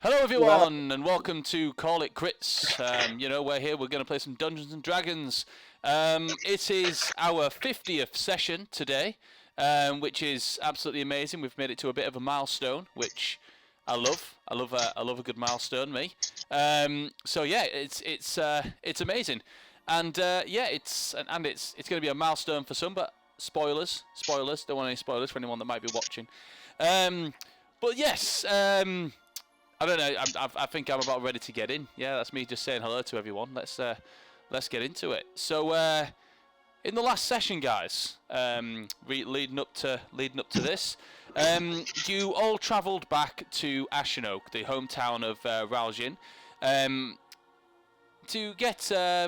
Hello everyone, and welcome to Call It Crits. We're here, we're going to play some Dungeons & Dragons. It is our 50th session today, which is absolutely amazing. We've made it to a bit of a milestone, which I love. I love a good milestone, me. It's amazing. And it's going to be a milestone for some, but spoilers, don't want any spoilers for anyone that might be watching. I don't know. I think I'm about ready to get in. Yeah, that's me just saying hello to everyone. Let's get into it. So, in the last session, guys, leading up to this, you all travelled back to Ashenok, the hometown of Ralgin, to get a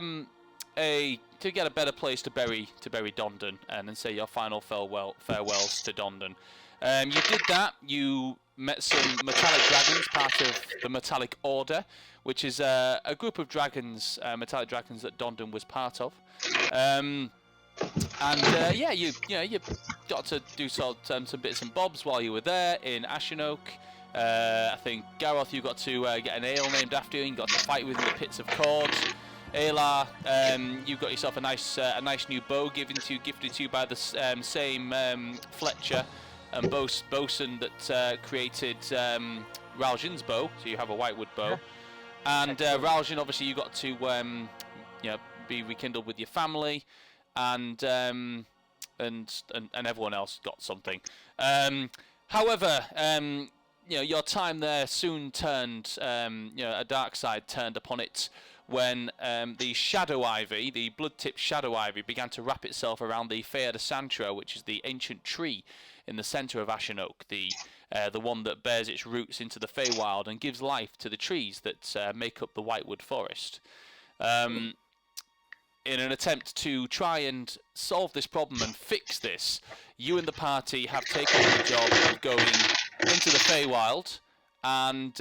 better place to bury Dondon and then say your final farewells to Dondon. You did that. You met some metallic dragons, part of the Metallic Order, which is a group of dragons, metallic dragons that Dondon was part of. You got to do some bits and bobs while you were there in Ashenok. I think Garroth, you got to get an ale named after you. And you got to fight within the pits of cords. Ayla, you got yourself a nice new bow gifted to you by the same Fletcher and bosun that created Ralgin's bow, so you have a whitewood bow. And Ralgin, obviously, you got to be rekindled with your family, and everyone else got something. However, your time there soon turned, a dark side turned upon it when the Shadow Ivy, the blood-tipped Shadow Ivy, began to wrap itself around the Fea de Santra, which is the ancient tree in the centre of Ashenok, the one that bears its roots into the Feywild and gives life to the trees that make up the Whitewood Forest. In an attempt to try and solve this problem and fix this, you and the party have taken on the job of going into the Feywild and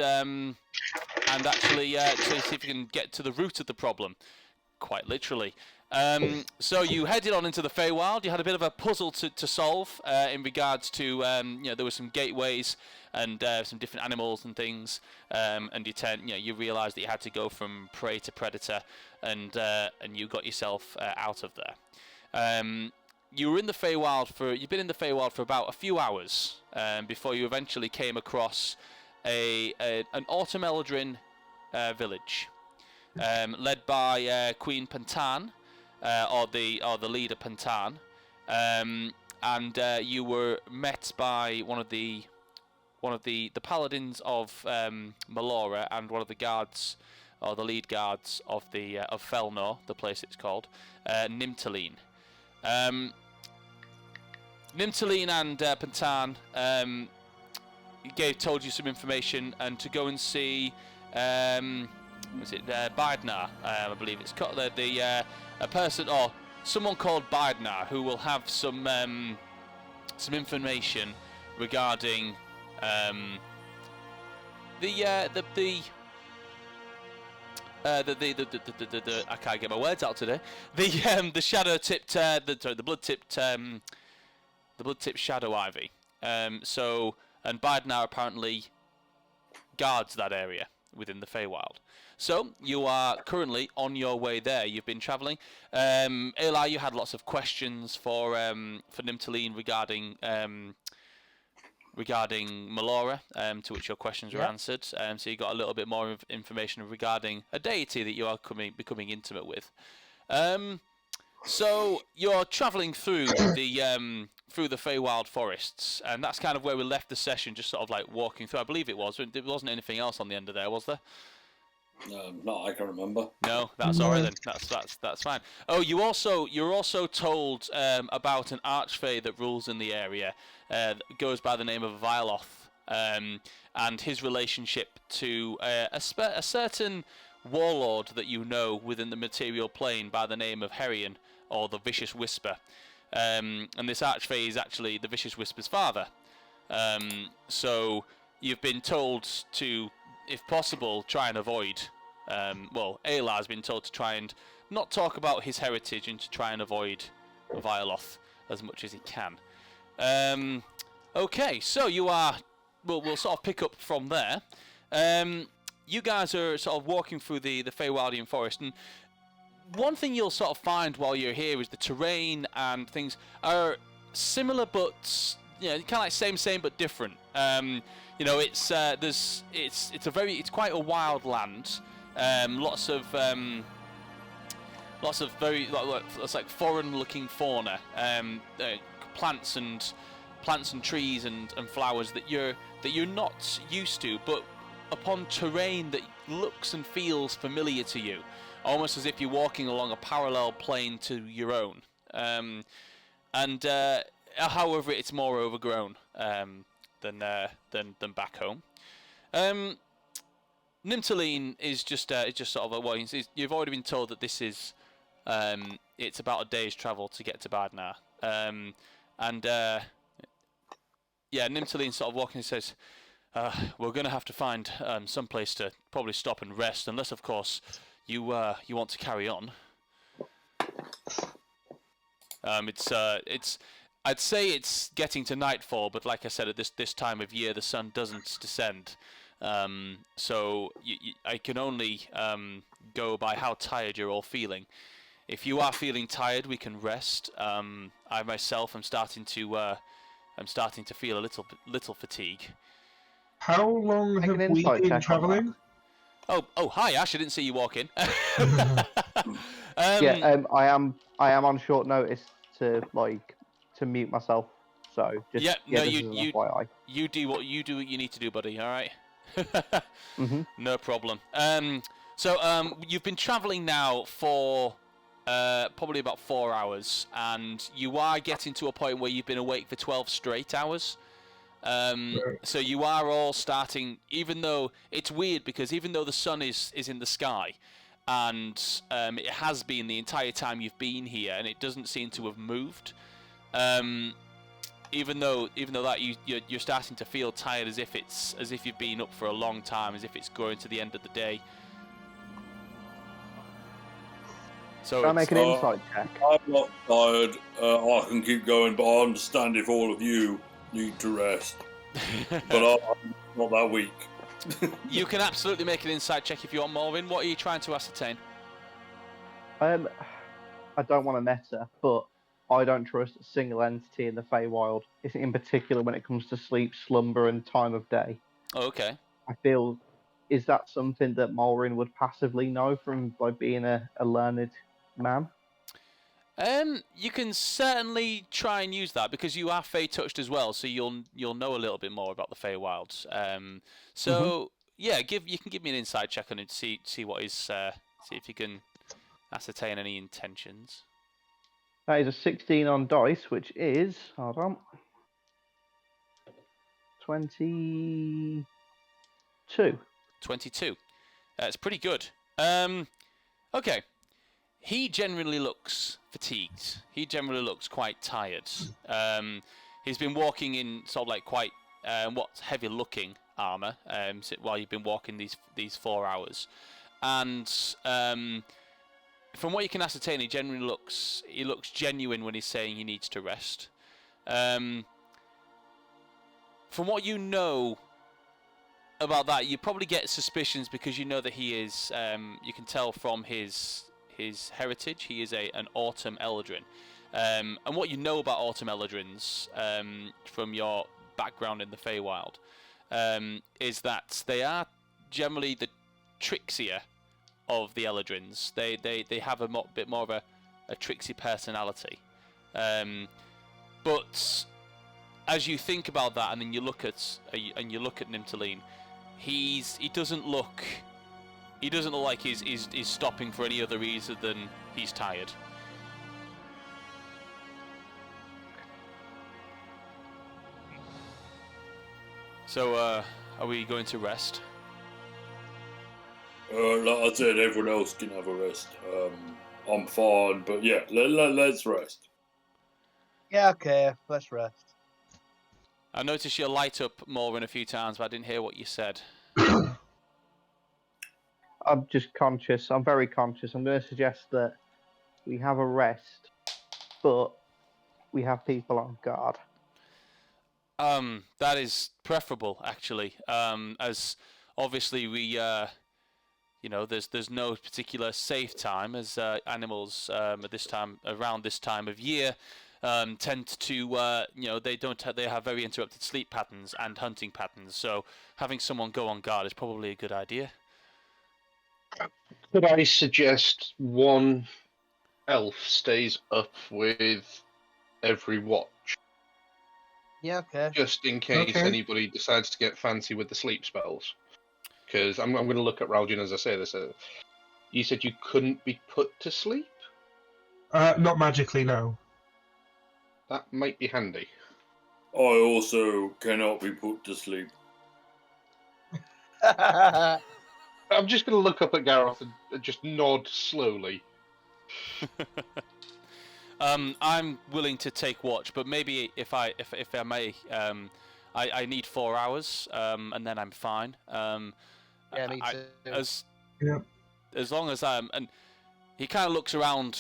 actually to see if you can get to the root of the problem, quite literally. So you headed on into the Feywild. You had a bit of a puzzle to solve in regards to, there were some gateways and some different animals and things, and you realised that you had to go from prey to predator, and you got yourself out of there. You were in the Feywild you've been in the Feywild for about a few hours before you eventually came across an Autumn Eldrin village, led by Queen Pantan. Or the leader Pantan, and you were met by one of the paladins of Melora and one of the guards, or the lead guards of Felnor, the place it's called, Nimtaline. Nimtaline and Pantan told you some information, and to go and see Bidnar, I believe it's called, a person or someone called Bidnar, who will have some information regarding I can't get my words out today. The shadow-tipped, the blood-tipped Shadow Ivy. And Bidnar apparently guards that area within the Feywild. So you are currently on your way there. You've been travelling. Eli, you had lots of questions for Nimtaline regarding Melora, to which your questions were answered. So you got a little bit more information regarding a deity that you are becoming intimate with. So you're travelling through the Feywild forests, and that's kind of where we left the session, just sort of like walking through. I believe it was. There wasn't anything else on the end of there, was there? No, I can remember. No, that's all right then. That's fine. Oh, you're also told about an archfey that rules in the area, that goes by the name of Vialoth, and his relationship to a certain warlord that you know within the material plane by the name of Herion, or the Vicious Whisper. And this archfey is actually the Vicious Whisper's father. So you've been told to, if possible, try and avoid. Ayla has been told to try and not talk about his heritage and to try and avoid Vialoth as much as he can. Okay, so you are. We'll sort of pick up from there. You guys are sort of walking through the Feywildian forest, and one thing you'll sort of find while you're here is the terrain and things are similar, but kind of like same but different. It's quite a wild land. Lots of very like foreign-looking fauna, plants and trees and flowers that you're not used to, but upon terrain that looks and feels familiar to you, almost as if you're walking along a parallel plane to your own. However, it's more overgrown than back home. Nimtaline is just sort of you've already been told that this is it's about a day's travel to get to Badnar. Nimtaline sort of walking and says, we're going to have to find some place to probably stop and rest, unless of course you want to carry on. I'd say it's getting to nightfall, but like I said, at this time of year the sun doesn't descend. So I can only go by how tired you're all feeling. If you are feeling tired, we can rest. I myself am starting to feel a little fatigue. How long have we been travelling? Oh, hi Ash! I didn't see you walk in. I am on short notice to mute myself. So just FYI. You do what you need to do, buddy. All right. No problem. So you've been travelling now for probably about 4 hours, and you are getting to a point where you've been awake for 12 straight hours. So you are all starting, even though it's weird, because even though the sun is in the sky, and it has been the entire time you've been here, and it doesn't seem to have moved. Even though that you're starting to feel tired, as if you've been up for a long time, as if it's growing to the end of the day. So can I make an insight check? I'm not tired. I can keep going, but I understand if all of you need to rest. But I'm not that weak. You can absolutely make an insight check if you want, Morvin. What are you trying to ascertain? I don't want to meta, but I don't trust a single entity in the Feywild, in particular when it comes to sleep, slumber, and time of day. Oh, okay. I feel, is that something that Malrin would passively know from being a learned man? You can certainly try and use that, because you are Fey touched as well, so you'll know a little bit more about the Feywilds. Yeah, you can give me an insight check on it to see what is see if you can ascertain any intentions. That is a 16 on dice, which is, hold on, 22. 22. It's pretty good. Okay. He generally looks fatigued. He generally looks quite tired. He's been walking in sort of quite heavy-looking armor while you've been walking these 4 hours, and from what you can ascertain, he generally looks genuine when he's saying he needs to rest. From what you know about that, you probably get suspicions, because you know that he is. You can tell from his heritage, he is an Autumn Eldrin. And what you know about Autumn Eldrins from your background in the Feywild is that they are generally the trixier of the Eldrins. They have a bit more of a tricksy personality. But as you think about that, and then you look at Nimtaline, he doesn't look like he's stopping for any other reason than he's tired. So, are we going to rest? Like I said, everyone else can have a rest. I'm fine, but yeah, let's rest. Yeah, okay, let's rest. I noticed you light up Morven a few times, but I didn't hear what you said. I'm just conscious. I'm very conscious. I'm going to suggest that we have a rest, but we have people on guard. That is preferable, actually, as obviously we there's no particular safe time as animals at this time around this time of year tend to they have very interrupted sleep patterns and hunting patterns. So having someone go on guard is probably a good idea. Could I suggest one elf stays up with every watch, Yeah, okay. just in case Okay. anybody decides to get fancy with the sleep spells? Because I'm going to look at Ralgin as I say this. You said you couldn't be put to sleep? Not magically, no. That might be handy. I also cannot be put to sleep. I'm just going to look up at Gareth and just nod slowly. I'm willing to take watch, but maybe if I may, I need 4 hours, and then I'm fine. Yeah, me too. As long as I'm, and he kind of looks around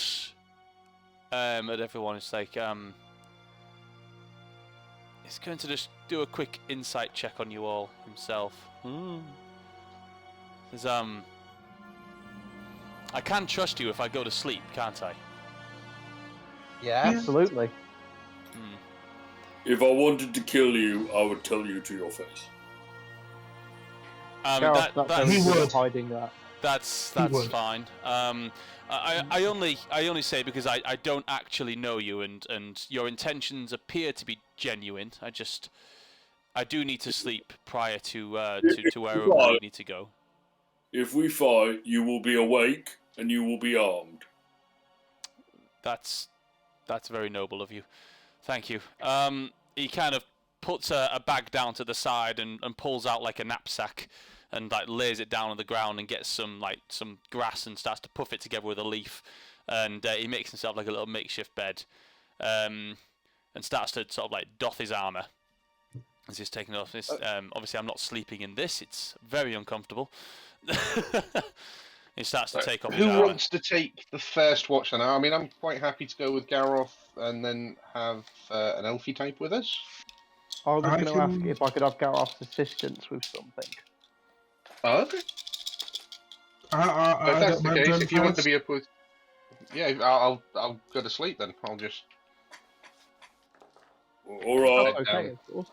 at everyone. It's like he's going to just do a quick insight check on you all himself. There's I can trust you if I go to sleep, can't I? Yeah. Absolutely. If I wanted to kill you, I would tell you to your face. Gareth, That's He would. hiding that. That's would. fine. I only say because I don't actually know you, and your intentions appear to be genuine. I do need to sleep prior to wherever we need to go. If we fight, you will be awake and you will be armed. That's very noble of you. Thank you. He kind of puts a bag down to the side and pulls out like a knapsack and like lays it down on the ground and gets some grass and starts to puff it together with a leaf, and he makes himself like a little makeshift bed, and starts to sort of like doff his armor as he's taking off this. Obviously, I'm not sleeping in this; it's very uncomfortable. He starts to take off his Who armor. wants to take the first watch then? I mean, I'm quite happy to go with Gareth and then have an elfie type with us. I was I going to ask can- if I could have Gareth's assistance with something. Oh, okay. If I that's don't the mind case, going if you want to first. be up with... Yeah, I'll go to sleep then. I'll just... All right. Sit Okay, down. of course.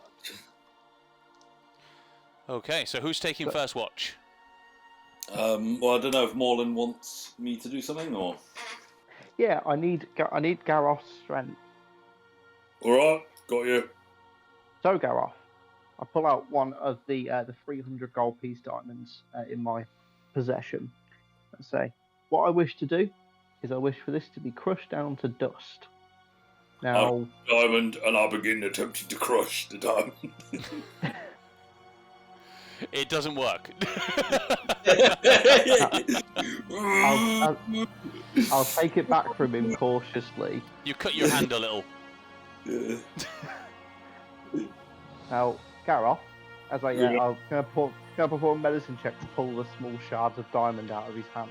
Okay, so who's taking first watch? Well, I don't know if Morlin wants me to do something or. Yeah, I need Gareth's strength. All right, got you. So Gareth, I pull out one of the 300 gold piece diamonds in my possession and say, what I wish to do is I wish for this to be crushed down to dust. Now, Diamond, and I begin attempting to crush the diamond. It doesn't work. I'll take it back from him cautiously. You cut your hand a little. Yeah. Now, Gareth, as I'm Yeah. going to perform a medicine check to pull the small shards of diamond out of his hand.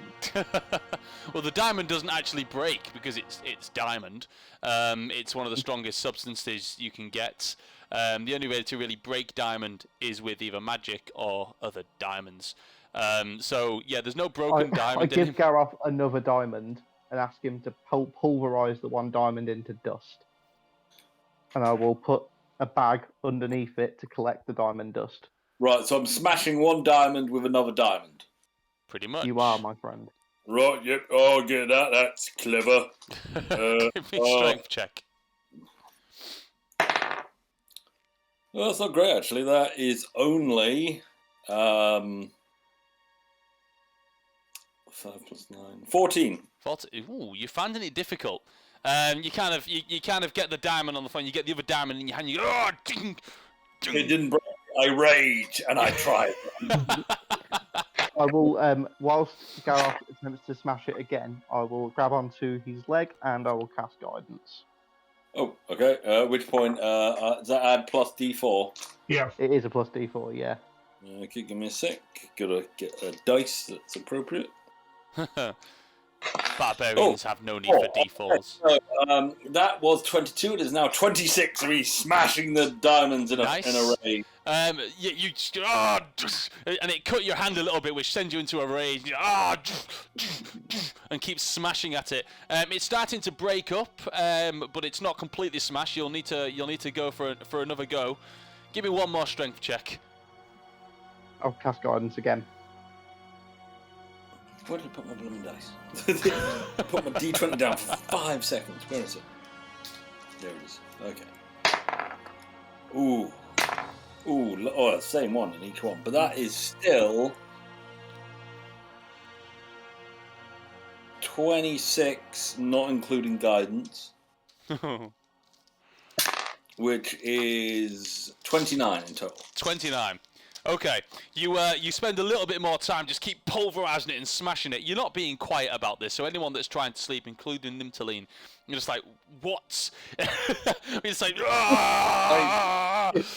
Well, the diamond doesn't actually break because it's diamond. It's one of the strongest substances you can get. The only way to really break diamond is with either magic or other diamonds. So yeah, there's no broken I diamond. give Gareth another diamond and ask him to pulverize the one diamond into dust. And I will put a bag underneath it to collect the diamond dust. Right, so I'm smashing one diamond with another diamond. Pretty much. You are, my friend. Right, yep. Oh, get that. That's clever. Give me a strength check. Well, that's not great, actually. That is only 5 plus 9. 14. Ooh, you're finding it difficult. You kind of get the diamond on the phone. You get the other diamond in your hand. You go, oh, ding, ding. It didn't break. I rage and I try. I will, whilst Gareth attempts to smash it again, I will grab onto his leg and I will cast guidance. Oh, okay. At which point, does that add plus D4? Yeah. It is a plus D4, yeah. Okay, give me a sec. Gotta get a dice that's appropriate. Barbarians have no need for D4s. So, that was 22. It is now 26. So he's smashing the diamonds in a rage. And it cut your hand a little bit, which sends you into a rage. And keep smashing at it. It's starting to break up, but it's not completely smashed. You'll need to go for another go. Give me one more strength check. I'll cast guidance again. Where did I put my blooming dice? I put my D20 down for 5 seconds. Where is it? There it is. Okay. Ooh. Oh, same one in each one. But that is still 26, not including guidance. Which is 29 in total. 29. Okay, you spend a little bit more time, just keep pulverizing it and smashing it. You're not being quiet about this, so anyone that's trying to sleep, including Nimtaline, you're just like, what? It's like,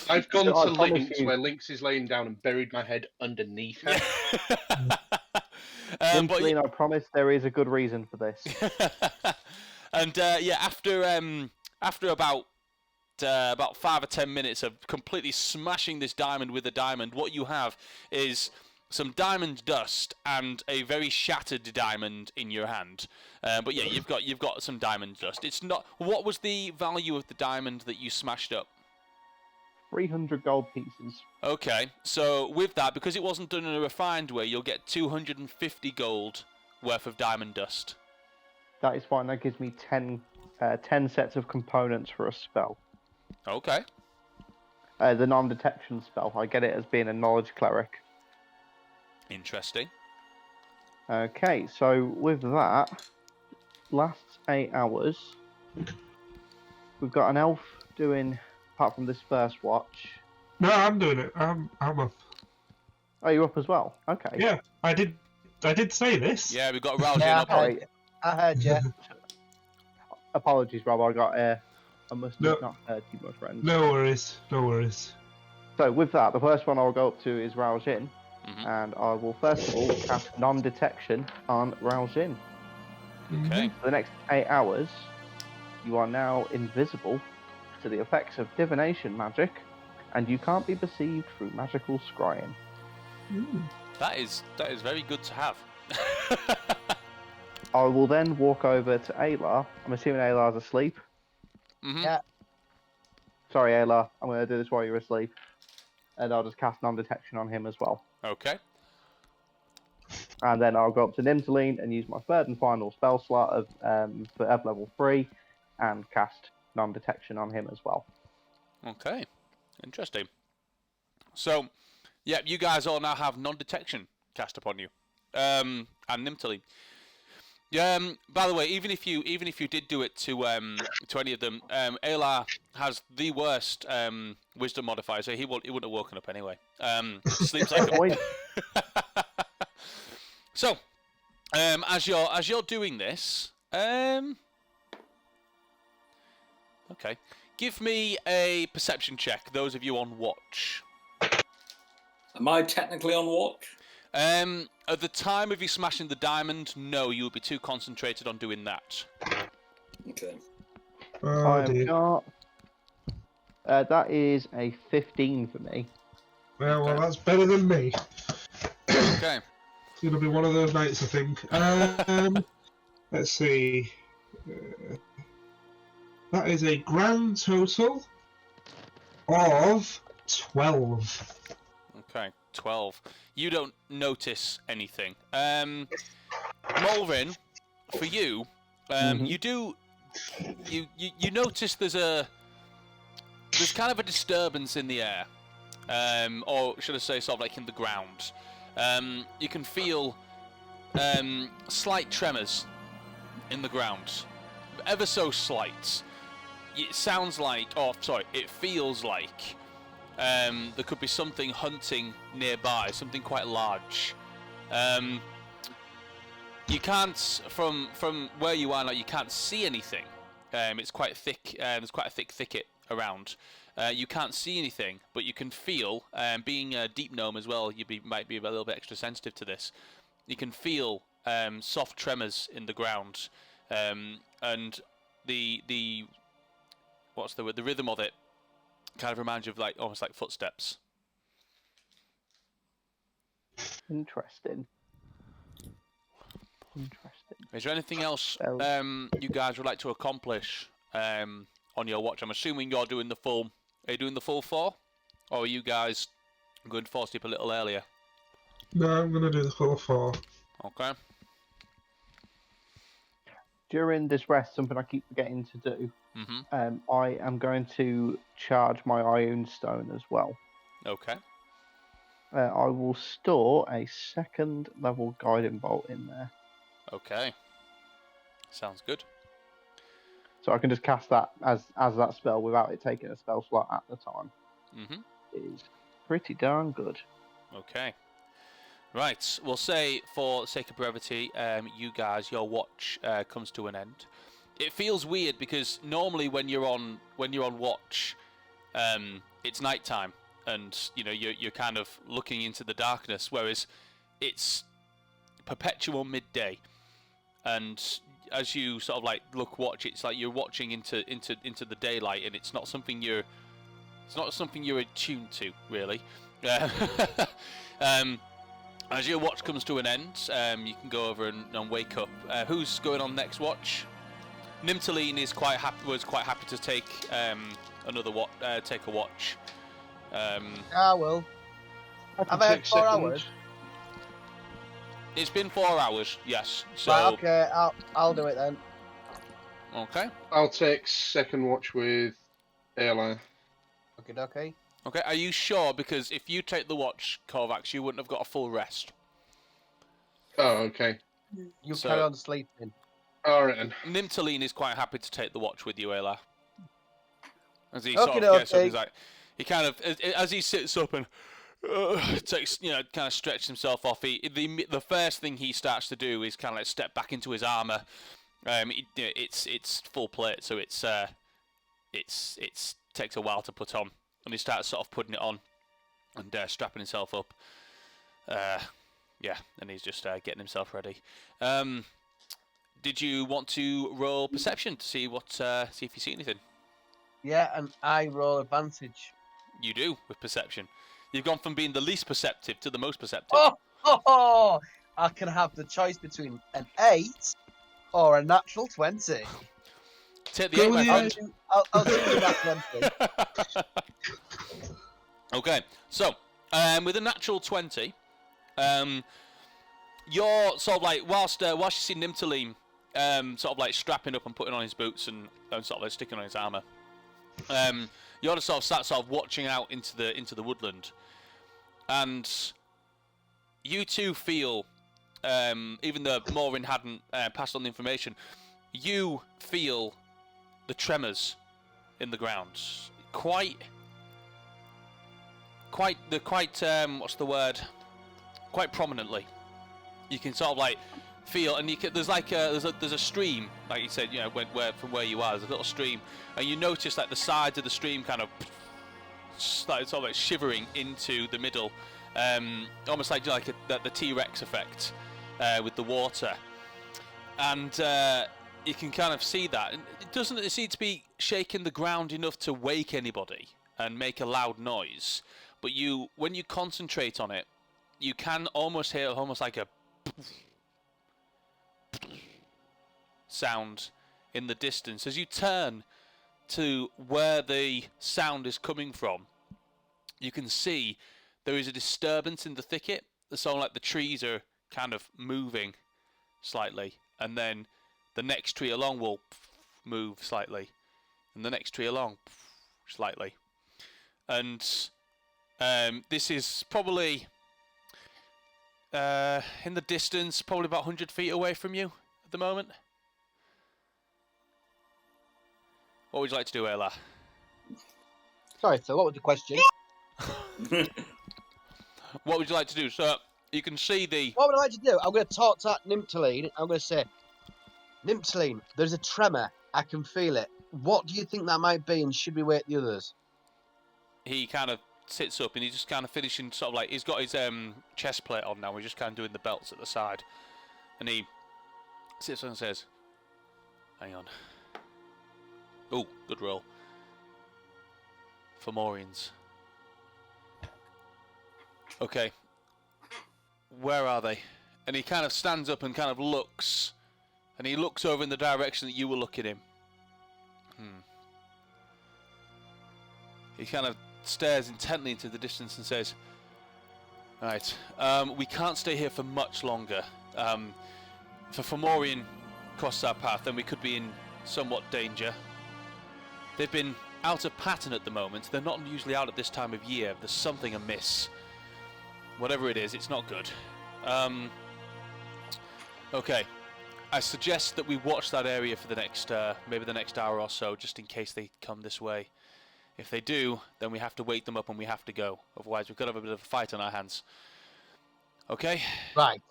I've gone to Lynx, where Lynx is laying down and buried my head underneath her. Nimtaline, I promise there is a good reason for this. And yeah, after about 5 or 10 minutes of completely smashing this diamond with a diamond, what you have is some diamond dust and a very shattered diamond in your hand. But yeah, you've got some diamond dust. It's not. What was the value of the diamond that you smashed up? 300 gold pieces. Okay, so with that, because it wasn't done in a refined way, you'll get 250 gold worth of diamond dust. That is fine. That gives me 10 sets of components for a spell. Okay. The non-detection spell. I get it as being a knowledge cleric. Interesting. Okay, so with that, last 8 hours, we've got an elf doing, apart from this first watch. No, I'm doing it. I'm up. Oh, you're up as well? Okay. Yeah, I did say this. Yeah, we've got Ralgin Yeah, up. Sorry. I heard you. Apologies, Rob. I must have not heard you, my friend. No worries. No worries. So with that, the first one I'll go up to is Ralgin. Mm-hmm. And I will first of all cast non-detection on Ralgin. Okay. For the next 8 hours, you are now invisible to the effects of divination magic, and you can't be perceived through magical scrying. That is very good to have. I will then walk over to Aylar. I'm assuming Aylar's asleep. Mm-hmm. Yeah. Sorry, Aylar. I'm going to do this while you're asleep. And I'll just cast non-detection on him as well. Okay. And then I'll go up to Nimtaline and use my third and final spell slot of level 3 and cast non-detection on him as well. Okay. Interesting. So, yeah, you guys all now have non-detection cast upon you. And Nimtaline. By the way, even if you did do it to any of them, Aylar has the worst wisdom modifier, so he wouldn't have woken up anyway. Sleeps like a... So, as you're doing this, okay, give me a perception check. Those of you on watch. Am I technically on watch? At the time of you smashing the diamond, no, you would be too concentrated on doing that. Okay. I've got... that is a 15 for me. Well, that's better than me. Okay. It's going to be one of those nights, I think. Let's see. That is a grand total of 12. Okay, 12. You don't notice anything. Mulvin, for you, you do. You notice there's kind of a disturbance in the air, or should I say, sort of like in the ground. You can feel slight tremors in the ground, ever so slight. It sounds like, it feels like there could be something hunting nearby, something quite large. You can't, from where you are now, you can't see anything. It's quite thick. There's quite a thick thicket around. You can't see anything, but you can feel. Being a deep gnome as well, might be a little bit extra sensitive to this. You can feel soft tremors in the ground, and the what's the word? The rhythm of it kind of reminds you of like almost like footsteps. Interesting. Is there anything else you guys would like to accomplish on your watch? I'm assuming you're doing the full. Are you doing the full 4, or are you guys going to fall asleep a little earlier? No, I'm going to do the full 4. Okay. During this rest, something I keep forgetting to do. I am going to charge my Ion Stone as well. Okay. I will store a 2nd level Guiding Bolt in there. Okay. Sounds good. So I can just cast that as that spell without it taking a spell slot at the time. It is pretty darn good. Okay. Right. We'll say, for the sake of brevity, you guys, your watch comes to an end. It feels weird because normally when you're on watch, it's nighttime, and you're kind of looking into the darkness, whereas it's perpetual midday, and as you sort of like watch, it's like you're watching into the daylight, and it's not something you're attuned to, really. As your watch comes to an end, you can go over and wake up. Who's going on next watch? Nimtaline was quite happy to take another take a watch. I will. Have I had 4 hours? It's been 4 hours, yes. So Right, okay, I'll do it then. Okay. I'll take 2nd watch with Ayla. Okay. Okay, are you sure? Because if you take the watch, Kovacs, you wouldn't have got a full rest. Oh, okay. You carry on sleeping. Alright then. Nimtaline is quite happy to take the watch with you, Ayla. As he Okay, sort of gets up, he's like, he kind of, as he sits up and takes, kind of stretches himself off. The first thing he starts to do is kind of like step back into his armor. It's full plate, so it's takes a while to put on, and he starts sort of putting it on and strapping himself up. Yeah, and he's just getting himself ready. Did you want to roll perception to see if you see anything? Yeah, and I roll advantage. You do with perception. You've gone from being the least perceptive to the most perceptive. Oh! I can have the choice between an 8 or a natural 20. Take the 8, my friend. I'll choose a natural 20. Okay, so with a natural 20, you're sort of like whilst you see Nimtaline sort of like strapping up and putting on his boots and sort of like sticking on his armor. You're just sort of watching out into the woodland, and you two feel, even though Maureen hadn't passed on the information, you feel the tremors in the ground quite what's the word? Quite prominently. You can sort of like feel, and there's a stream, like you said, from where you are, there's a little stream, and you notice like the sides of the stream kind of sort of like shivering into the middle, almost like the T-Rex effect with the water, and you can kind of see that. And it doesn't seem to be shaking the ground enough to wake anybody and make a loud noise, but when you concentrate on it, you can almost hear like a sound in the distance. As you turn to where the sound is coming from, you can see there is a disturbance in the thicket. So like the trees are kind of moving slightly, and then the next tree along will move slightly, and the next tree along slightly, and this is probably in the distance, probably about 100 feet away from you at the moment. What would you like to do, Ayla? Sorry, so what was the question? What would you like to do? So you can see the... What would I like to do? I'm going to talk to Nimtaline. I'm going to say, Nimtaline, there's a tremor. I can feel it. What do you think that might be, and should we wake the others? He kind of sits up and he's just kind of finishing, sort of like, he's got his chest plate on now. He's just kind of doing the belts at the side. And he sits and says, "Hang on. Oh, good roll. Fomorians. Okay. Where are they?" And he kind of stands up and kind of looks. And he looks over in the direction that you were looking in. He kind of stares intently into the distance and says, "Right, we can't stay here for much longer. If a Fomorian crosses our path, then we could be in somewhat danger. They've been out of pattern at the moment. They're not usually out at this time of year. There's something amiss. Whatever it is, it's not good. Okay. I suggest that we watch that area for the next, maybe the next hour or so, just in case they come this way. If they do, then we have to wake them up and we have to go. Otherwise, we've got to have a bit of a fight on our hands. Okay?" Right.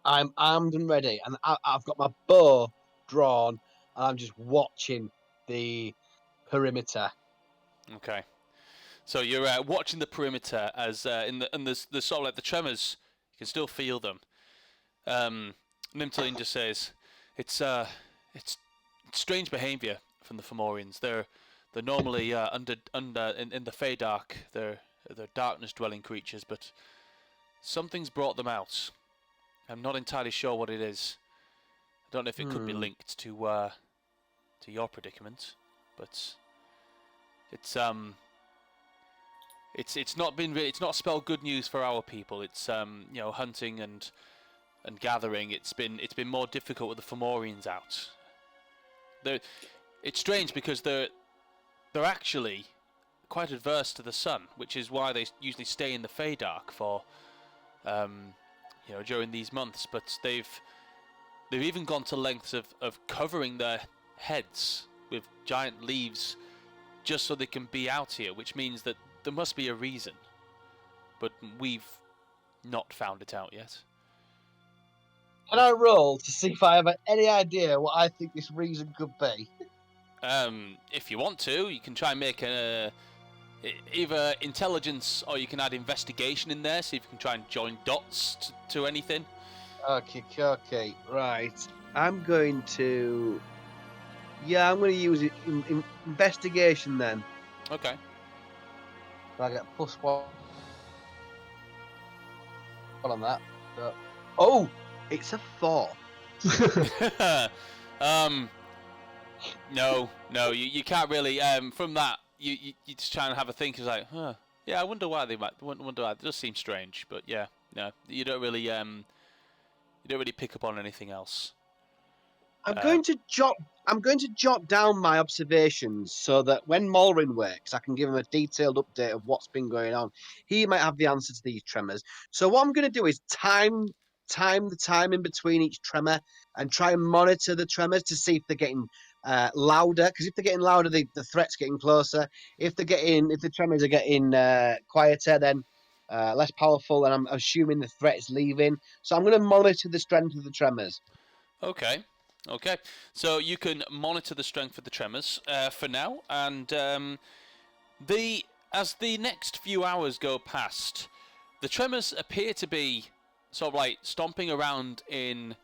I'm armed and ready, and I've got my bow drawn, and I'm just watching the perimeter. Okay. So you're watching the perimeter as and there's sort of like the tremors. You can still feel them. Nimtalene just says, "It's strange behaviour from the Fomorians. They're normally in the Feydark. They're darkness dwelling creatures, but something's brought them out. I'm not entirely sure what it is. I don't know if it could be linked to your predicament, but it's not spelled good news for our people. It's hunting and gathering. It's been more difficult with the Fomorians out. It's strange because they're actually quite adverse to the sun, which is why they usually stay in the Feydark for during these months. But they've even gone to lengths of covering their heads with giant leaves just so they can be out here, which means that there must be a reason. But we've not found it out yet." Can I roll to see if I have any idea what I think this reason could be? If you want to, you can try and make either intelligence or you can add investigation in there, see if you can try and join dots to anything. Okay, right. I'm going to use it in investigation then. Okay. I get +1 on that. Oh, it's a 4. No, you can't really. From that, you just try and have a think. It's like, yeah, I wonder why they might. Wonder why. It does seem strange, but yeah, no, you don't really pick up on anything else. I'm going to jot down my observations so that when Mulrin wakes, I can give him a detailed update of what's been going on. He might have the answer to these tremors. So what I'm going to do is time the time in between each tremor and try and monitor the tremors to see if they're getting louder. Because if they're getting louder, the threat's getting closer. If the tremors are getting quieter, then less powerful, and I'm assuming the threat is leaving. So I'm going to monitor the strength of the tremors. Okay. So you can monitor the strength of the tremors for now, and as the next few hours go past, the tremors appear to be sort of like stomping around in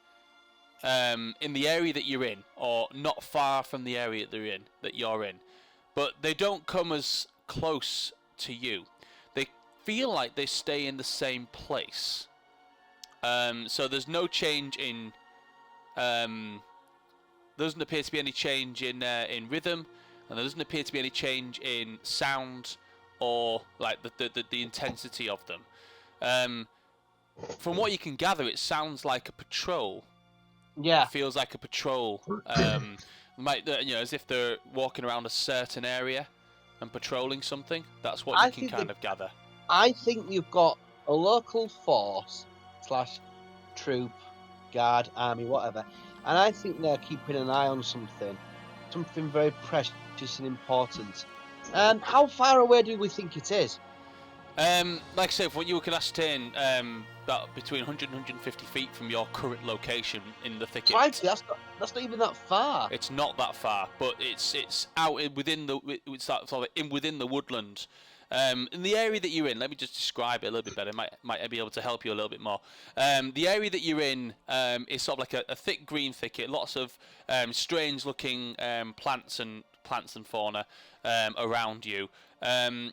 the area that you're in, or not far from the area that you're in, but they don't come as close to you. They feel like they stay in the same place. So there's no change in. There doesn't appear to be any change in rhythm, and there doesn't appear to be any change in sound or like the intensity of them. From what you can gather, it sounds like a patrol. Yeah. It feels like a patrol. As if they're walking around a certain area and patrolling something. That's what you can kind of gather. I think you've got a local force / troop, guard, army, whatever. And I think they're keeping an eye on something very precious and important. How far away do we think it is? Like I said, what you can ascertain, about between 100 and 150 feet from your current location in the thicket. Right, that's not even that far. It's not that far, but it's out within the woodland. In the area that you're in, let me just describe it a little bit better. Might be able to help you a little bit more. The area that you're in is sort of like a thick green thicket, lots of strange-looking plants and fauna around you.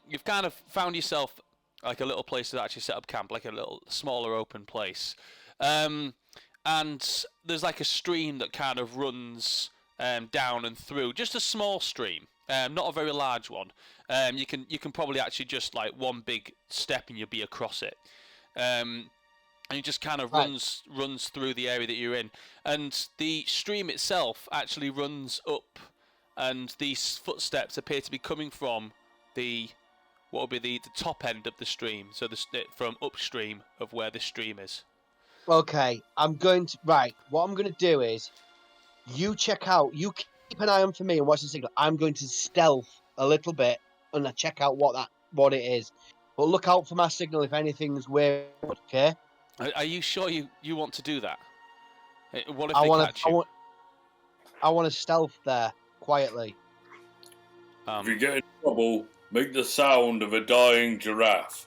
You've kind of found yourself like a little place to actually set up camp, like a little smaller open place. And there's like a stream that kind of runs down and through, just a small stream, not a very large one. You can probably actually just like one big step and you'll be across it. And it just kind of runs through the area that you're in. And the stream itself actually runs up, and these footsteps appear to be coming from what would be the top end of the stream, so from upstream of where the stream is. Okay, what I'm going to do is, you check out, you keep an eye on for me and watch the signal. I'm going to stealth a little bit and check out what it is. But look out for my signal if anything's weird, okay? Are you sure you want to do that? What if they catch you? I want to stealth there, quietly. If you get in trouble, make the sound of a dying giraffe.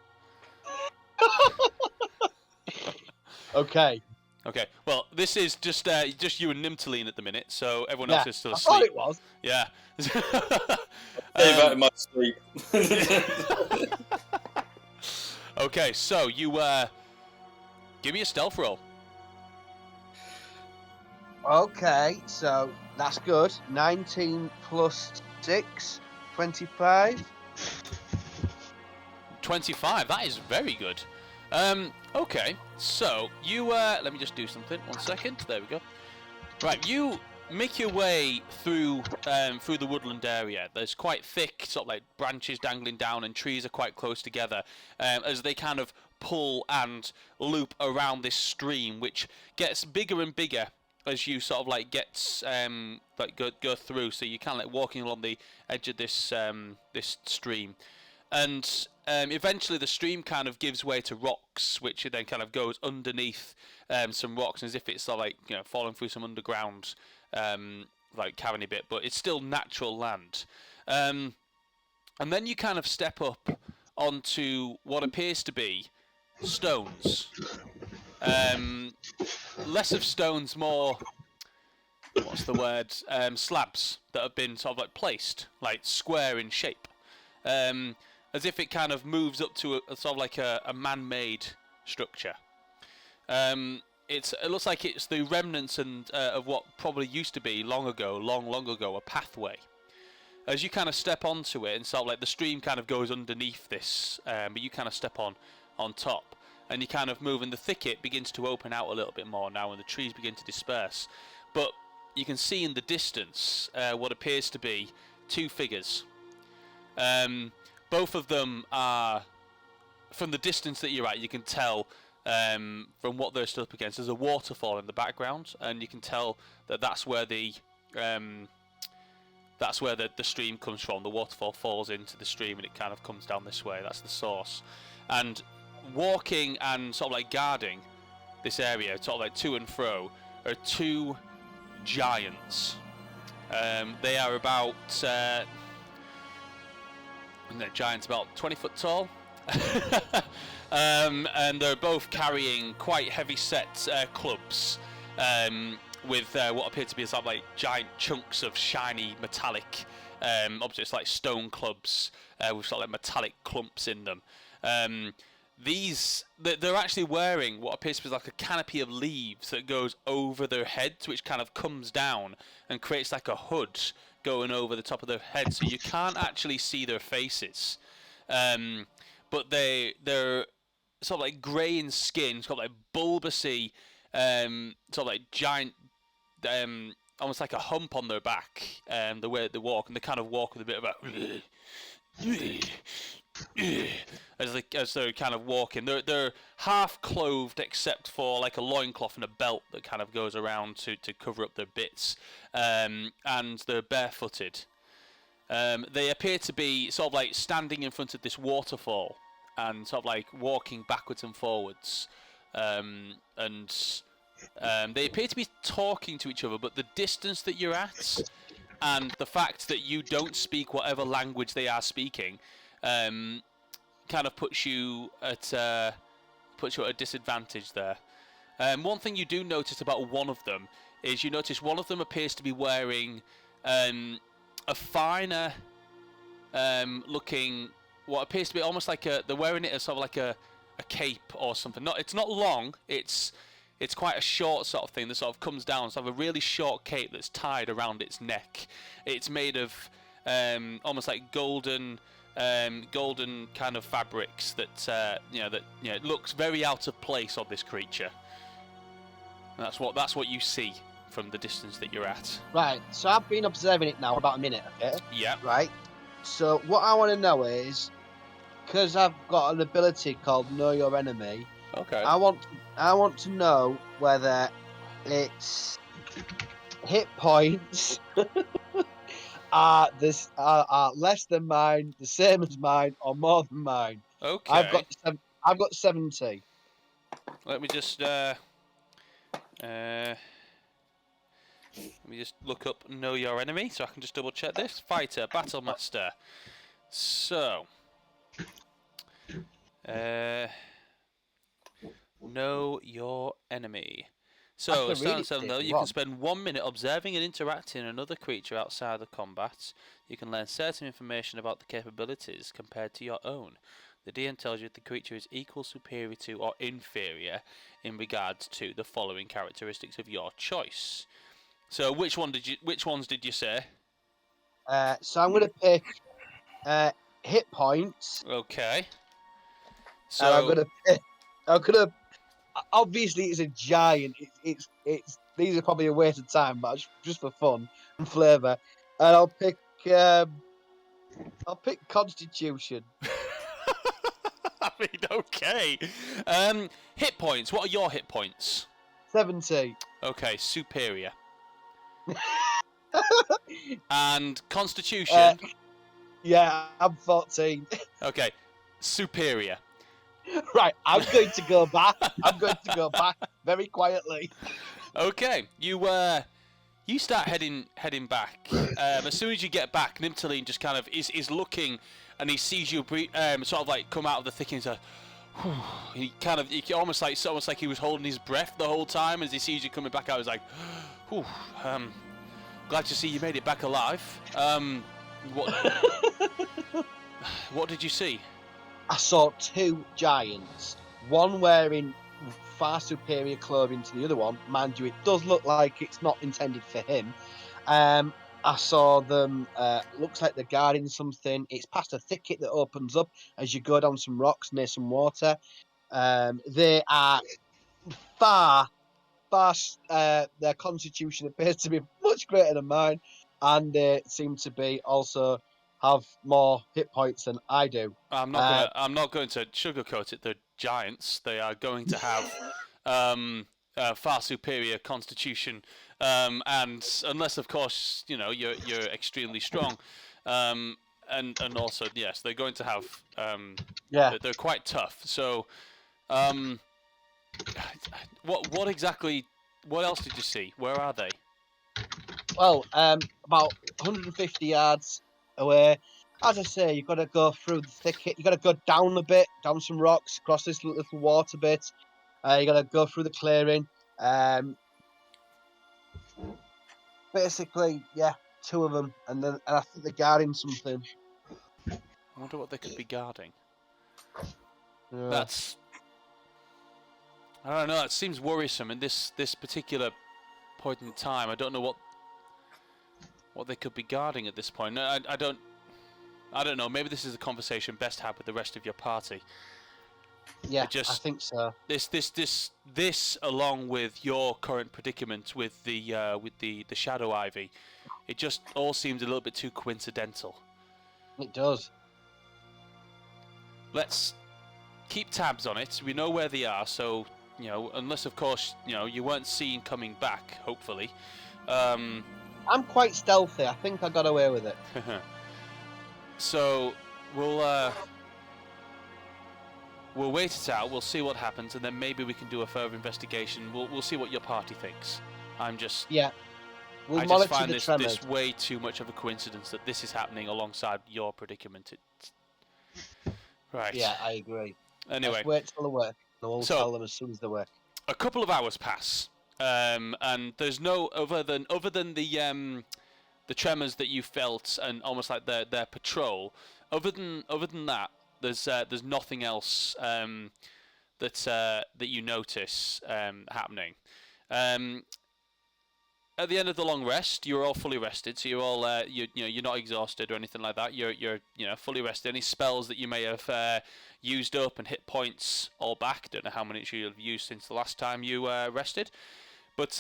Okay. Okay. Well, this is just you and Nimtaline at the minute, so everyone else is still I asleep. thought it was. Yeah. Say that in my sleep. Okay, so you give me a stealth roll. Okay, so that's good. 19 plus 6, 25. 25. That is very good. Okay, so you let me just do something. 1 second. There we go. Right, you make your way through the woodland area. There's quite thick, sort of like branches dangling down, and trees are quite close together as they kind of pull and loop around this stream, which gets bigger and bigger as you sort of like go through. So you're kind of like walking along the edge of this stream, and eventually the stream kind of gives way to rocks, which then kind of goes underneath some rocks, as if it's sort of like falling through some underground like cavern bit, but it's still natural land. And then you kind of step up onto what appears to be stones. Less of stones, more, what's the word? Slabs that have been sort of like placed, like square in shape. As if it kind of moves up to a sort of like a man-made structure. It looks like it's the remnants of what probably used to be long ago, a pathway. As you kind of step onto it, and sort of like the stream kind of goes underneath this, but you kind of step on top, and you kind of move, and the thicket begins to open out a little bit more now, and the trees begin to disperse. But you can see in the distance what appears to be two figures. Both of them are, from the distance that you're at, you can tell from what they're stood up against. There's a waterfall in the background, and you can tell that that's where the stream comes from. The waterfall falls into the stream, and it kind of comes down this way. That's the source. And walking and sort of like guarding this area, sort of like to and fro, are two giants. They are about giants about 20 foot tall. And they're both carrying quite heavy set clubs with what appear to be sort of like giant chunks of shiny metallic objects, like stone clubs with sort of like metallic clumps in them. They're actually wearing what appears to be like a canopy of leaves that goes over their heads, which kind of comes down and creates like a hood going over the top of their heads, so you can't actually see their faces. But they're sort of like grey in skin, sort of like bulbousy, sort of like giant, almost like a hump on their back, the way they walk, and they kind of walk with a bit of a as they're kind of walking. They're half clothed except for like a loincloth and a belt that kind of goes around to cover up their bits, and they're barefooted. They appear to be sort of like standing in front of this waterfall and sort of like walking backwards and forwards, and they appear to be talking to each other, but the distance that you're at and the fact that you don't speak whatever language they are speaking kind of puts you at a disadvantage there. One thing you do notice about one of them is you notice one of them appears to be wearing a finer looking, what appears to be almost like they're wearing it as sort of like a cape or something. It's not long. It's quite a short sort of thing that sort of comes down. It's sort of a really short cape that's tied around its neck. It's made of almost like golden kind of fabrics that it looks very out of place on this creature. And that's what you see from the distance that you're at. Right. So I've been observing it now about a minute. Okay. Yeah. Right. So what I want to know is, because I've got an ability called Know Your Enemy. Okay. I want to know whether its hit points are less than mine, the same as mine, or more than mine. Okay. I've got 70. Let me just look up Know Your Enemy so I can just double check this. Fighter, Battle Master. So Know Your Enemy. So, starting at 7 though, you can spend 1 minute observing and interacting with another creature outside the combat. You can learn certain information about the capabilities compared to your own. The DM tells you if the creature is equal, superior to, or inferior in regards to the following characteristics of your choice. So, which ones did you say? So I'm going to pick hit points. Okay. So I'm gonna. Obviously, it's a giant. It's these are probably a waste of time, but just for fun and flavour. And I'll pick Constitution. I mean, okay. Hit points. What are your hit points? 70. Okay, superior. And Constitution. Yeah, I'm 14. Okay, superior. Right, I'm going to go back. I'm going to go back very quietly. Okay, you start heading back. As soon as you get back, Nimtaline just kind of is looking, and he sees you sort of like come out of the thick, and he's like, whew. He almost like he was holding his breath the whole time as he sees you coming back out. He's like, whew, glad to see you made it back alive. What did you see? I saw two giants, one wearing far superior clothing to the other one. Mind you, it does look like it's not intended for him. I saw them, looks like they're guarding something. It's past a thicket that opens up as you go down some rocks near some water. They are their constitution appears to be much greater than mine, and they seem to be also have more hit points than I do. I'm not going to sugarcoat it. They're giants. They are going to have far superior constitution, and unless of course you're extremely strong, and also yes, they're going to have they're quite tough. So, what else did you see? Where are they? Well, about 150 yards away. As I say, you've got to go through the thicket. You've got to go down a bit, down some rocks, across this little water bit. You got to go through the clearing. Basically, yeah, two of them, and I think they're guarding something. I wonder what they could be guarding. Yeah. I don't know. It seems worrisome in this particular point in time. I don't know what they could be guarding at this point. I don't know. Maybe this is a conversation best had with the rest of your party. Yeah, I think so. This along with your current predicament with the Shadow Ivy, it just all seems a little bit too coincidental. It does. Let's keep tabs on it. We know where they are, so unless of course you weren't seen coming back. Hopefully, I'm quite stealthy. I think I got away with it. So we'll wait it out. We'll see what happens, and then maybe we can do a further investigation. We'll see what your party thinks. We'll I just monitor find the tremors. this way too much of a coincidence that this is happening alongside your predicament. Right. Yeah, I agree. Anyway, Let's wait till they work. And we'll So- tell them as soon as they work. a couple of hours pass, and there's no other than the tremors that you felt and almost like their patrol. Other than that, there's nothing else that you notice happening. At the end of the long rest, you're all fully rested, so you're all you're not exhausted or anything like that. You're fully rested. Any spells that you may have used up and hit points all back. Don't know how many you've used since the last time you rested, but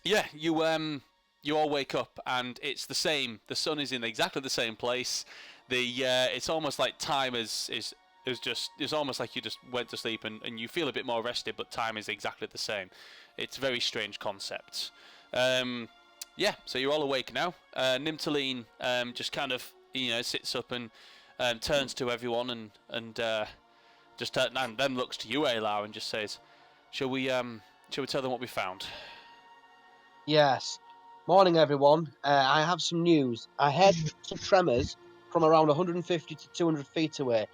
yeah, you all wake up and it's the same. The sun is in exactly the same place. It's almost like time is just, it's almost like you just went to sleep and you feel a bit more rested, but time is exactly the same. It's a very strange concept. Yeah, so you're all awake now. Nimtaline just kind of sits up and turns to everyone and then looks to you, Aylar, and just says, "Shall we tell them what we found?" Yes. Morning, everyone. I have some news. I heard some tremors from around 150 to 200 feet away.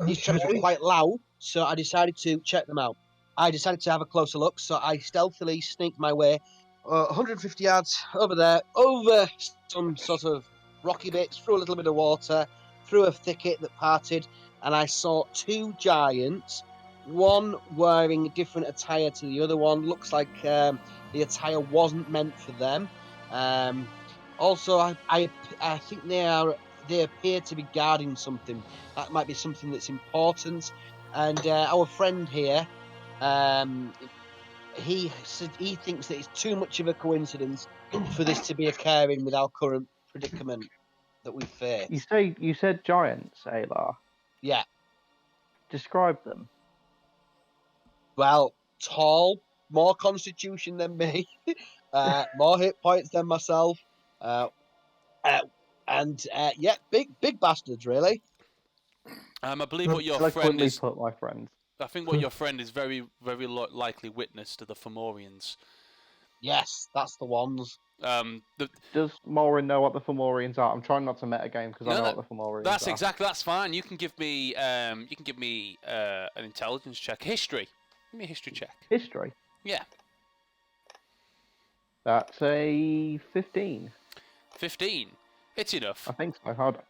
These tremors were Okay. quite loud, so I decided to check them out. I decided to have a closer look, so I stealthily sneaked my way 150 yards over there, over some sort of rocky bits, through a little bit of water, through a thicket that parted, and I saw two giants, one wearing different attire to the other one. Looks like the attire wasn't meant for them. Also, I think they appear to be guarding something. That might be something that's important. And our friend here, he said he thinks that it's too much of a coincidence for this to be occurring with our current predicament that we face. You said giants, Aylar. Yeah, Describe them. well, tall, more constitution than me, more hit points than myself, and yeah, big bastards, really. I believe what your Shall I friend quickly is. put my friends? I think what your friend is very, very likely witness to the Fomorians. Yes, that's the ones. Does Morin know what the Fomorians are? I'm trying not to metagame because I No, know what the Fomorians That's are. exactly. That's fine. You can give me. An intelligence check. History. Give me a history check. History. Yeah. That's a 15. 15. It's enough. I think so. Hold on.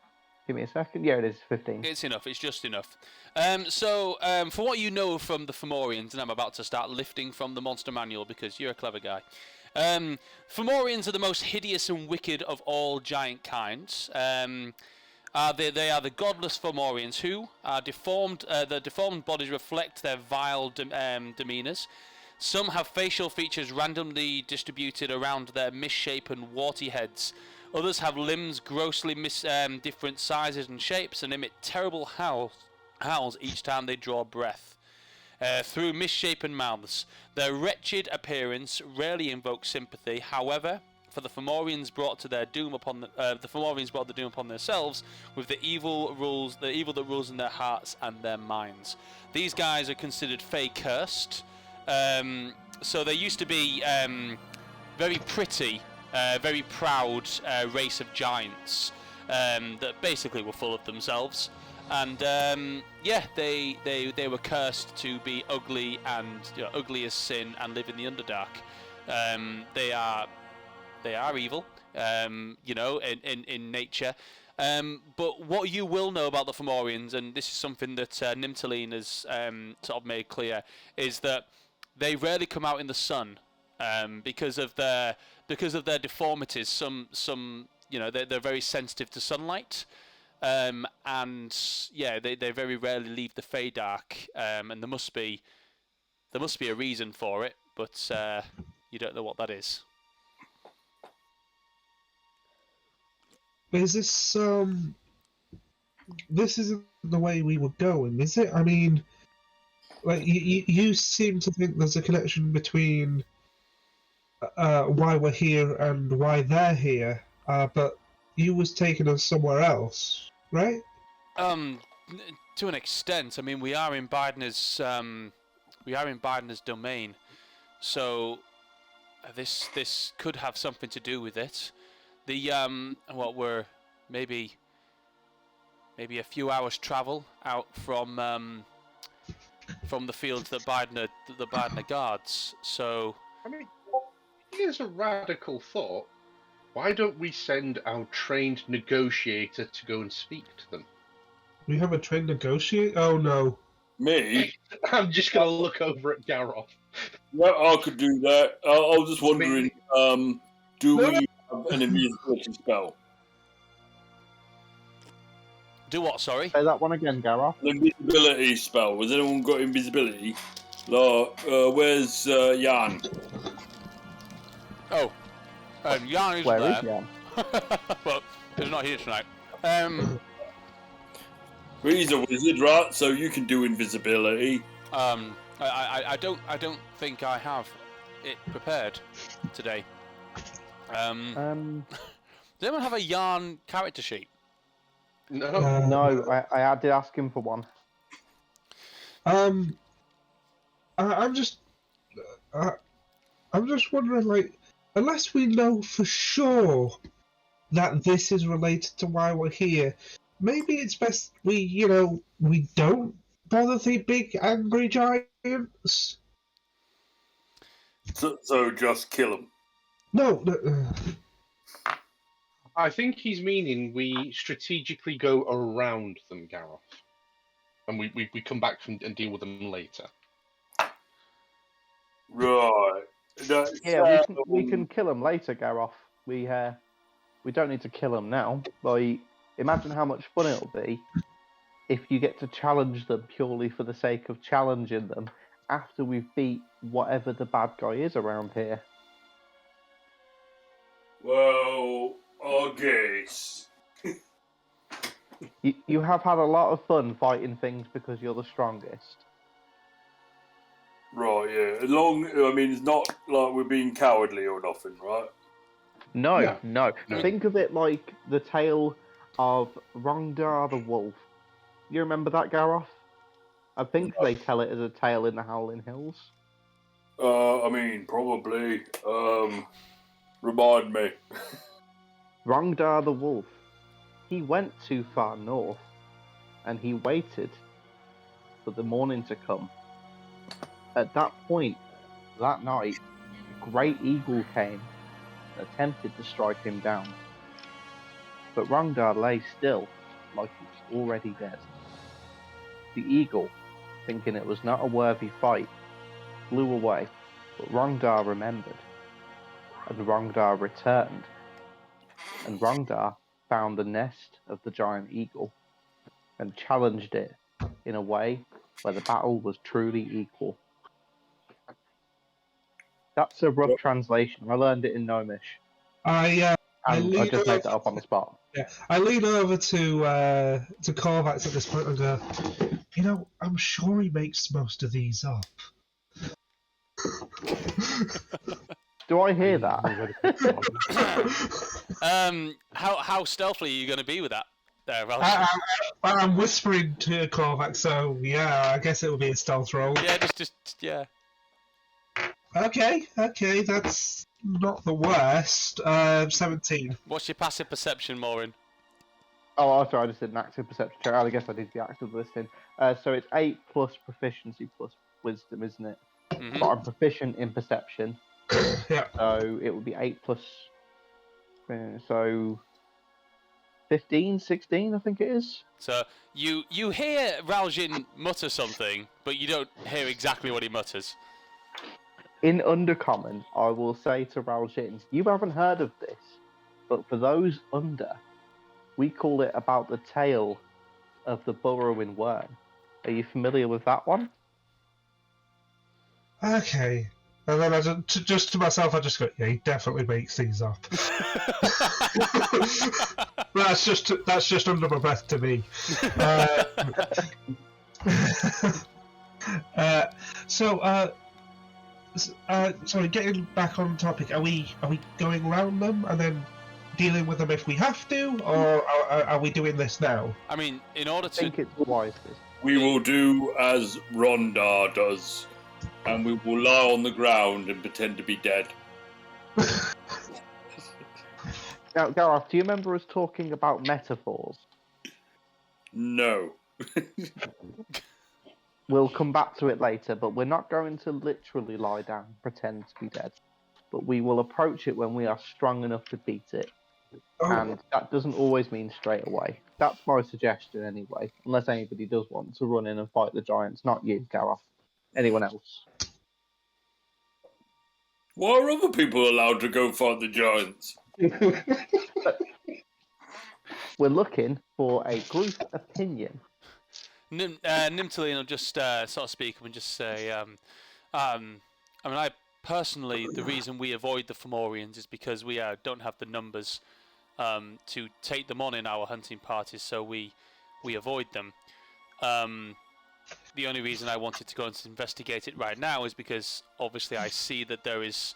Give me a second. Yeah, it is 15. It's enough. It's just enough. For what you know from the Fomorians, and I'm about to start lifting from the monster manual because you're a clever guy. Fomorians are the most hideous and wicked of all giant kinds. They are the godless Fomorians who are deformed. Their deformed bodies reflect their vile demeanors. Some have facial features randomly distributed around their misshapen, warty heads. Others have limbs grossly different sizes and shapes and emit terrible howls each time they draw breath. Through misshapen mouths, their wretched appearance rarely invokes sympathy. However, for the Fomorians brought the doom upon themselves with the evil that rules in their hearts and their minds. These guys are considered Fey cursed. So they used to be very pretty, very proud race of giants that basically were full of themselves, and they were cursed to be ugly and ugly as sin and live in the Underdark. They are evil, in nature. But what you will know about the Fomorians, and this is something that Nimtaline has sort of made clear, is that they rarely come out in the sun because of their deformities. Some they're very sensitive to sunlight, and yeah, they very rarely leave the Feydark, and there must be a reason for it, but you don't know what that is. Is this this isn't the way we were going, is it? I mean, like you seem to think there's a connection between why we're here and why they're here, but you was taking us somewhere else, right? To an extent. I mean, we are in Biden's domain, so this could have something to do with it. What we're maybe maybe a few hours travel out from the fields that Bardner guards. So, I mean, here's a radical thought. Why don't we send our trained negotiator to go and speak to them? We have a trained negotiator? Oh no. Me? I'm just going to look over at Garoth. Yeah, I could do that. I was just wondering, do we have an invisibility spell? do what? Sorry. Say that one again, Garoth. An invisibility spell. Has anyone got invisibility? Where's Jan? Oh, Jan is Where there, is Jan? but he's not here tonight. He's a wizard, right? So you can do invisibility. I don't think I have it prepared today. Does anyone have a yarn character sheet? No. No, I did ask him for one. I'm just wondering, like, unless we know for sure that this is related to why we're here, maybe it's best we don't bother the big angry giants. So just kill them. No. I think he's meaning we strategically go around them, Garoth. And we come back and deal with them later. Right. Yeah, we can kill him later, Garoth. We don't need to kill him now. Like, imagine how much fun it'll be if you get to challenge them purely for the sake of challenging them after we've beat whatever the bad guy is around here. Well, I guess. You have had a lot of fun fighting things because you're the strongest. Right, yeah. It's not like we're being cowardly or nothing, right? No. No. Think of it like the tale of Ronda the wolf. You remember that, Garoth? I think they tell it as a tale in the Howling Hills. Probably. Remind me. Ronda the wolf. He went too far north, and he waited for the morning to come. At that point, that night, a great eagle came and attempted to strike him down. But Ronda lay still, like he was already dead. The eagle, thinking it was not a worthy fight, flew away, but Ronda remembered. And Ronda returned. And Ronda found the nest of the giant eagle and challenged it in a way where the battle was truly equal. That's a rough translation. I learned it in Gnomish. I just made that up on the spot. Yeah, I lean over to Korvax at this point and go, I'm sure he makes most of these up. Do I hear that? How stealthy are you going to be with that? There, Val? I'm whispering to Korvax, so yeah, I guess it will be a stealth roll. Yeah, just yeah. Okay, that's not the worst. 17. What's your passive perception, Maureen? Oh, sorry, I just did an active perception check. I guess I did the active listing. So it's 8 plus proficiency plus wisdom, isn't it? Mm-hmm. But I'm proficient in perception. Yeah. So it would be 8 plus... so 15, 16, I think it is. So you hear Raljin mutter something, but you don't hear exactly what he mutters. In Undercommon, I will say to Raljin, you haven't heard of this, but for those under, we call it about the tale of the burrowing worm. Are you familiar with that one? Okay. And then just to myself, I just go, yeah, he definitely makes these up. That's just under my breath to me. Sorry, getting back on topic, are we going around them and then dealing with them if we have to, or are we doing this now? I mean, in order I to... think it's wisest. We will do as Ronda does, and we will lie on the ground and pretend to be dead. Now, Gareth, do you remember us talking about metaphors? No. We'll come back to it later, but we're not going to literally lie down and pretend to be dead. But we will approach it when we are strong enough to beat it. And that doesn't always mean straight away. That's my suggestion anyway, unless anybody does want to run in and fight the giants. Not you, Gareth. Anyone else? Why are other people allowed to go fight the giants? We're looking for a group opinion. Nimtaline will just sort of speak up and just say, I mean, I personally, the reason we avoid the Fomorians is because we don't have the numbers to take them on in our hunting parties, so we avoid them. The only reason I wanted to go and investigate it right now is because obviously I see that there is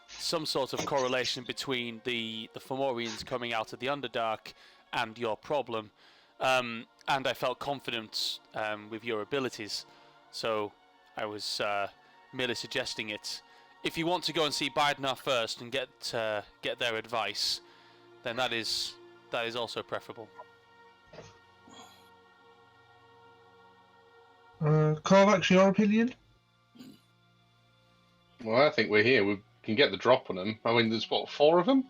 some sort of correlation between the Fomorians coming out of the Underdark and your problem, and I felt confident with your abilities, so I was merely suggesting it. If you want to go and see Bidnar first and get their advice, then that is also preferable. Korvax, your opinion? Well, I think we're here. We can get the drop on them. I mean, there's what, 4 of them?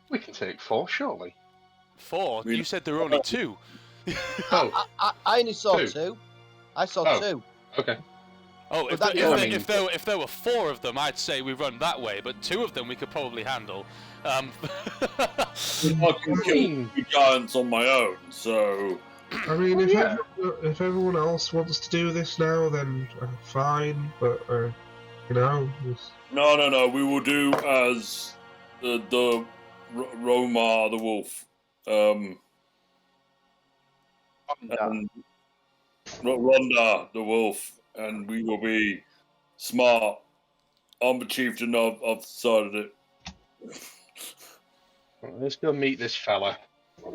We can take 4, surely. 4? You said there were only 2. Oh, I only saw 2. 2. I saw Oh. 2. Okay. Oh, But that- if there were 4 of them, I'd say we run that way. But 2 of them we could probably handle. I can kill 2 giants on my own, so... I mean, if everyone else wants to do this now, then fine. But you know, No. We will do as the Roma the wolf, and Ronda the wolf, and we will be smart. I'm the chieftain of decided it. Right, let's go meet this fella.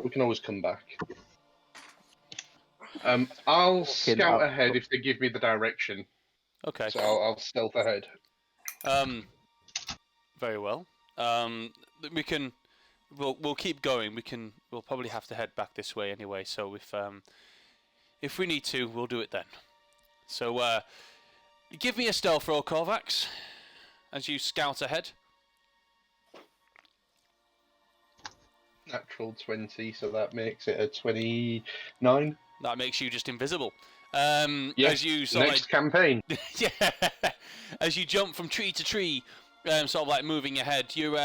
We can always come back. I'll scout ahead if they give me the direction. Okay. So I'll stealth ahead. Very well. We'll keep going. We'll probably have to head back this way anyway. So if we need to, we'll do it then. So give me a stealth roll, Korvax, as you scout ahead. Natural 20, so that makes it a 29. That makes you just invisible. Yeah. As you sort Next campaign. yeah, as you jump from tree to tree, sort of like moving ahead, you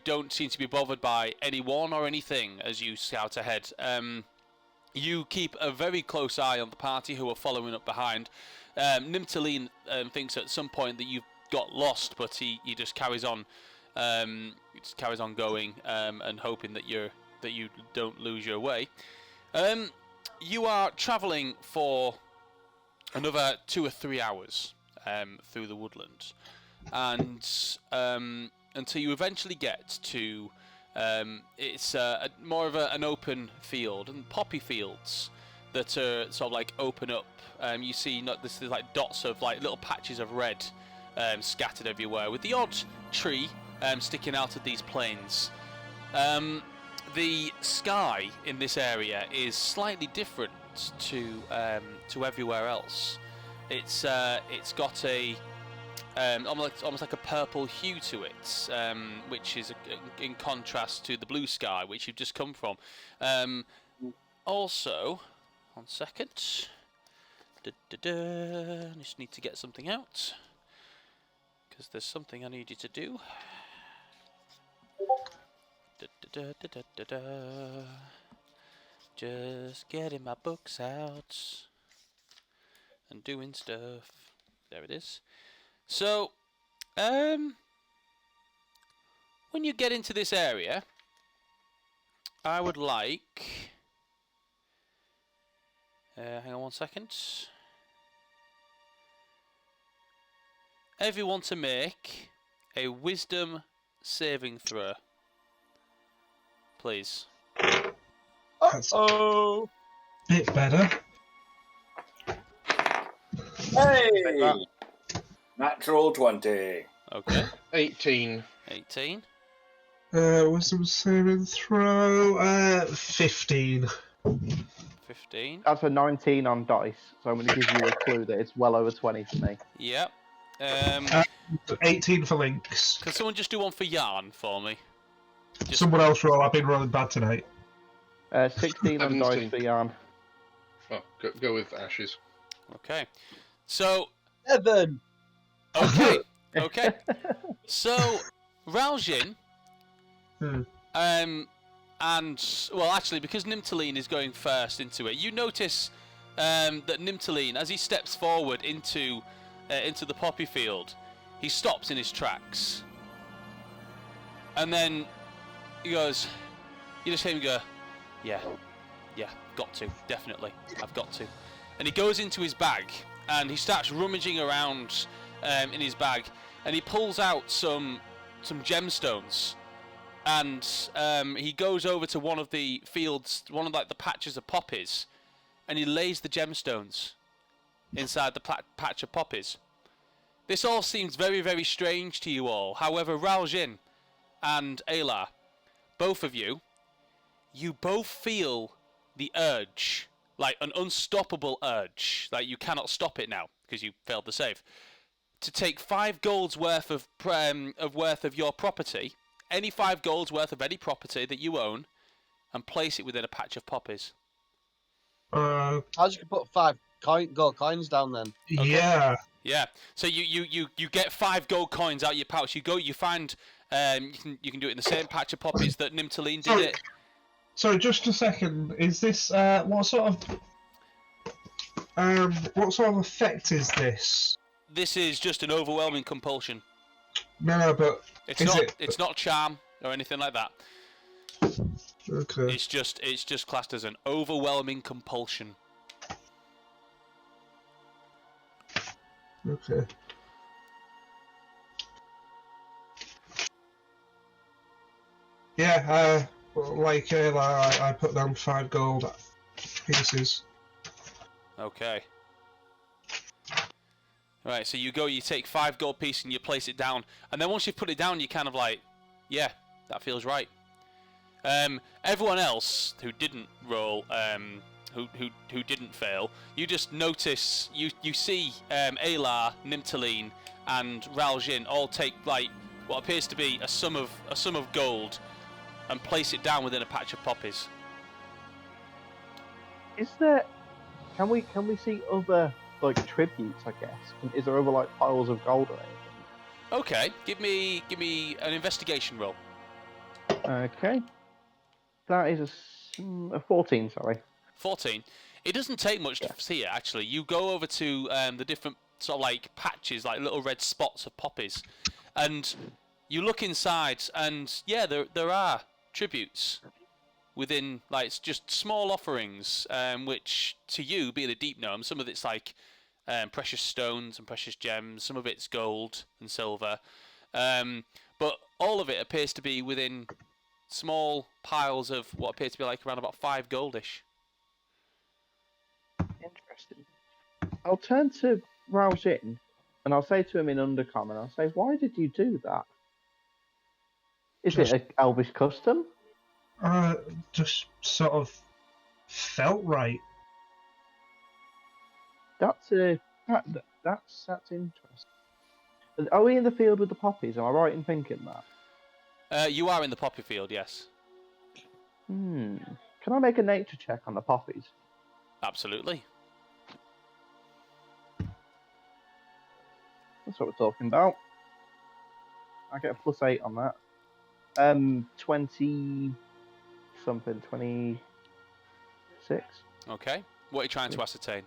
don't seem to be bothered by anyone or anything as you scout ahead. You keep a very close eye on the party who are following up behind. Nimtaline thinks at some point that you've got lost, but he just carries on. He just carries on going and hoping that you don't lose your way. You are travelling for another 2 or 3 hours through the woodland, and until you eventually get to it's more of an open field and poppy fields that are sort of like open up. You see there's like dots of like little patches of red scattered everywhere, with the odd tree sticking out of these plains. The sky in this area is slightly different to everywhere else. It's got a almost like a purple hue to it, which is in contrast to the blue sky which you've just come from. Also, 1 second. Just need to get something out because there's something I need you to do. Just getting my books out and doing stuff. There it is. So, when you get into this area, I would like... hang on 1 second. Everyone to make a wisdom saving throw. Please. Oh. bit better. Hey! Natural 20. Okay. 18. 18. Wisdom saving throw. 15. 15. That's a 19 on dice, so I'm going to give you a clue that it's well over 20 for me. Yep. 18 for Lynx. Can someone just do one for Yarn for me? Just- Someone else roll. I've been rolling bad tonight. 16 on dice 17. for Jan. Oh, go with Ashes. Okay. So, 7. okay. Okay. So, Raljin, Hmm. and, well, actually, because Nimtaline is going first into it, you notice that Nimtaline, as he steps forward into the poppy field, he stops in his tracks. And then he goes, you just hear him go, yeah, got to, definitely, I've got to. And he goes into his bag, and he starts rummaging around in his bag, and he pulls out some gemstones, and he goes over to one of the fields, one of like the patches of poppies, and he lays the gemstones inside the patch of poppies. This all seems very, very strange to you all. However, Raljin and Ayla, both of you both feel the urge, like an unstoppable urge, like you cannot stop it now because you failed the save, to take 5 gold's worth of your property, any 5 gold's worth of any property that you own, and place it within a patch of poppies. Uh, How's you can put 5 gold coins down then? Okay. Yeah. Yeah. So you get 5 gold coins out of your pouch. You find you can do it in the same patch of poppies that Nimtaline did it. Sorry, just a second. Is this what sort of effect is this? This is just an overwhelming compulsion. No, but It's not charm or anything like that. Okay. It's just classed as an overwhelming compulsion. Okay. Yeah, like I put down 5 gold pieces. Okay. Right, so you take 5 gold pieces and you place it down, and then once you put it down, you kind of like, yeah, that feels right. Everyone else who didn't roll, who didn't fail, you just notice, you see Ayla, Nimtaline, and Raljin all take like what appears to be a sum of gold, and place it down within a patch of poppies. Is there? Can we see other like tributes? I guess. Is there other like piles of gold or anything? Okay, give me an investigation roll. Okay. That is a 14. Sorry. 14. It doesn't take much to see it, actually. You go over to the different sort of like patches, like little red spots of poppies, and you look inside, and yeah, there are tributes within, like, it's just small offerings, which to you, being a deep gnome, some of it's like precious stones and precious gems, some of it's gold and silver, but all of it appears to be within small piles of what appears to be like around about 5 goldish. Interesting. I'll turn to Raljin, and I'll say to him in Undercommon, I'll say, why did you do that? Is it an elvish custom? Just sort of felt right. That's interesting. Are we in the field with the poppies? Am I right in thinking that? You are in the poppy field, yes. Can I make a nature check on the poppies? Absolutely. That's what we're talking about. I get a +8 on that. 20 something, 26. Okay. What are you trying to ascertain?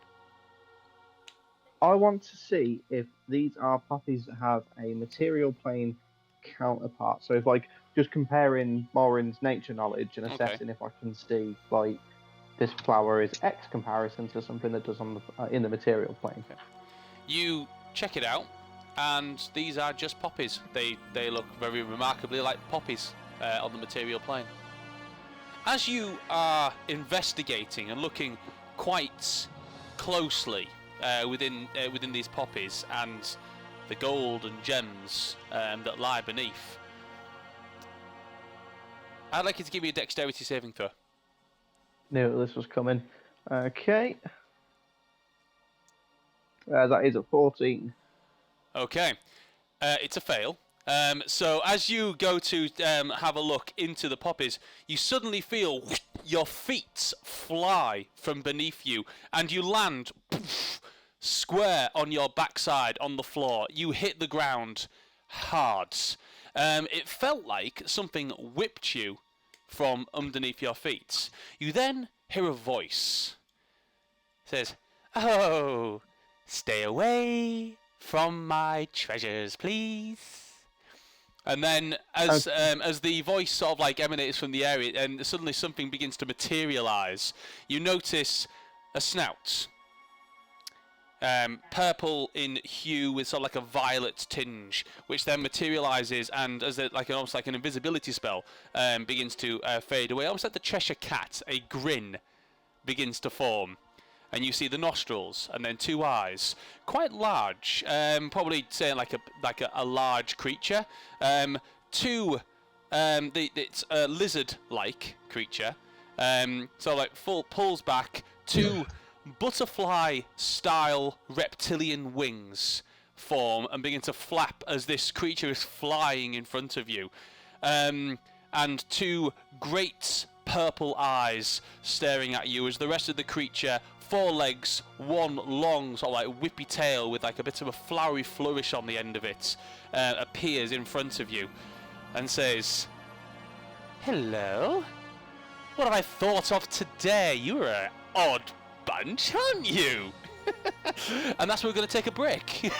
I want to see if these are poppies that have a material plane counterpart. So if like just comparing Morin's nature knowledge and assessing if I can see like this flower is X comparison to something that does on the in the material plane. Okay. You check it out, and these are just poppies. They look very remarkably like poppies on the material plane. As you are investigating and looking quite closely within these poppies and the gold and gems that lie beneath, I'd like you to give me a dexterity saving throw. Knew this was coming. Okay. That is a 14. Okay. It's a fail. So as you go to have a look into the poppies, you suddenly feel your feet fly from beneath you, and you land square on your backside on the floor. You hit the ground hard. It felt like something whipped you from underneath your feet. You then hear a voice. It says, "Oh, stay away from my treasures, please." And then, as the voice sort of like emanates from the area, and suddenly something begins to materialize, you notice a snout, purple in hue with sort of like a violet tinge, which then materializes and, as almost like an invisibility spell, begins to fade away, almost like the Cheshire Cat. A grin begins to form. And you see the nostrils, and then 2 eyes, quite large, probably saying like a large creature. It's a lizard-like creature. So like pulls back 2 butterfly-style reptilian wings form and begin to flap as this creature is flying in front of you, and 2 great purple eyes staring at you as the rest of the creature, 4 legs, 1 long sort of like whippy tail with like a bit of a flowery flourish on the end of it, appears in front of you and says, "Hello, what have I thought of today? You're an odd bunch, aren't you?" And that's where we're going to take a break.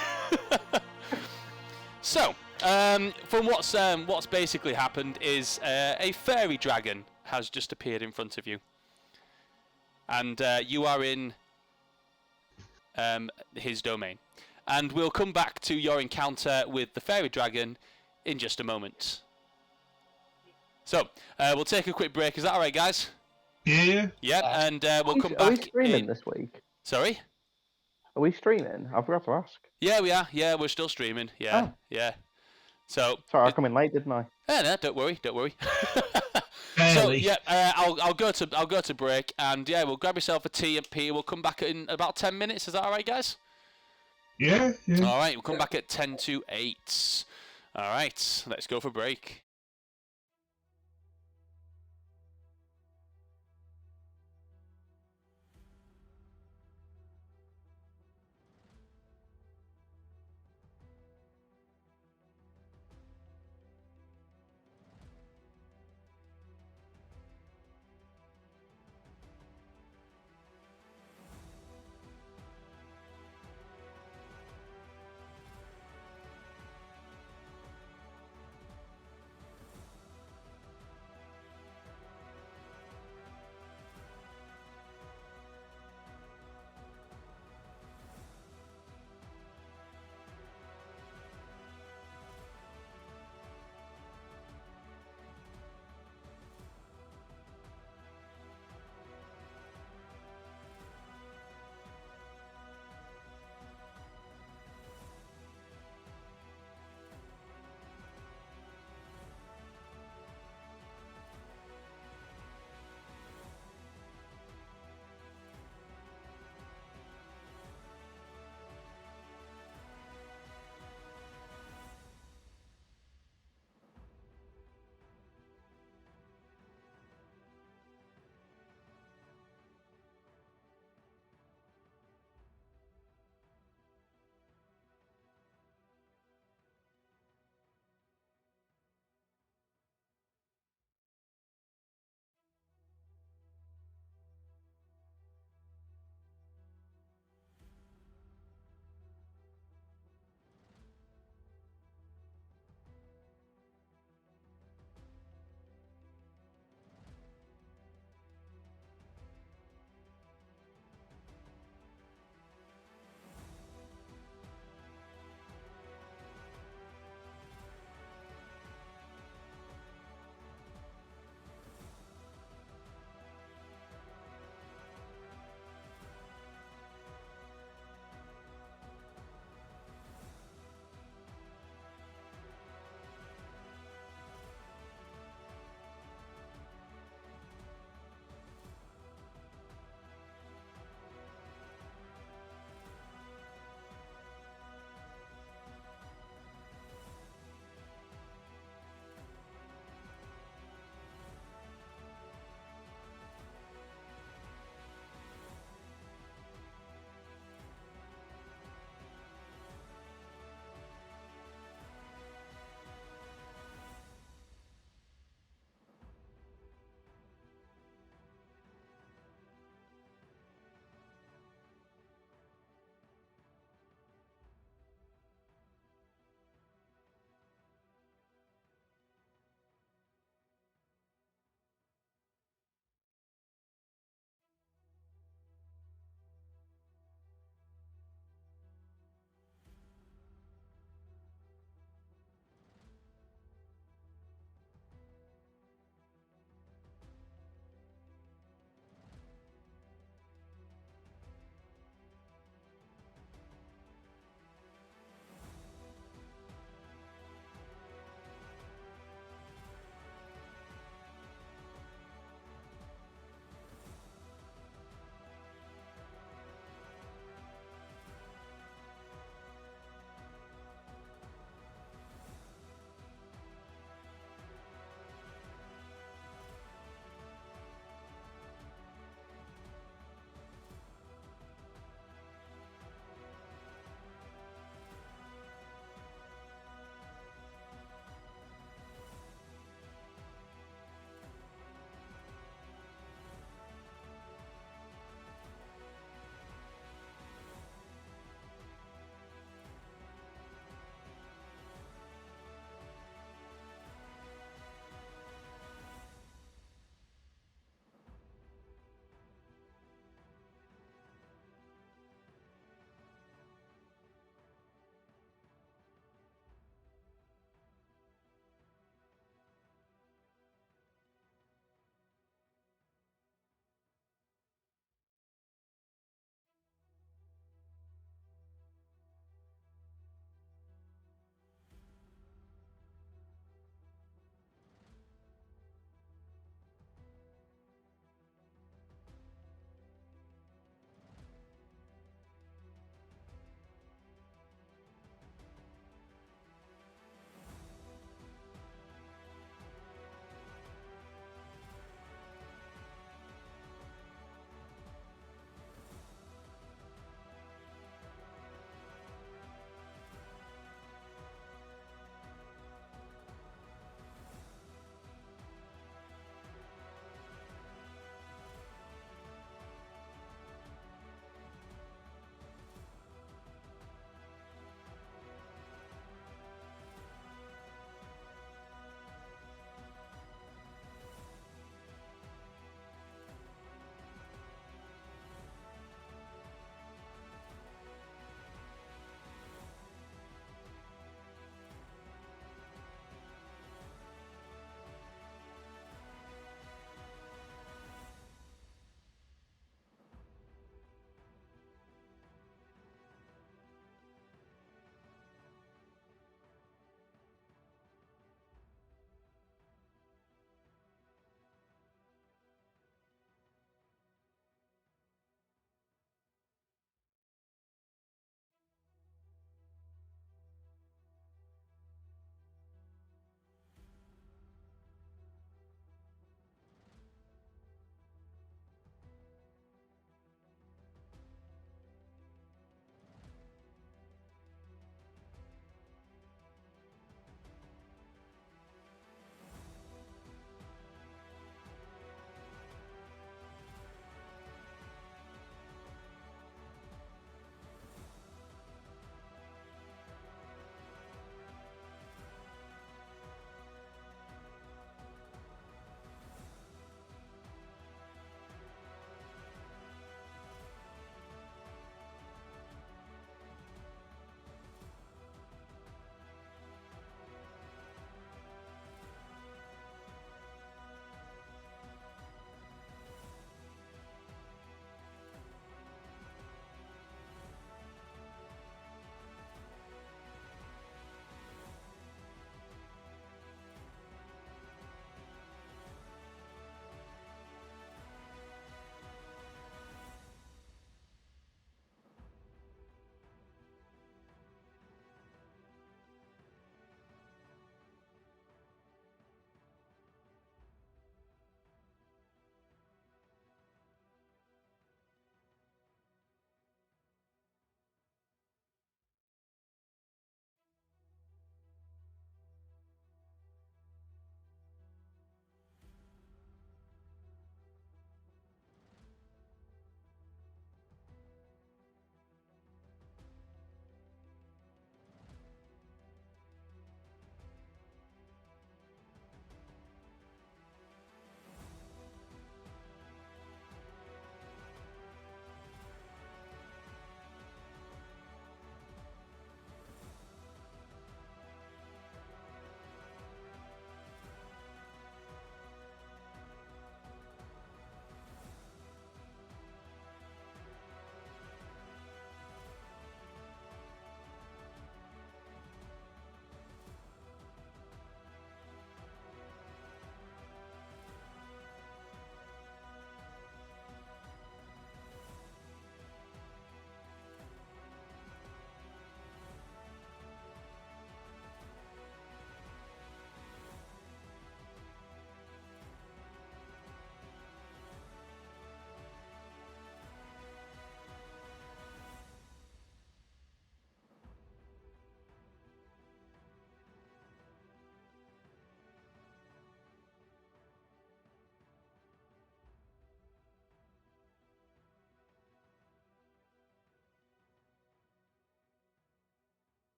So, from what's basically happened is a fairy dragon has just appeared in front of you, and you are in his domain. And we'll come back to your encounter with the fairy dragon in just a moment. So, we'll take a quick break. Is that all right, guys? Yeah. Yeah, and we'll come Are we back streaming in... this week? Sorry? Are we streaming? I forgot to ask. Yeah, we are. Yeah, we're still streaming. Yeah, Oh. yeah. So... Sorry, I come in late, didn't I? No, don't worry, don't worry. So Barely. yeah, I'll go to break, and yeah, we'll grab yourself a tea and pee. We'll come back in about 10 minutes. Is that all right, guys? Yeah. All right, we'll come back at 10 to 8. All right, let's go for break.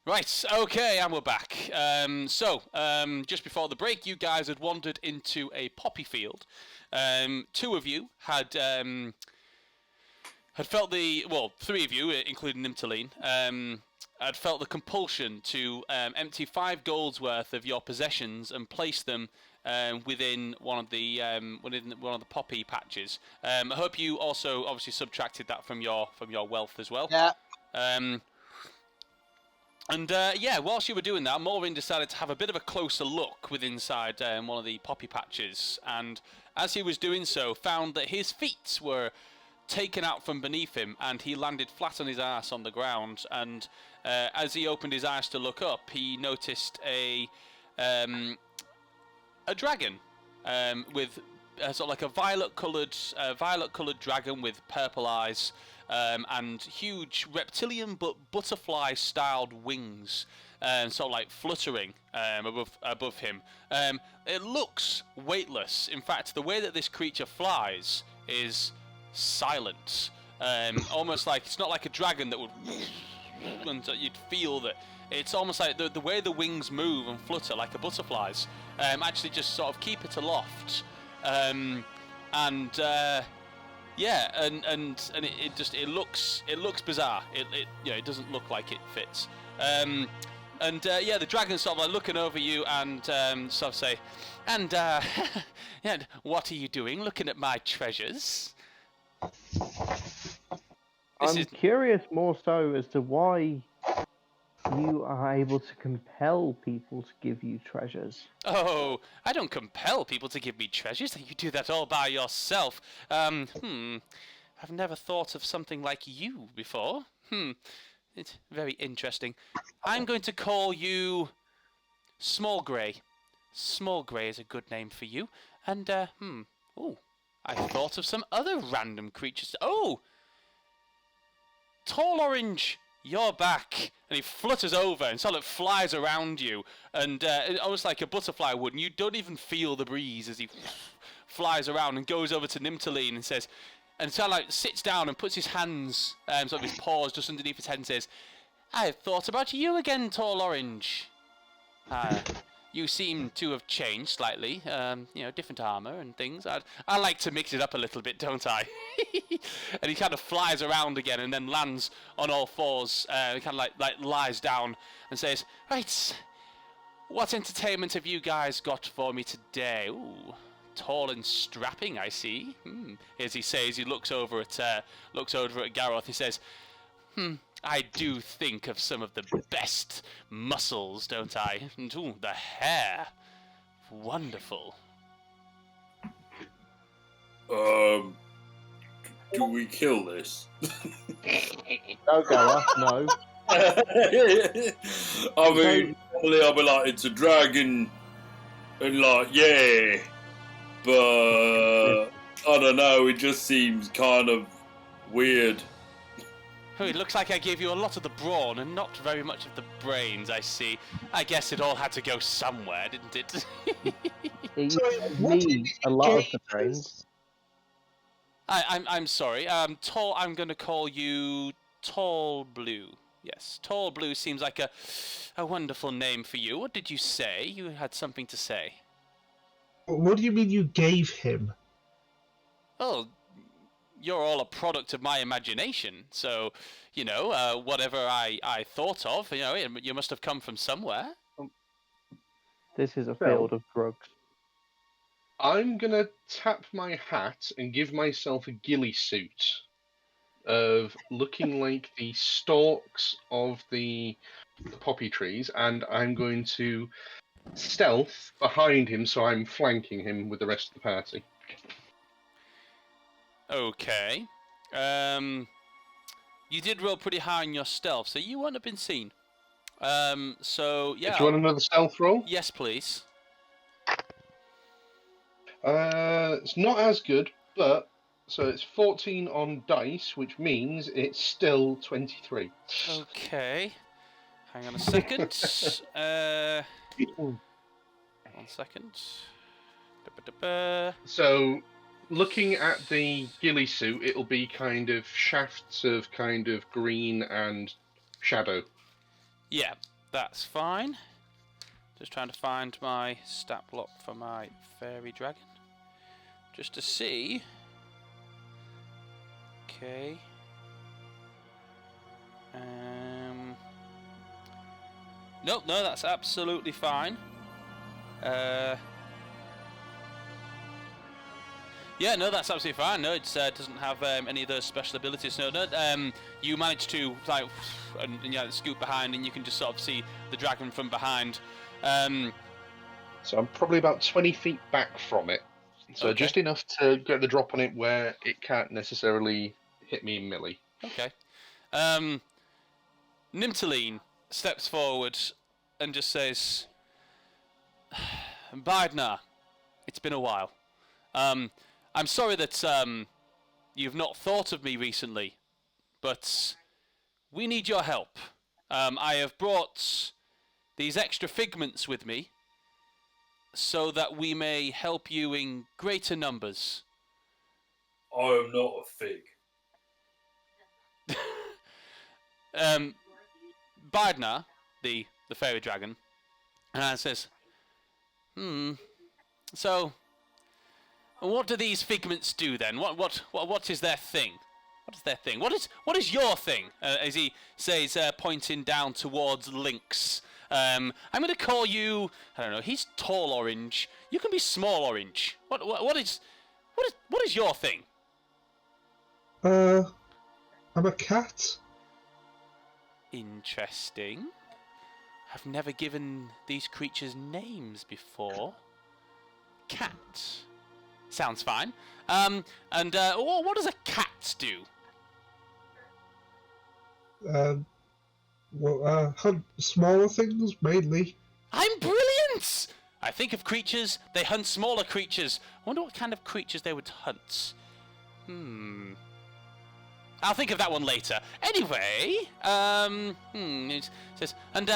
Right, okay, and we're back. Just before the break, you guys had wandered into a poppy field. Two of you had felt three of you, including Nimtaline, had felt the compulsion to empty 5 gold's worth of your possessions and place them within one of the poppy patches. I hope you also obviously subtracted that from your wealth as well. Yeah. Whilst you were doing that, Maureen decided to have a bit of a closer look inside one of the poppy patches, and as he was doing so, found that his feet were taken out from beneath him, and he landed flat on his ass on the ground. And as he opened his eyes to look up, he noticed a dragon with sort of like a violet-coloured dragon with purple eyes. And huge reptilian but butterfly-styled wings, sort of like fluttering above him. It looks weightless. In fact, the way that this creature flies is silent. Almost like it's not like a dragon that would, and you'd feel that. It's almost like the way the wings move and flutter like a butterfly's. Actually, just sort of keep it aloft. Yeah, and it looks bizarre. It doesn't look like it fits. The dragon's sort of like looking over you and sort of say, and what are you doing? Looking at my treasures? I'm curious more so as to why you are able to compel people to give you treasures. Oh, I don't compel people to give me treasures. You do that all by yourself. I've never thought of something like you before. It's very interesting. I'm going to call you Small Grey. Small Grey is a good name for you. And, I thought of some other random creatures. Oh! Tall Orange! You're back, and he flutters over and sort of flies around you, and almost like a butterfly would, and you don't even feel the breeze as he flies around and goes over to Nimtaline and says, and sort of like sits down and puts his hands, sort of his paws just underneath his head and says, "I've thought about you again, Tall Orange. You seem to have changed slightly, different armor and things. I like to mix it up a little bit, don't I?" And he kind of flies around again and then lands on all fours. He kind of like lies down and says, "Right, what entertainment have you guys got for me today? Ooh, tall and strapping, I see." As he says, he looks over at Garroth. He says, "I do think of some of the best muscles, don't I? And ooh, the hair, wonderful." Do we kill this? No, Gareth, no. I mean, normally I'll be like, it's a dragon, and like, yeah, but I don't know, it just seems kind of weird. Oh, it looks like I gave you a lot of the brawn and not very much of the brains, I see. I guess it all had to go somewhere, didn't it? It Sorry, what did need you a lot of gain? the brains. I'm sorry. Tall. I'm going to call you Tall Blue. Yes, Tall Blue seems like a wonderful name for you. What did you say? You had something to say. What do you mean you gave him? Oh, you're all a product of my imagination. So, whatever I thought of, you must have come from somewhere. This is a field of drugs. I'm gonna tap my hat and give myself a ghillie suit of looking like the stalks of the poppy trees, and I'm going to stealth behind him so I'm flanking him with the rest of the party. Okay. You did roll pretty high on your stealth, so you won't have been seen. So yeah. Do you want another stealth roll? Yes, please. It's not as good, but so it's 14 on dice, which means it's still 23. Okay. Hang on a second. 1 second. So, looking at the ghillie suit, it'll be kind of shafts of kind of green and shadow. Yeah. That's fine. Just trying to find my stat block for my fairy dragon. Just to see. Okay. Nope, no, that's absolutely fine. Yeah, no, that's absolutely fine. No, it doesn't have any of those special abilities. No, you manage to scoot behind, and you can just sort of see the dragon from behind. So I'm probably about 20 feet back from it. So Okay. just enough to get the drop on it where it can't necessarily hit me in melee. Okay. Nimtaline steps forward and just says, Bardnar, it's been a while. I'm sorry that you've not thought of me recently, but we need your help. I have brought these extra figments with me so that we may help you in greater numbers. I am not a fig. Bardnar, the fairy dragon, says, so what do these figments do then? What is their thing? What is their thing? What is your thing? As he says, pointing down towards Lynx. I'm going to call you. I don't know. He's tall orange. You can be small orange. What is your thing? I'm a cat. Interesting. I've never given these creatures names before. Cat. Sounds fine. What does a cat do? Hunt smaller things mainly. I'm brilliant! I think of creatures, they hunt smaller creatures. I wonder what kind of creatures they would hunt. I'll think of that one later. Anyway, it says, and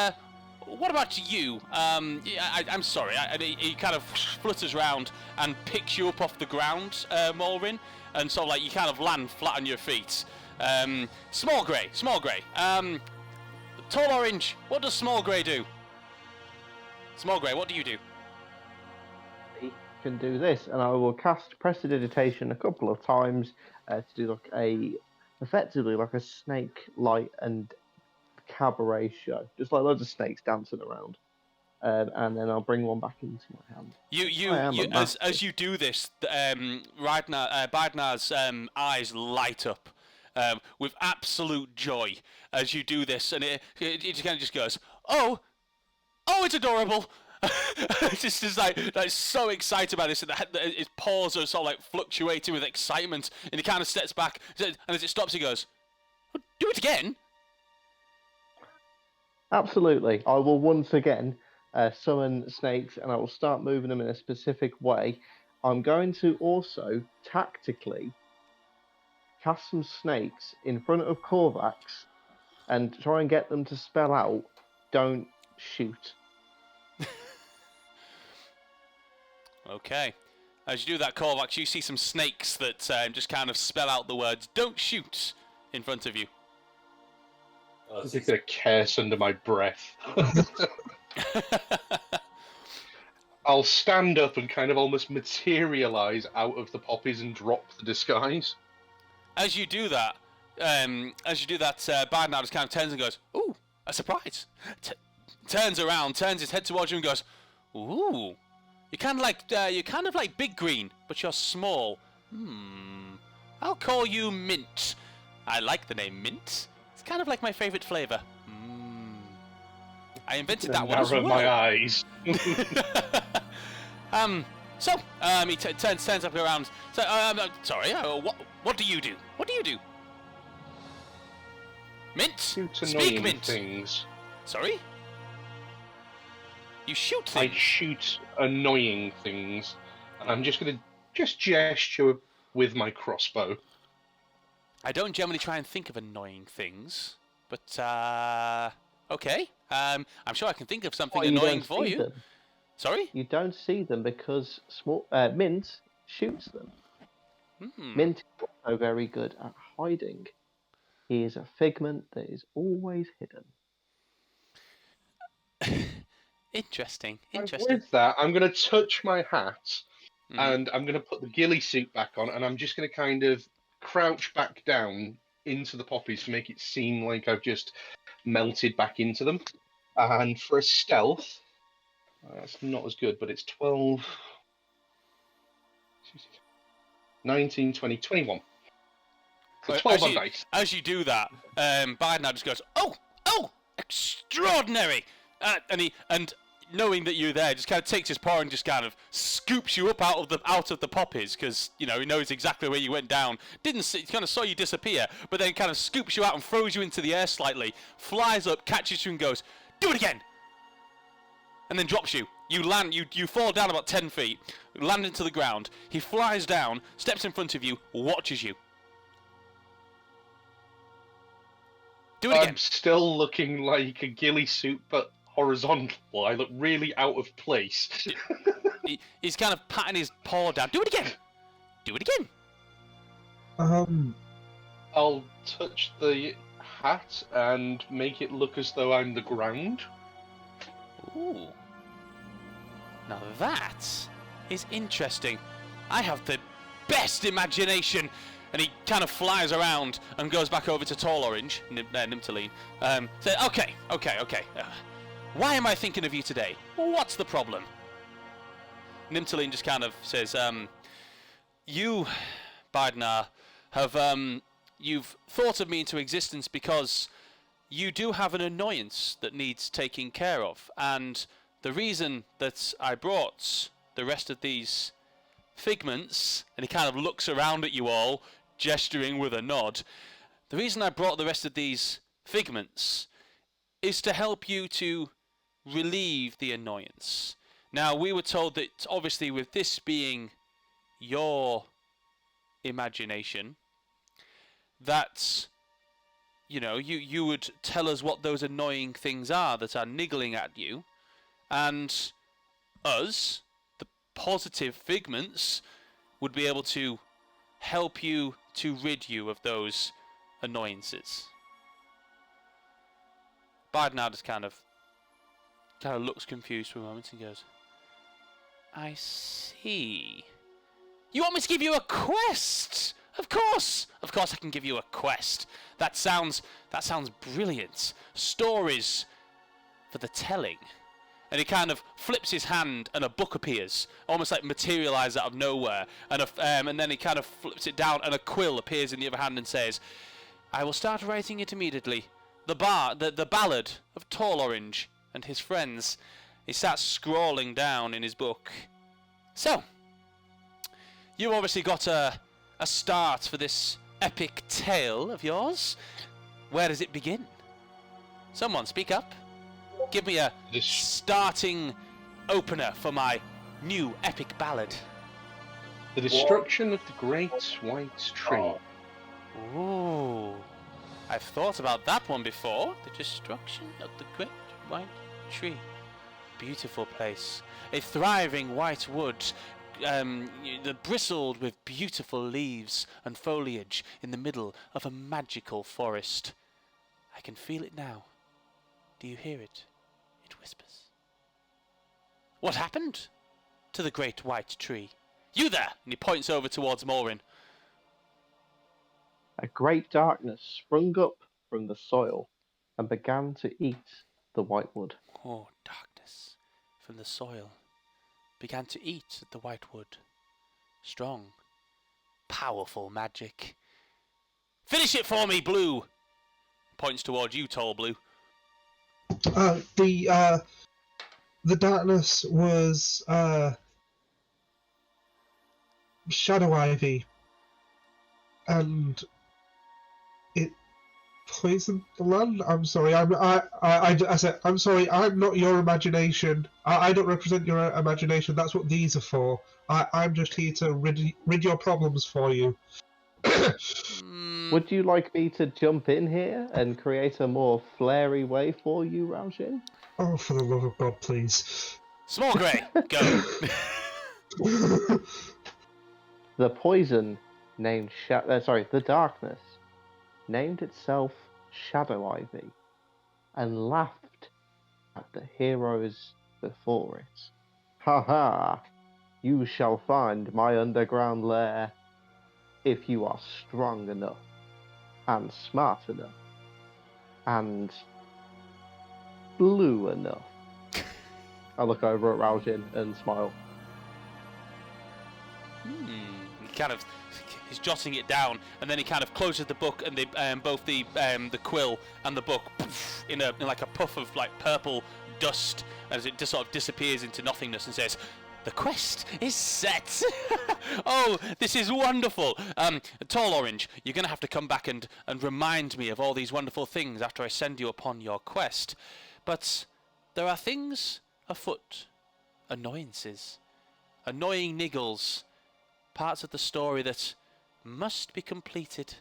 what about you? I'm sorry. He kind of flutters around and picks you up off the ground, Malrin, and sort of like you kind of land flat on your feet. Small grey. Tall orange. What does small grey do? Small grey, what do you do? Can do this, and I will cast Prestidigitation a couple of times to do effectively like a snake light and cabaret show, just like loads of snakes dancing around, and then I'll bring one back into my hand. As you do this, Bardnar's eyes light up with absolute joy as you do this, and it kind of just goes, oh, it's adorable. just like so excited about this, and his paws are sort of like fluctuating with excitement, and he kind of steps back, and as it stops, he goes, "Do it again." Absolutely, I will once again summon snakes, and I will start moving them in a specific way. I'm going to also tactically cast some snakes in front of Korvax and try and get them to spell out, "Don't shoot." Okay. As you do that, Korvax, you see some snakes that just kind of spell out the words "Don't shoot" in front of you. I think a curse under my breath. I'll stand up and kind of almost materialize out of the poppies and drop the disguise. As you do that, Bardnar just kind of turns and goes, "Ooh, a surprise!" Turns around, turns his head towards you, and goes, "Ooh, you're kind of like Big Green, but you're small. I'll call you Mint. I like the name Mint. It's kind of like my favorite flavor. I invented that one as well." My eyes. He turns up around. So, sorry. What do you do? What do you do? Mint. Shoot Speak, annoying Mint. things. Sorry. You shoot I things. shoot annoying things, and I'm just going to gesture with my crossbow. I don't generally try and think of annoying things, but okay. I'm sure I can think of something annoying for you. Them. Sorry? You don't see them because Mint shoots them. Mint is also very good at hiding. He is a figment that is always hidden. Interesting. And Interesting. with that, I'm going to touch my hat, Mhm. and I'm going to put the ghillie suit back on, and I'm just going to kind of crouch back down into the poppies to make it seem like I've just melted back into them. And for a stealth, that's not as good, but it's 12, 19, 20, 21. So 12 on dice. As you do that, Biden now just goes, "Oh, extraordinary!" And knowing that you're there, just kind of takes his paw and just kind of scoops you up out of the poppies, because he knows exactly where you went down. Didn't see, kind of saw you disappear, but then kind of scoops you out and throws you into the air slightly. Flies up, catches you, and goes, "Do it again!" And then drops you. You land. You fall down about 10 feet, land into the ground. He flies down, steps in front of you, watches you. Do it again. I'm still looking like a ghillie suit, but horizontal. I look really out of place. He's kind of patting his paw down. Do it again. Do it again. I'll touch the hat and make it look as though I'm the ground. Ooh. Now that is interesting. I have the best imagination. And he kind of flies around and goes back over to Tall Orange, Nimtaline. Says, okay. Why am I thinking of you today? What's the problem? Nimtaline just kind of says, you, Bardnar, you've thought of me into existence because you do have an annoyance that needs taking care of. And the reason that I brought the rest of these figments, and he kind of looks around at you all, gesturing with a nod. The reason I brought the rest of these figments is to help you to relieve the annoyance. Now, we were told that obviously with this being your imagination, that you would tell us what those annoying things are that are niggling at you, and us, the positive figments, would be able to help you to rid you of those annoyances. Bardnar just kind of looks confused for a moment and goes, I see. You want me to give you a quest? Of course I can give you a quest. That sounds brilliant. Stories for the telling. And he kind of flips his hand, and a book appears, almost like materialised out of nowhere. And then he kind of flips it down, and a quill appears in the other hand and says, "I will start writing it immediately. The ballad of Tall Orange and his friends." He starts scrawling down in his book. So, you obviously got a start for this epic tale of yours. Where does it begin? Someone speak up. Give me a starting opener for my new epic ballad. The destruction of the great white tree. Ooh. I've thought about that one before. The destruction of the great white tree. Beautiful place. A thriving white wood, bristled with beautiful leaves and foliage in the middle of a magical forest. I can feel it now. Do you hear it? It whispers. What happened to the great white tree? You there! And he points over towards Morin. A great darkness sprung up from the soil and began to eat the white wood. Oh, darkness from the soil began to eat at the white wood. Strong, powerful magic. Finish it for me, Blue! Points towards you, Tall Blue. The darkness was shadow ivy, and it poisoned the land. I'm sorry. I said I'm sorry. I'm not your imagination. I don't represent your imagination. That's what these are for. I'm just here to rid your problems for you. Would you like me to jump in here and create a more flary way for you, Raojin? Oh, for the love of God, please. Small Grey, go. The poison named the darkness named itself Shadow Ivy and laughed at the hero's before it. Ha ha! You shall find my underground lair if you are strong enough and smart enough and blue enough. I look over at Raojin and smile. He's jotting it down, and then he kind of closes the book, and both the quill and the book in like a puff of like purple dust as it just sort of disappears into nothingness, and says, "The quest is set." Oh, this is wonderful. Tall Orange, you're going to have to come back and remind me of all these wonderful things after I send you upon your quest. But there are things afoot, annoyances, annoying niggles, parts of the story that must be completed.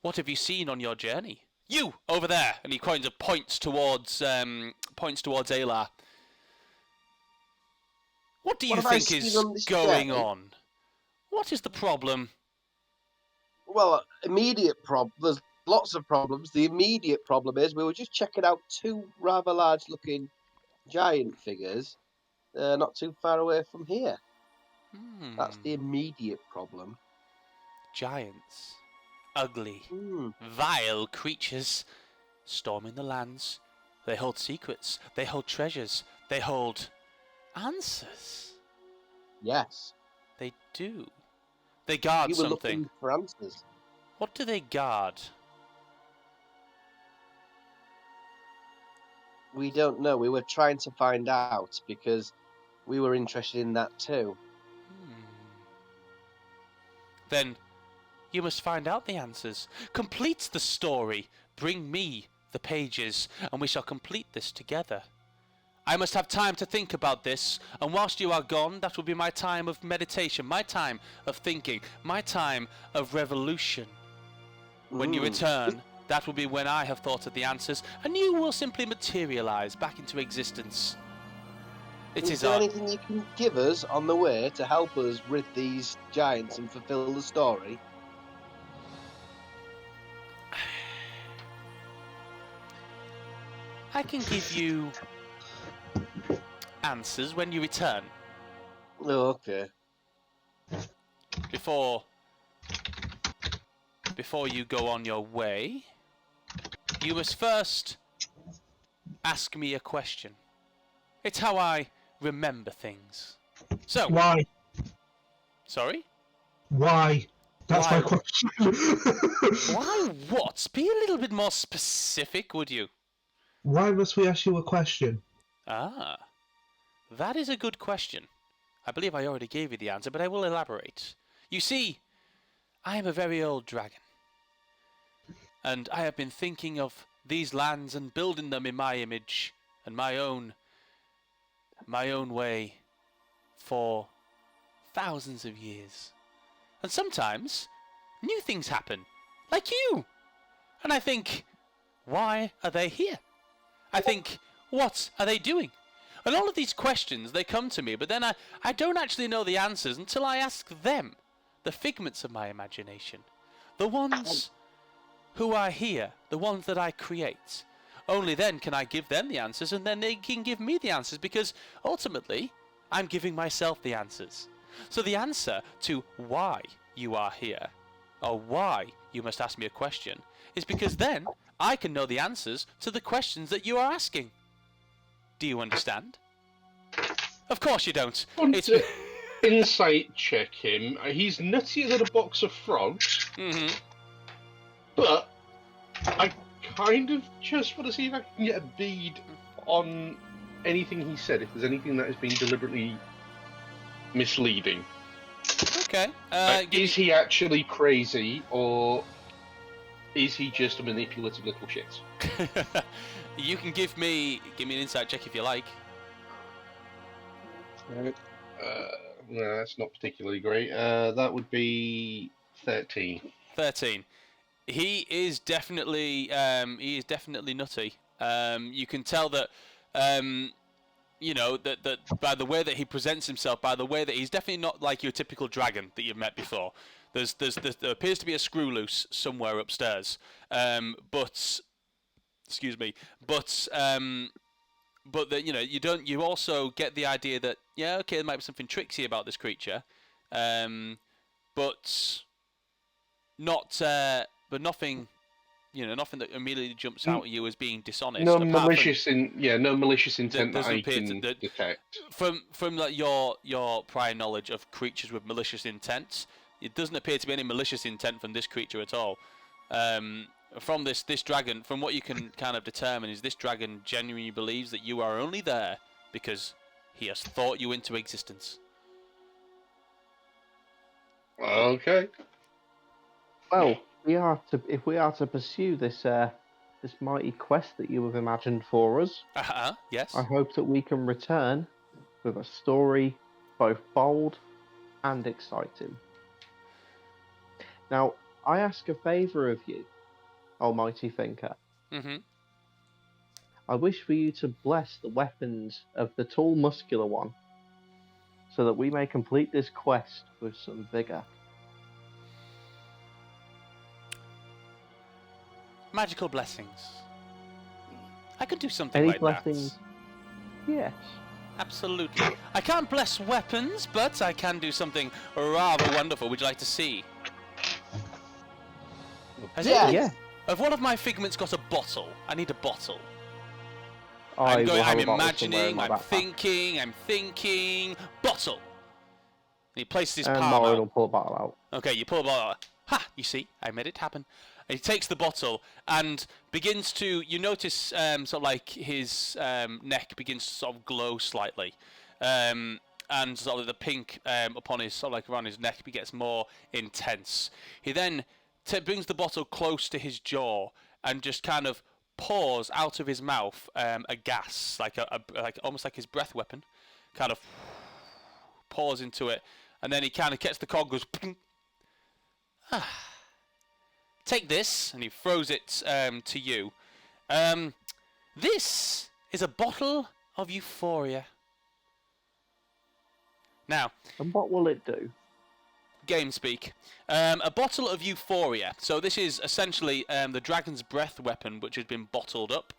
What have you seen on your journey? You over there, and he kind of points towards Alar. What do you think is going on? What is the problem? Well, immediate problem. There's lots of problems. The immediate problem is we were just checking out two rather large-looking giant figures, not too far away from here. That's the immediate problem. Giants, ugly, vile creatures, storming the lands. They hold secrets. They hold treasures. They hold answers. Yes. They do. They guard You were something. looking for answers. What do they guard? We don't know. We were trying to find out because we were interested in that too. Then you must find out the answers. Complete the story. Bring me the pages, and we shall complete this together. I must have time to think about this, and whilst you are gone, that will be my time of meditation, my time of thinking, my time of revolution. When you return, that will be when I have thought of the answers, and you will simply materialize back into existence. Is there anything you can give us on the way to help us rid these giants and fulfill the story? I can give you answers when you return. Oh, okay. Before you go on your way, you must first ask me a question. It's how I remember things. So. Why? Sorry? Why? That's my question. Why what? Be a little bit more specific, would you? Why must we ask you a question? That is a good question. I believe I already gave you the answer, but I will elaborate. You see, I am a very old dragon. And I have been thinking of these lands and building them in my image and my own way for thousands of years. And sometimes new things happen, like you. And I think, why are they here? I think, what are they doing? And all of these questions, they come to me, but then I don't actually know the answers until I ask them, the figments of my imagination, the ones who are here, the ones that I create. Only then can I give them the answers, and then they can give me the answers, because ultimately, I'm giving myself the answers. So the answer to why you are here, or why you must ask me a question, is because then I can know the answers to the questions that you are asking. Do you understand? Of course you don't. It's insight check him. He's nuttier than a box of frogs. But I kind of just want to see if I can get a bead on anything he said, if there's anything that has been deliberately misleading. Okay. Is he actually crazy, or is he just a manipulative little shit? You can give me an insight check if you like. No, that's not particularly great. That would be 13. 13. He is definitely nutty. You can tell that that by the way that he presents himself, by the way that he's definitely not like your typical dragon that you've met before. There appears to be a screw loose somewhere upstairs, but excuse me, but that you don't. You also get the idea that okay, there might be something tricksy about this creature, but nothing. Nothing that immediately jumps out at you as being dishonest. No apart malicious no malicious intent that doesn't I appear can detect. from like your prior knowledge of creatures with malicious intent, it doesn't appear to be any malicious intent from this creature at all. From this dragon, from what you can kind of determine, is this dragon genuinely believes that you are only there because he has thought you into existence. Okay. Well, if we are to pursue this this mighty quest that you have imagined for us, Yes. I hope that we can return with a story both bold and exciting. Now, I ask a favour of you, Almighty Thinker. Mm-hmm. I wish for you to bless the weapons of the tall, muscular one, so that we may complete this quest with some vigour. Magical blessings. I could do something Any like blessings? that. Yes. Absolutely. I can't bless weapons, but I can do something rather wonderful. Would you like to see? Has Yes. Yeah. Have one of my figments got a bottle? I need a bottle. I will have I'm a bottle somewhere in imagining, my I'm backpack. thinking, bottle. And he places his And palm Morin out. will pull a bottle out. Okay, you pull a bottle out. Ha! You see, I made it happen. And he takes the bottle and begins to. You notice sort of like his neck begins to sort of glow slightly, and sort of the pink upon his sort of like around his neck gets more intense. He then brings the bottle close to his jaw and just kind of pours out of his mouth a gas, like almost like his breath weapon, kind of pours into it, and then he kind of gets the cog, goes. Take this, and he throws it to you. This is a bottle of Euphoria. Now, And what will it do? game speak. A bottle of Euphoria. So this is essentially the dragon's breath weapon, which has been bottled up.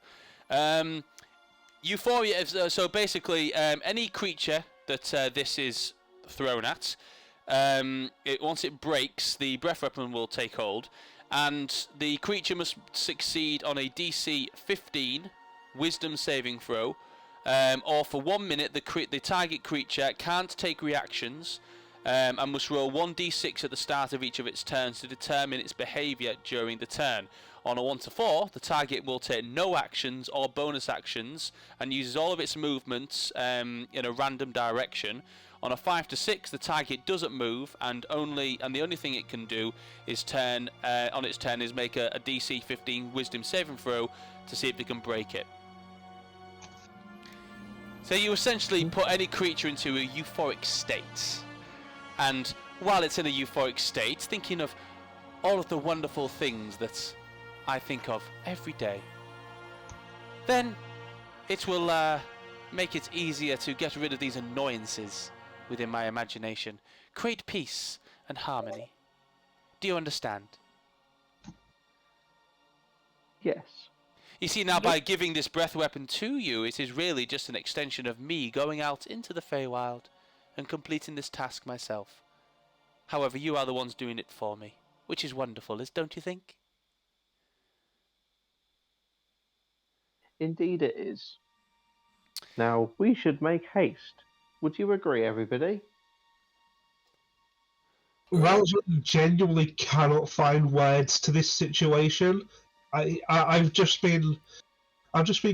Euphoria is so basically any creature that this is thrown at. Once it breaks, the breath weapon will take hold, and the creature must succeed on a DC 15 Wisdom saving throw, or for 1 minute the target creature can't take reactions, and must roll 1d6 at the start of each of its turns to determine its behaviour during the turn. On a 1 to 4, the target will take no actions or bonus actions and uses all of its movements in a random direction. On a 5 to 6, the target doesn't move, and the only thing it can do is on its turn is make a DC 15 Wisdom saving throw to see if it can break it. So you essentially put any creature into a euphoric state, and while it's in a euphoric state, thinking of all of the wonderful things that I think of every day, then it will make it easier to get rid of these annoyances within my imagination. Create peace and harmony. Do you understand? Yes. You see, now by giving this breath weapon to you, it is really just an extension of me going out into the Feywild and completing this task myself. However, you are the ones doing it for me, which is wonderful, don't you think? Indeed it is. Now, we should make haste. Would you agree, everybody? Ralston genuinely cannot find words to this situation. I've just been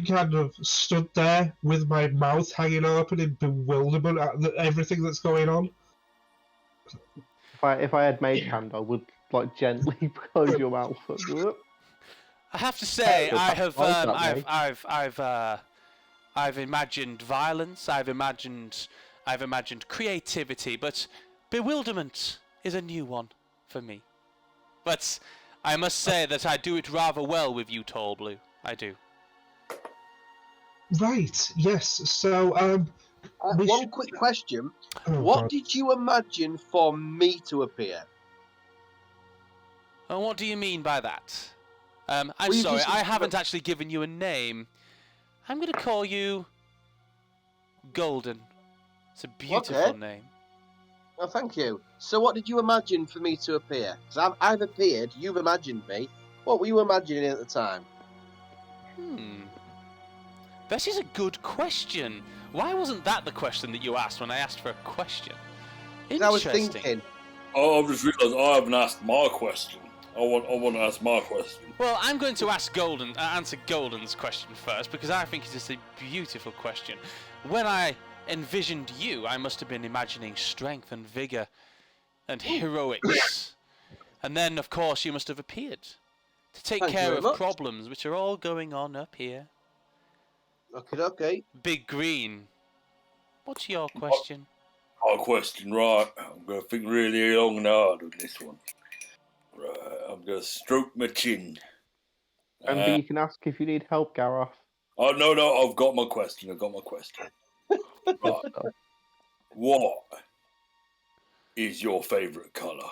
kind of stood there with my mouth hanging open in bewilderment at everything that's going on. If I had made hand, I would like gently close your mouth. I have to say, I've I've imagined violence. I've imagined creativity, but bewilderment is a new one for me. But I must say that I do it rather well with you, Tall Blue. I do. Right. Yes. So One quick question: Oh, what God. did you imagine for me to appear? And what do you mean by that? I'm Well, you sorry, just- I haven't actually given you a name. I'm going to call you Golden. It's a beautiful Okay. name. Well, thank you. So, what did you imagine for me to appear? Because I've appeared, you've imagined me. What were you imagining at the time? This is a good question. Why wasn't that the question that you asked when I asked for a question? 'Cause I was Interesting. thinking. Oh, I've just realised I haven't asked my question. I want to ask my question. Well, I'm going to ask answer Golden's question first because I think it's just a beautiful question. When I envisioned you, I must have been imagining strength and vigor and heroics. And then, of course, you must have appeared to take Thank you care very of much. problems which are all going on up here. Okay. Big Green, what's your question? My question, right? I'm going to think really long and hard on this one. Right, I'm going to stroke my chin. Remember, you can ask if you need help, Gareth. Oh, no, I've got my question. Right. What is your favourite colour?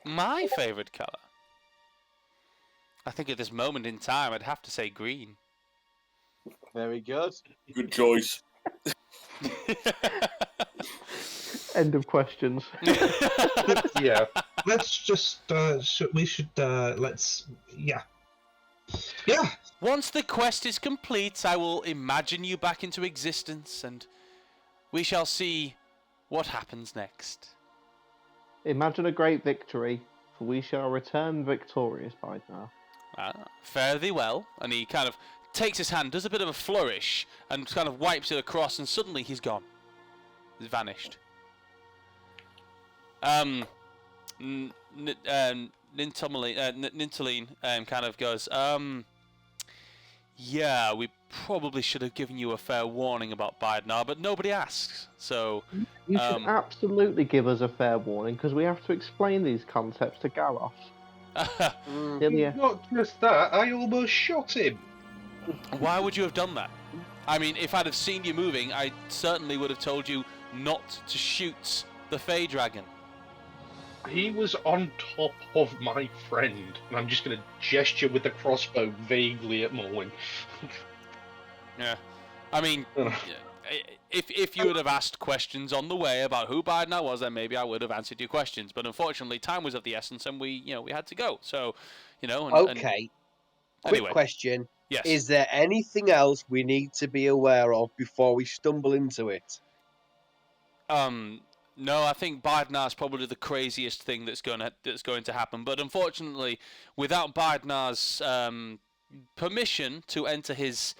My favourite colour? I think at this moment in time, I'd have to say green. Very good. Good choice. End of questions. Yeah. Let's just yeah. Once the quest is complete, I will imagine you back into existence, and we shall see what happens next. Imagine a great victory, for we shall return victorious by now. Fare thee well. And he kind of takes his hand, does a bit of a flourish, and kind of wipes it across, and suddenly he's gone. He's vanished. Nintaline kind of goes, yeah, we probably should have given you a fair warning about Bidnar, but nobody asks, so... You should absolutely give us a fair warning, because we have to explain these concepts to Gareth. Ilya. Not just that, I almost shot him. Why would you have done that? I mean, if I'd have seen you moving, I certainly would have told you not to shoot the Fey Dragon. He was on top of my friend, and I'm just going to gesture with the crossbow vaguely at Morwen. Yeah. I mean, if you would have asked questions on the way about who Bidnar was, then maybe I would have answered your questions. But unfortunately, time was of the essence, and we had to go. So, Okay. Anyway. Quick question. Yes. Is there anything else we need to be aware of before we stumble into it? No, I think Bidnar's probably the craziest thing that's going to happen. But unfortunately, without Bidnar's permission to enter his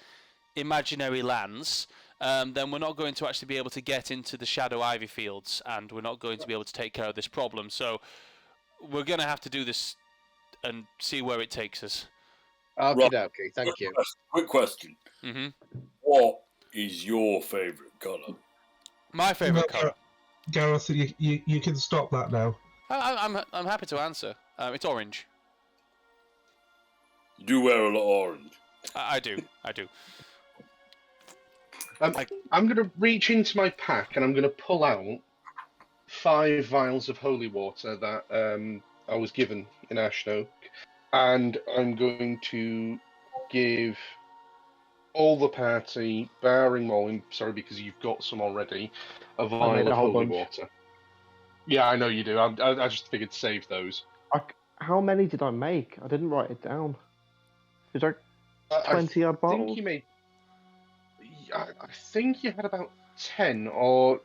imaginary lands, then we're not going to actually be able to get into the Shadow Ivy fields, and we're not going to be able to take care of this problem. So we're going to have to do this and see where it takes us. Okay, thank you. Quick question. Mm-hmm. What is your favourite colour? My favourite colour. Gareth, you can stop that now. I'm happy to answer. It's orange. You do wear a lot of orange. I do. I'm going to reach into my pack and I'm going to pull out 5 vials of holy water that I was given in Ashnoke, and I'm going to give all the party, barring Molin, sorry because you've got some already, a vial of holy water. Yeah, I know you do. I just figured to save those. How many did I make? I didn't write it down. Did I 20 odd bottles? I think you made. I think you had about 10, or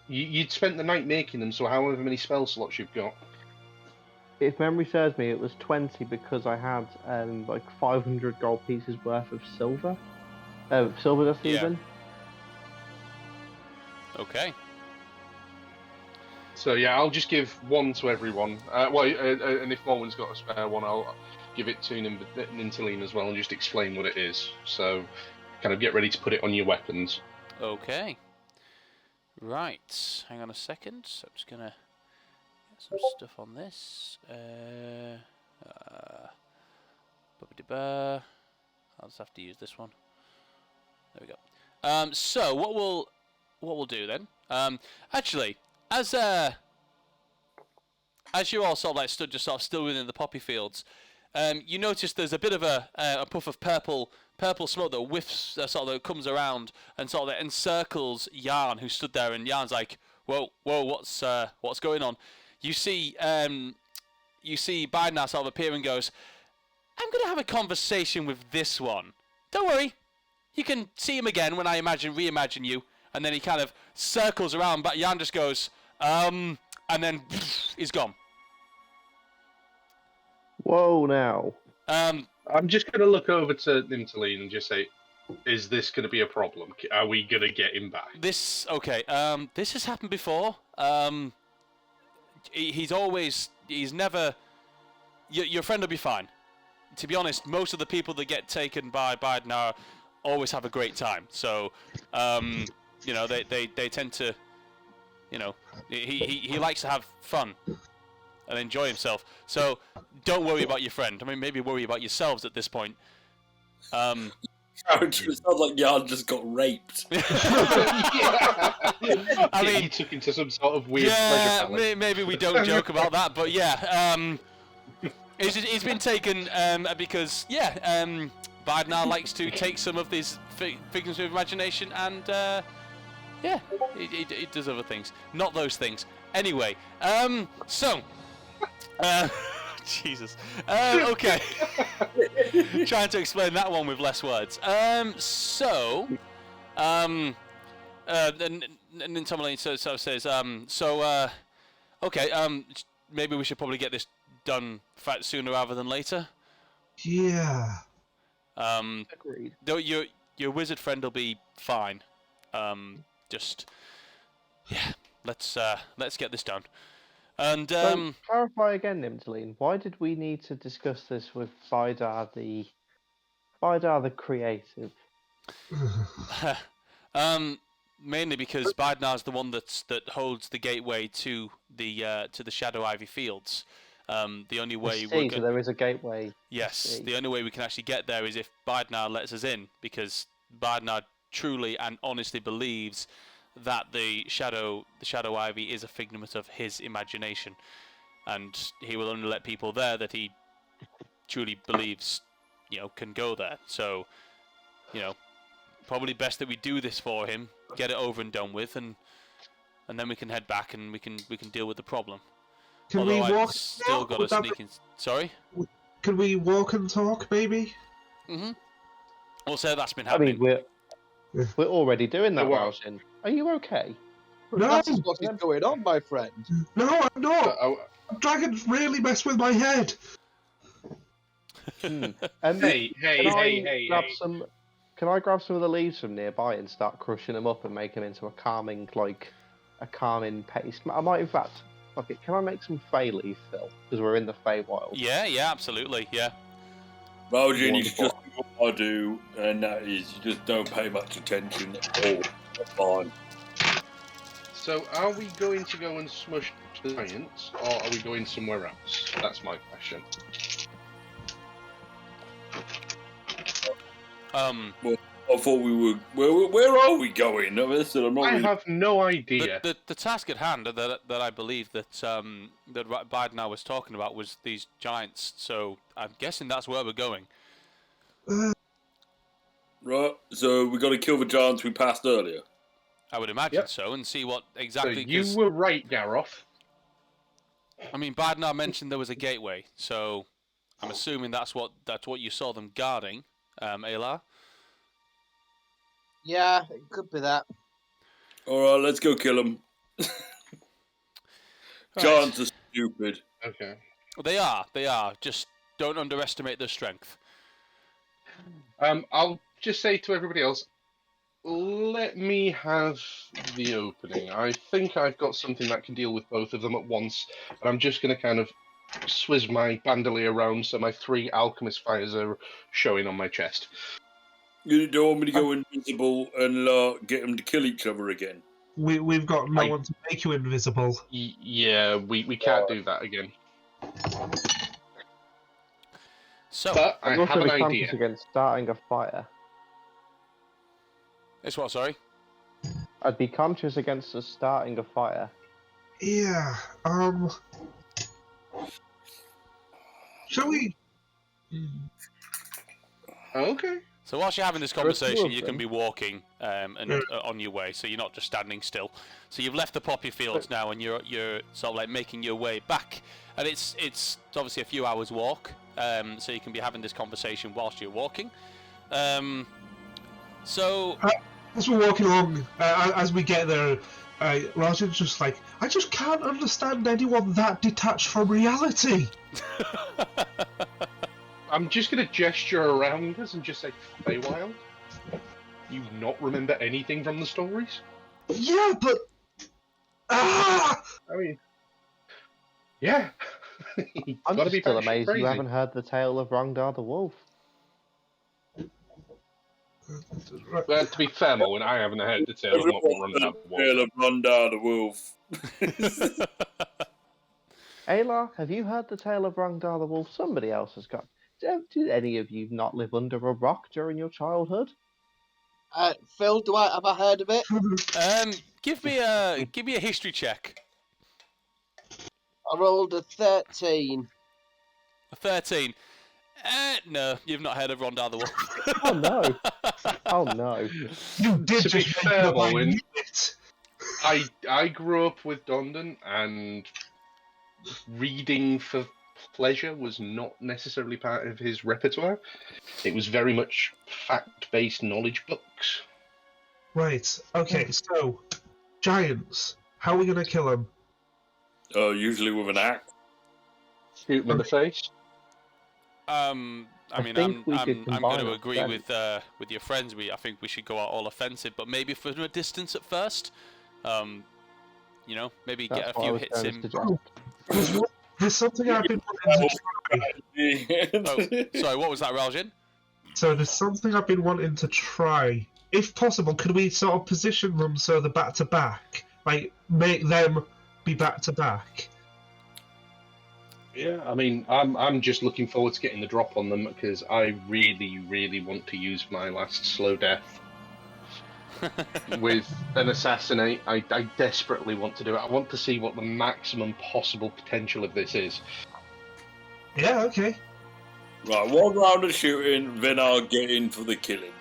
you'd spent the night making them. So however many spell slots you've got. If memory serves me, it was 20 because I had like 500 gold pieces worth of silver. Silver dust even. Okay. So yeah, I'll just give one to everyone. And if Morwen's got a spare one, I'll give it to Nintaline as well and just explain what it is. So kind of get ready to put it on your weapons. Okay. Right. Hang on a second. So I'm just gonna get some stuff on this. I'll just have to use this one. There we go. So what we'll do then? Actually, as as you all sort of like stood just sort of still within the poppy fields, you notice there's a bit of a puff of purple smoke that whiffs, sort of that comes around and sort of that encircles Yarn, who stood there, and Yarn's like, whoa, what's going on? You see Biden sort of appear and goes, I'm going to have a conversation with this one. Don't worry, you can see him again when I reimagine you. And then he kind of circles around, but Yarn just goes, and then he's gone. Whoa, now. I'm just going to look over to Nimtaline and just say, is this going to be a problem? Are we going to get him back? This has happened before. He's never. Your friend will be fine. To be honest, most of the people that get taken by Biden always have a great time. So, they tend to, he likes to have fun and enjoy himself. So don't worry about your friend. I mean, maybe worry about yourselves at this point. It sounds like Yarn just got raped. I mean, he took into some sort of weird pleasure palace. maybe we don't joke about that, but yeah, he's been taken because Biden likes to take some of these figments of imagination and he does other things, not those things. Anyway, Jesus. Okay. Trying to explain that one with less words. Then Tomaline says, okay, maybe we should probably get this done sooner rather than later. Yeah. Agreed. Though your wizard friend will be fine. Let's get this done. And So, clarify again, Nimtaline. Why did we need to discuss this with Bidar the creative? mainly because Bidnar's the one that holds the gateway to the Shadow Ivy Fields. The only way so there is a gateway. Yes, the only way we can actually get there is if Bidnar lets us in, because Bidnar truly and honestly believes that the Shadow Ivy is a figment of his imagination, and he will only let people there that he truly believes, can go there. So, probably best that we do this for him, get it over and done with, and then we can head back and we can deal with the problem. Can Although we walk? I've still got to sneak in. Sorry. Can we walk and talk, maybe? Also, that's been I happening. mean, we're already doing that, Wow. Welshin. Are you okay? No, That is what is going on, my friend. no, I'm not. Oh, Dragons really mess with my head. And hey, Can I grab some of the leaves from nearby and start crushing them up and make them into a calming paste? I might, in fact, fuck it. Can I make some Fey leaf, Phil? Because we're in the Feywild. Yeah, absolutely, yeah. Rojan, you just do what I do, and that is you just don't pay much attention at all. That's fine. So, are we going to go and smush the giants, or are we going somewhere else? That's my question. I thought we were. Where are we going? No, listen, I'm not I really- have no idea. The task at hand that I believe that Biden was talking about was these giants. So I'm guessing that's where we're going. Right, so we got to kill the giants we passed earlier. I would imagine Yep. so, and see what So exactly. you 'cause, were right, Garoth. I mean, Biden mentioned there was a gateway, so I'm assuming that's what you saw them guarding, Aylar. Yeah, it could be that. All right, let's go kill them. Giants are stupid. Okay. They are. Just don't underestimate their strength. I'll just say to everybody else, let me have the opening. I think I've got something that can deal with both of them at once, and I'm just going to kind of swizz my bandolier around so my 3 alchemist fires are showing on my chest. You don't want me to go invisible and get them to kill each other again? We've got no one to make you invisible. Yeah, we can't do that again. So But I I'm have also an conscious idea. against starting a fire. it's what? Sorry. I'd be conscious against us starting a fire. Yeah. Shall we? Okay. So whilst you're having this There are two conversation, of you can them. be walking on your way, so you're not just standing still. So you've left the poppy fields now, and you're sort of like making your way back, and it's obviously a few hours walk. So you can be having this conversation whilst you're walking. So As we're walking along, as we get there, Rajan's just like, I just can't understand anyone that detached from reality. I'm just going to gesture around us and just say, Feywild? You not remember anything from the stories? Yeah, but I mean, yeah. You've I'm got to just be still batshit amazed crazy. you haven't heard the tale of Ronda the wolf. Well, to be fair, Moen, I haven't heard the tale of not Everyone Ronda knows the the wolf. tale of Ronda the wolf. Ayla, have you heard the tale of Ronda the wolf? Somebody else has got. Did any of you not live under a rock during your childhood? Phil, have I heard of it? give me a history check. I rolled a 13. A 13. No, you've not heard of Ronda the Wolf. Oh no! Oh no! you did To be just fair, make my Moen, unit. I grew up with Dondon, and reading for pleasure was not necessarily part of his repertoire. It was very much fact-based knowledge books. Right. Okay. So, giants. How are we gonna kill them? Usually with an axe. Shoot him in the face. I mean, think we could I'm combine going to our agree strength. with your friends. I think we should go out all offensive, but maybe from a distance at first. You know, maybe That's get a what I few was hits going in. to suggest. There's something I've been wanting to try. Oh, sorry, what was that, Raljin? So there's something I've been wanting to try. If possible, could we sort of position them so they're back to back? Like, make them be back to back? Yeah, I mean, I'm just looking forward to getting the drop on them because I really, really want to use my last slow death with an assassinate. I desperately want to do it. I want to see what the maximum possible potential of this is. Yeah, okay. Right, one round of shooting, then I'll get in for the killing.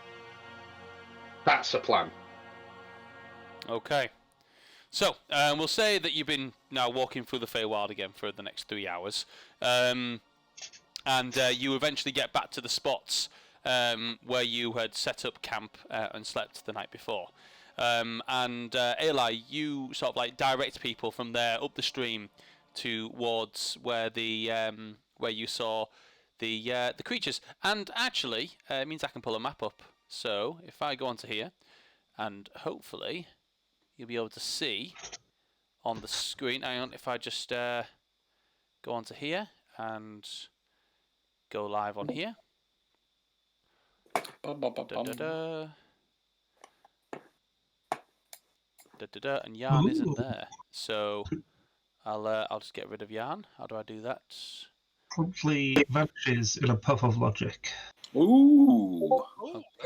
That's a plan. Okay. So, we'll say that you've been now walking through the Feywild again for the next 3 hours. And you eventually get back to the spots where you had set up camp and slept the night before. And Eli, you sort of like direct people from there up the stream towards where where you saw the creatures. And actually, it means I can pull a map up. So if I go onto here, and hopefully you'll be able to see on the screen. Hang on, if I just go onto here and go live on here. Da-da-da. Da-da-da, and Yarn isn't there, so I'll just get rid of Yarn. How do I do that? Promptly vanishes in a puff of logic. Ooh.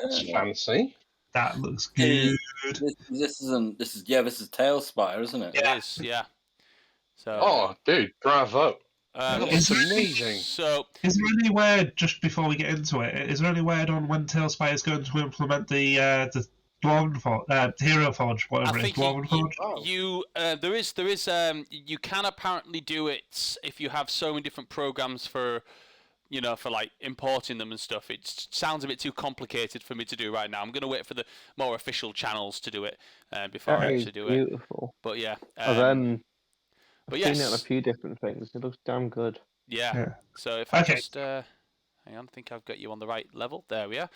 That's fancy. That looks Hey, good. This is Tailspire, isn't it? It is, yeah. So. Oh, dude, bravo. Is That's there amazing. So. Is there any word, just before we get into it, is there any word on when Tailspire is going to implement the Dwarven Forge, Hero Forge, whatever I it is, think Dwarven Forge? there is you can apparently do it if you have so many different programs for like importing them and stuff. It sounds a bit too complicated for me to do right now. I'm going to wait for the more official channels to do it before I actually do it. Beautiful. But yeah, I've but seen it on a yes, few different things. It looks damn good. yeah. So if I Okay. just hang on, I think I've got you on the right level. There we are.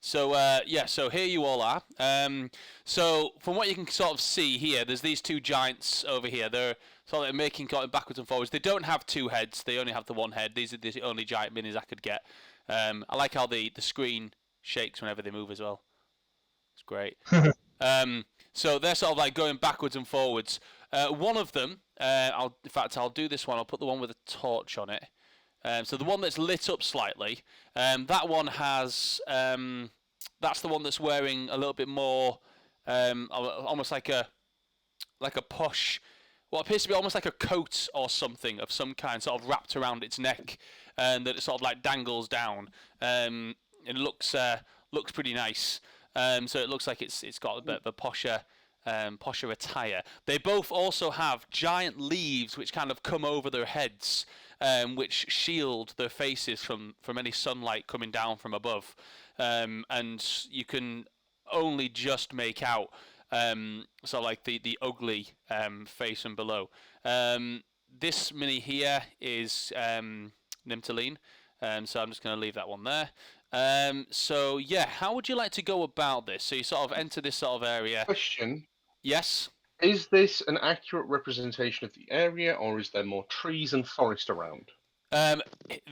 So yeah, so here you all are. So from what you can sort of see here, there's these two giants over here. They're sort of making going backwards and forwards. They don't have two heads. They only have the one head. These are the only giant minis I could get. I like how the screen shakes whenever they move as well. It's great. So they're sort of like going backwards and forwards. One of them, I'll do this one. I'll put the one with a torch on it. So the one that's lit up slightly, that one has, that's the one that's wearing a little bit more, almost like a posh what appears to be almost like a coat or something of some kind, sort of wrapped around its neck, and that it sort of like dangles down. It looks pretty nice. So it looks like it's got a bit of a posher attire. They both also have giant leaves which kind of come over their heads, which shield their faces from any sunlight coming down from above. And you can only just make out sort of like the ugly face from below. This mini here is Nymptoline, so I'm just going to leave that one there. So yeah, how would you like to go about this? So you sort of enter this sort of area. Question. Yes? Is this an accurate representation of the area, or is there more trees and forest around?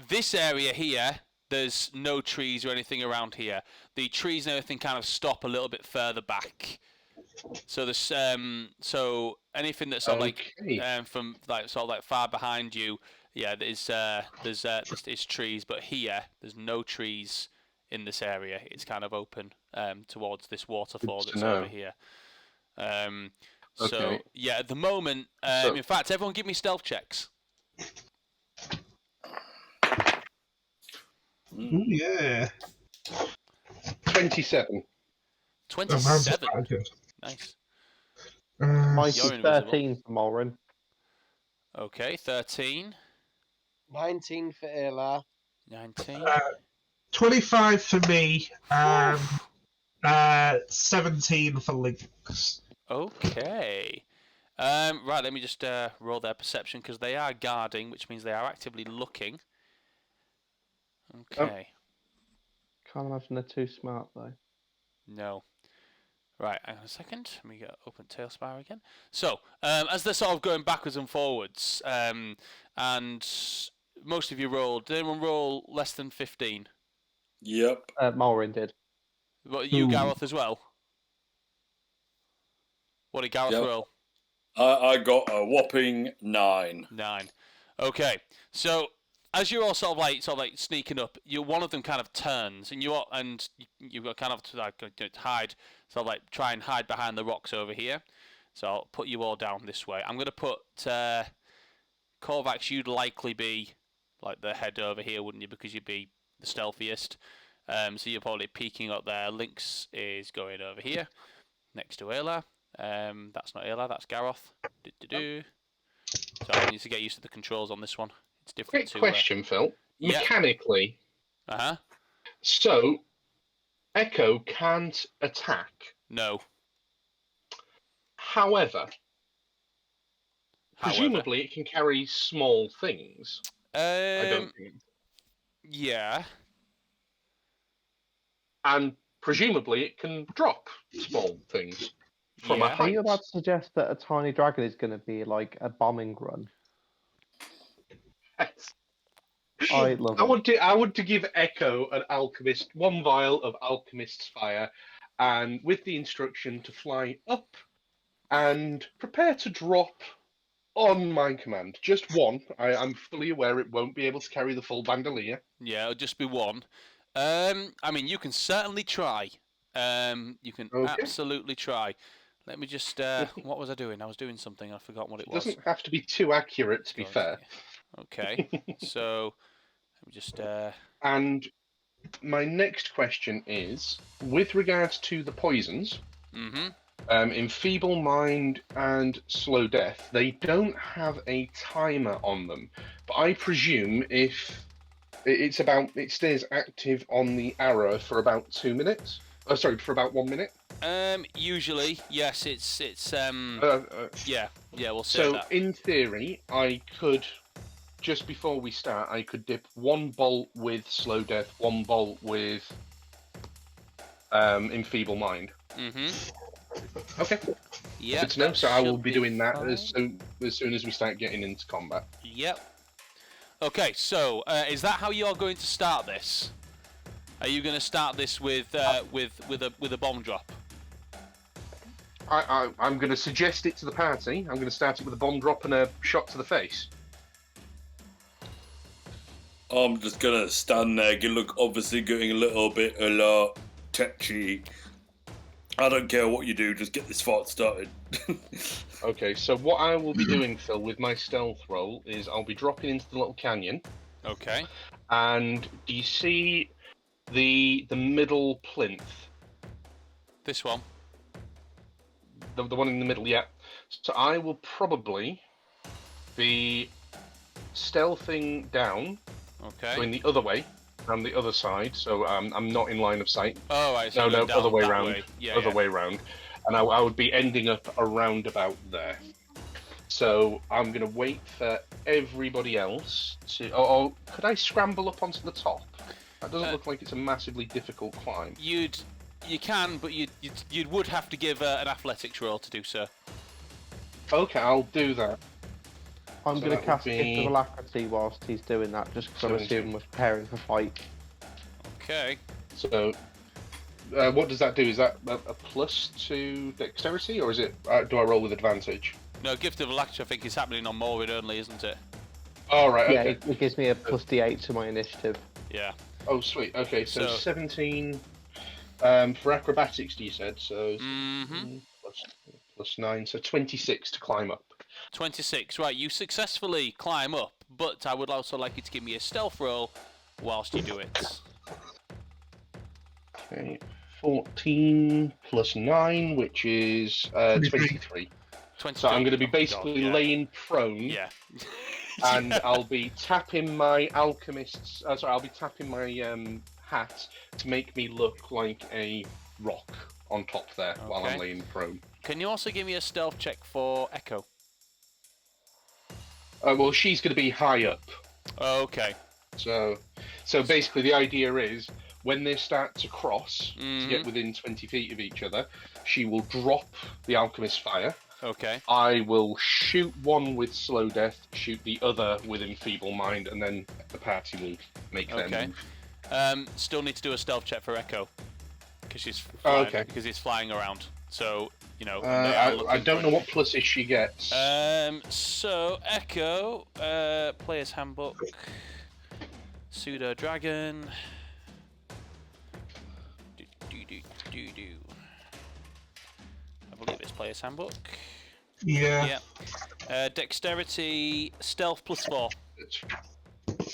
This area here, there's no trees or anything around here. The trees and everything kind of stop a little bit further back. So there's so anything that's sort of like from like sort of like far behind you, yeah, there's trees, but here there's no trees in this area. It's kind of open towards this waterfall that's over here. So yeah, at the moment, in fact, everyone give me stealth checks. Ooh, yeah. 27. 27. Nice. Mine's You're invisible. 13 for Morin. Okay, 13. 19 for Ayla. 19. 25 for me. 17 for Lynx. Okay. Right, let me just roll their perception, because they are guarding, which means they are actively looking. Okay. Can't imagine they're too smart, though. No. Right, hang on a second. Let me get open Tailspire again. So, as they're sort of going backwards and forwards, and most of you rolled, did anyone roll less than 15? Yep. Morin did. What, you, Gareth, as well? What did Gareth roll? I got a whopping 9. 9. Okay, so as you're all sort of like sneaking up, one of them kind of turns, and you've got kind of to like hide, sort of like try and hide behind the rocks over here. So I'll put you all down this way. I'm gonna put Korvax. You'd likely be like the head over here, wouldn't you? Because you'd be the stealthiest. So you're probably peeking up there. Lynx is going over here, next to Ayla. That's not Ayla, that's Gareth. So I need to get used to the controls on this one. It's different. Quick question, Phil. Yeah. Mechanically. So Echo can't attack. No. However, presumably it can carry small things. I don't think. Yeah. And presumably it can drop small things from a height. Are you about to suggest that a tiny dragon is going to be like a bombing run? Yes. I love it. I want to give Echo an alchemist, 1 vial of alchemist's fire, and with the instruction to fly up and prepare to drop on my command. Just 1. I'm fully aware it won't be able to carry the full bandolier. Yeah, it'll just be 1. I mean, you can certainly try. You can absolutely try. Let me just. What was I doing? I was doing something. I forgot what it was. It doesn't have to be too accurate, to be fair. Okay. So, let me just. And my next question is, with regards to the poisons, Enfeeble Mind and Slow Death, they don't have a timer on them. But I presume if it stays active on the arrow for about 2 minutes. Oh, sorry, for about 1 minute. Usually, yes. It's yeah, we'll say so that. So in theory, I could. Just before we start, I could dip 1 bolt with Slow Death, 1 bolt with Enfeeble Mind. Okay. Yeah. Good to know. So I will be doing that as soon as we start getting into combat. Yep. Okay. So is that how you're going to start this? Are you going to start this with a bomb drop? I'm going to suggest it to the party. I'm going to start it with a bomb drop and a shot to the face. I'm just gonna stand there. Look, obviously getting a little bit touchy. I don't care what you do. Just get this fight started. Okay, so what I will be doing, Phil, with my stealth roll is I'll be dropping into the little canyon. Okay. And do you see the middle plinth? This one. The one in the middle, yeah. So I will probably be stealthing down, Okay. going the other way, around the other side, so I'm not in line of sight. Oh, right. So No, you're down other way that round. way. Yeah, Other yeah. way round. And I would be ending up around about there. So I'm going to wait for everybody else to... Oh, could I scramble up onto the top? That doesn't look like it's a massively difficult climb. You can, but you would have to give an athletics roll to do so. Okay, I'll do that. I'm So going to that cast would Gift be of Alacrity whilst he's doing that, just because I'm 17. assuming we're preparing for fight. Okay. So, what does that do? Is that a plus to dexterity, or is it? Do I roll with advantage? No, Gift of Alacrity, I think, is happening on Morvid only, isn't it? Oh, right, Yeah, okay. it gives me a plus D8 to my initiative. Yeah. Oh, sweet. Okay, so So- 17 for acrobatics, you said. So plus 9, so 26 to climb up. 26. Right, you successfully climb up, but I would also like you to give me a stealth roll whilst you do it. Okay, 14 plus 9, which is 23. 22. So I'm going to be Oh, basically God, yeah. laying prone. Yeah. And I'll be tapping my alchemist's. Sorry, I'll be tapping my hat to make me look like a rock on top there while I'm Okay. laying prone. Can you also give me a stealth check for Echo? Well, she's going to be high up. Okay. So basically, the idea is when they start to cross to get within 20 feet of each other, she will drop the alchemist fire. Okay. I will shoot one with slow death, shoot the other with enfeeble mind, and then the party will make their Okay. move. Still need to do a stealth check for Echo because she's Oh, flying, okay. because it's flying around. So you know. I don't know what pluses she gets. So Echo, Player's Handbook, Pseudo Dragon. Do. I believe it's Player's Handbook. Yeah. Yeah. Dexterity, Stealth +4.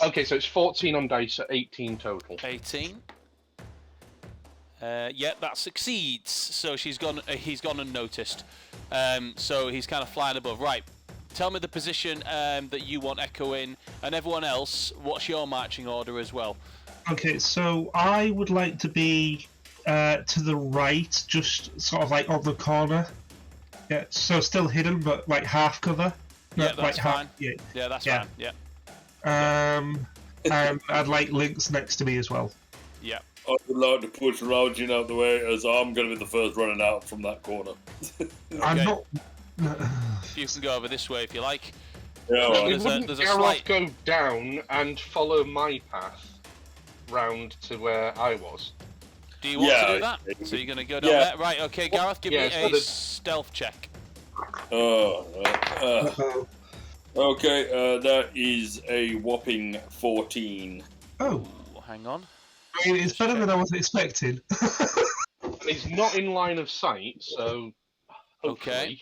Okay, so it's 14 on dice, so 18 total. 18. Yeah, that succeeds. So he's gone unnoticed. So he's kind of flying above. Right. Tell me the position that you want Echo in, and everyone else. What's your marching order as well? Okay, so I would like to be to the right, just sort of like on the corner. Yeah, so still hidden, but like half cover. Yeah, Not that's like fine. Yeah, that's Yeah. fine. Yeah. And I'd like Lynx next to me as well. Yeah. I would like to push Rajin out the way, as I'm going to be the first running out from that corner. I'm Okay. not. You can go over this way if you like. Yeah, So well, Wouldn't there's a Gareth slight- go down and follow my path round to where I was? Do you want to do Yeah, that? I- So you're going to go down yeah. there? Right, okay, Gareth, give Yeah, me so a the- stealth check. Uh-oh. Okay, that is a whopping 14. Oh, Ooh, hang on. I mean, it's better than I was expecting. It's not in line of sight, so hopefully. Okay.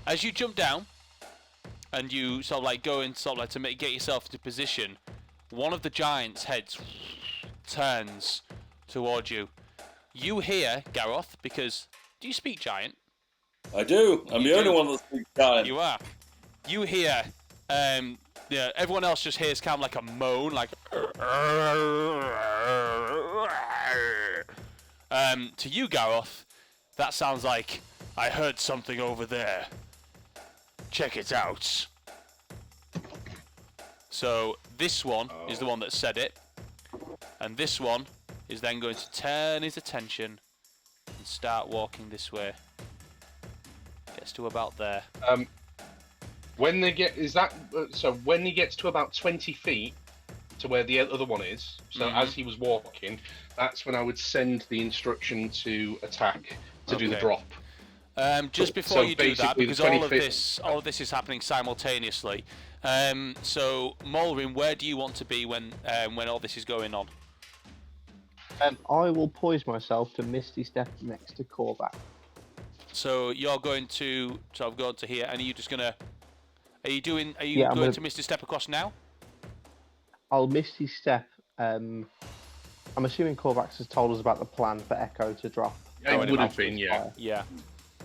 As you jump down, and you sort of like go in sort of like to get yourself into position, one of the giants' heads turns towards you. You hear, Gareth, because... Do you speak giant? I do. I'm You the only do. one that speaks giant. You are. You hear, yeah, everyone else just hears kind of like a moan, like... To you, Gareth, that sounds like, I heard something over there. Check it out. So, this one is the one that said it, and this one is then going to turn his attention and start walking this way. Gets to about there. When they get when he gets to about 20 feet to where the other one is, so as he was walking, that's when I would send the instruction to attack to do the Okay. drop. Just before So you do that, basically because the all of this is happening simultaneously. So Mulrin, where do you want to be when all this is going on? I will poise myself to Misty Step next to Korvac. So you're going to sort of go to here, and are you just gonna? Are you going to Misty Step across now? I'll Misty Step. I'm assuming Corvax has told us about the plan for Echo to drop. It would have been, yeah. Fire. Yeah.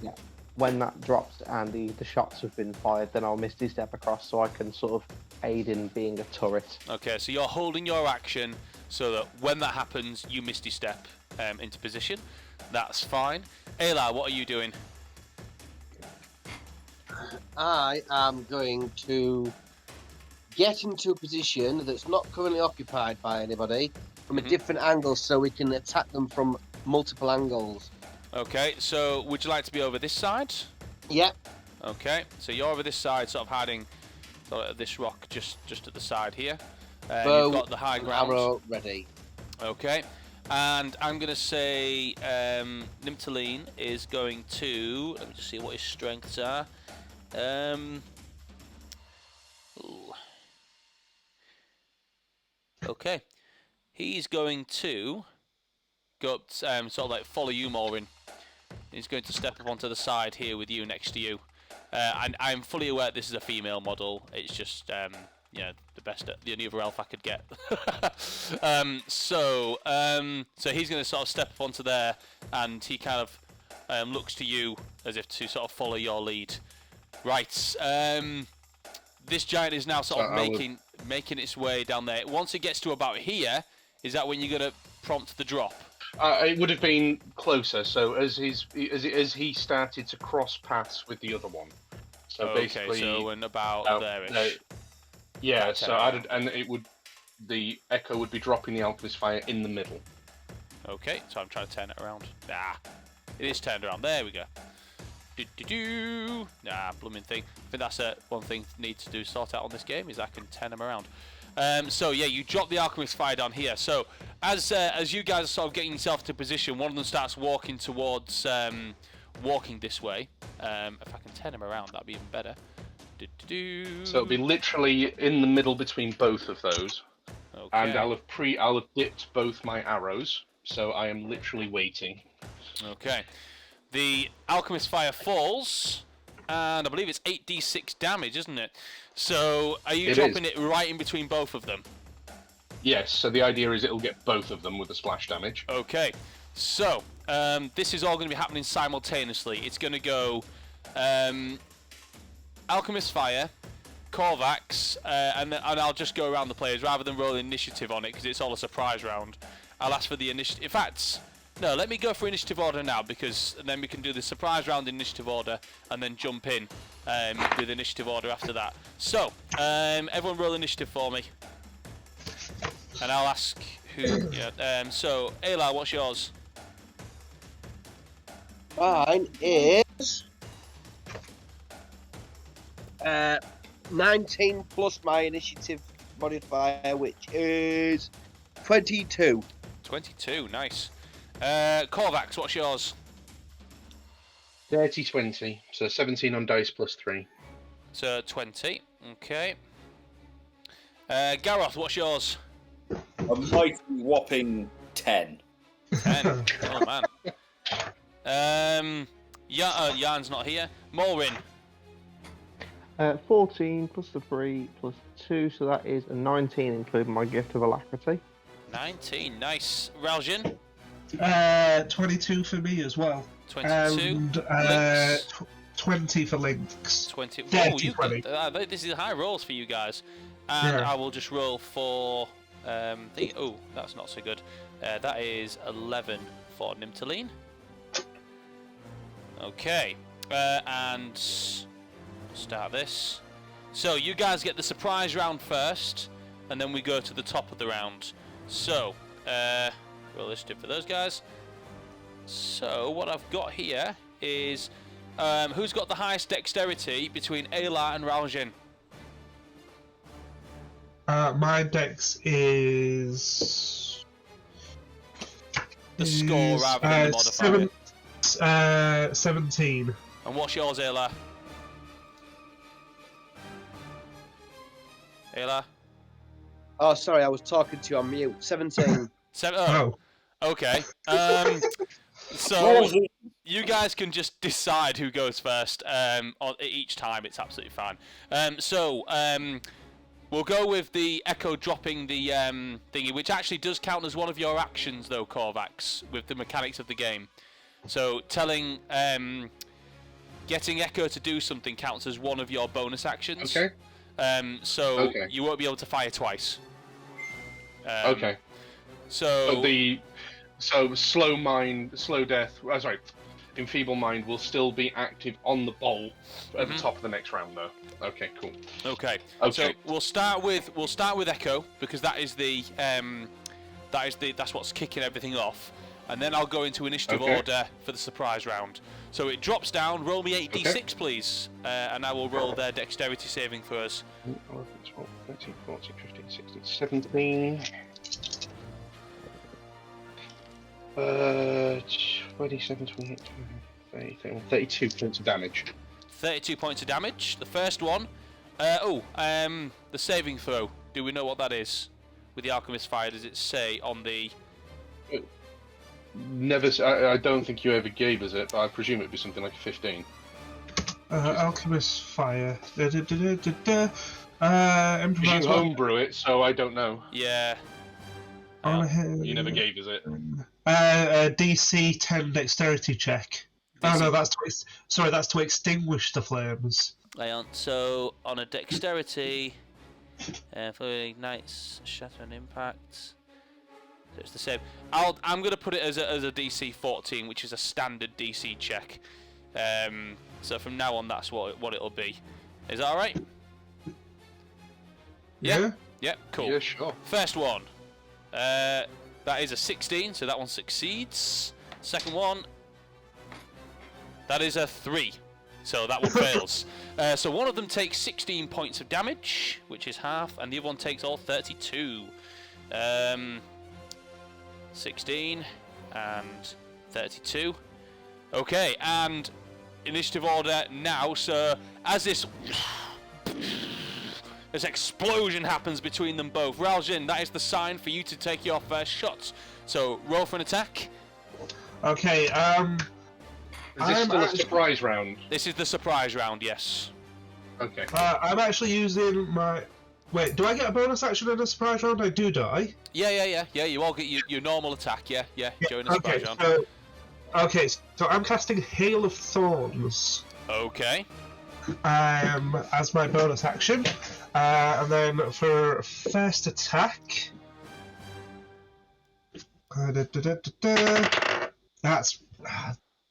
Yeah. When that drops and the shots have been fired, then I'll Misty Step across so I can sort of aid in being a turret. Okay, so you're holding your action so that when that happens, you Misty Step into position. That's fine. Ayla, what are you doing? I am going to get into a position that's not currently occupied by anybody from a different angle so we can attack them from multiple angles. Okay, so would you like to be over this side? Yep. Okay, so you're over this side, sort of hiding this rock just at the side here. You've got the high ground. Arrow ready. Okay, and I'm going to say Nimtaline is going to... Let me just see what his strengths are. Ooh. Okay, he's going to go up, sort of like follow you, Maureen. He's going to step up onto the side here with you next to you. And I'm fully aware this is a female model. It's just, you know, the only other elf I could get. So he's going to sort of step up onto there, and he kind of looks to you as if to sort of follow your lead. Right. This giant is now sort of making its way down there. Once it gets to about here, is that when you're going to prompt the drop? It would have been closer. So as he started to cross paths with the other one. So basically, so and about there-ish. Yeah. So the Echo would be dropping the Alchemist Fire in the middle. Okay. So I'm trying to turn it around. It is turned around. There we go. Blooming thing. I think that's one thing I need to sort out on this game is I can turn them around. So yeah, you drop the Alchemist Fire down here. So as you guys are sort of getting yourself to position, one of them starts walking towards, walking this way. If I can turn him around, that'd be even better. So it'll be literally in the middle between both of those. Okay. And I'll have dipped both my arrows, so I am literally waiting. Okay. The Alchemist Fire falls, and I believe it's 8d6 damage, isn't it? So are you dropping it right in between both of them? Yes, so the idea is it'll get both of them with the splash damage. Okay, so this is all going to be happening simultaneously. It's going to go Alchemist Fire, Corvax, and I'll just go around the players rather than roll initiative on it because it's all a surprise round. I'll ask for the initiative. In fact, no, let me go for initiative order now because then we can do the surprise round initiative order and then jump in with initiative order after that. So, everyone roll initiative for me. And I'll ask who... Yeah, so, Ayla, what's yours? Mine is 19 plus my initiative modifier, which is 22. 22, nice. Corvax, what's yours? 30-20, so 17 on dice plus 3. So 20, okay. Gareth, what's yours? A mighty whopping 10. 10. Oh man. Jan's not here. Maureen. 14 plus the 3 plus 2, so that is a 19, including my gift of alacrity. 19, nice. Raljan. 22 for me as well. 22. And 20 for Lynx. 20. Dirty 20. This is high rolls for you guys. And Yeah. I will just roll for oh, that's not so good. That is 11 for Nimtaline. Okay. And start this. So you guys get the surprise round first, and then we go to the top of the round. So, roll initiative for those guys. So what I've got here is who's got the highest dexterity between Ayla and Raljan? My dex is... The score rather than the modifier. 17. And what's yours, Ayla? Ayla? Oh, sorry, I was talking to you on mute. 17. Oh. Okay. So You guys can just decide who goes first each time. It's absolutely fine. We'll go with the Echo dropping the thingy, which actually does count as one of your actions, though, Korvax, with the mechanics of the game. So getting Echo to do something counts as one of your bonus actions. Okay. You won't be able to fire twice. Okay. So slow death. Enfeeble mind will still be active on the bolt at the top of the next round, though. Okay, cool. Okay. So we'll start with Echo, because that's what's kicking everything off, and then I'll go into initiative order for the surprise round. So it drops down. Roll me 8d6, please, and I will roll their dexterity saving throws. 11, 12, 13, 14, 15, 16, 17. 27, 28, 30, 31, 32 points of damage. 32 points of damage. The first one. The saving throw. Do we know what that is? With the Alchemist Fire, does it say on the... Never. I don't think you ever gave us it, but I presume it'd be something like a 15. Alchemist Fire. You homebrew it, so I don't know. Yeah. You never gave us it. DC 10 dexterity check. DC. Oh no, that's to extinguish the flames. So on a dexterity, for ignites, shatter and impacts. So it's the same. I'm gonna put it as a DC 14, which is a standard DC check. So from now on, that's what it'll be. Is that all right? Yeah. Yeah. Cool. Yeah, sure. First one. That is a 16, so that one succeeds. Second one. That is a 3, so that one fails. So one of them takes 16 points of damage, which is half, and the other one takes all 32. 16 and 32. Okay, and initiative order now. So as this explosion happens between them both, Raljin, that is the sign for you to take your first shots. So roll for an attack. Okay. Is this still a surprise round? This is the surprise round, yes. Okay. I'm actually using my... Wait, do I get a bonus action in a surprise round? I do, don't I? Yeah, you all get your normal attack, yeah, during the surprise round. So I'm casting Hail of Thorns. Okay. As my bonus action. And then for first attack... That's...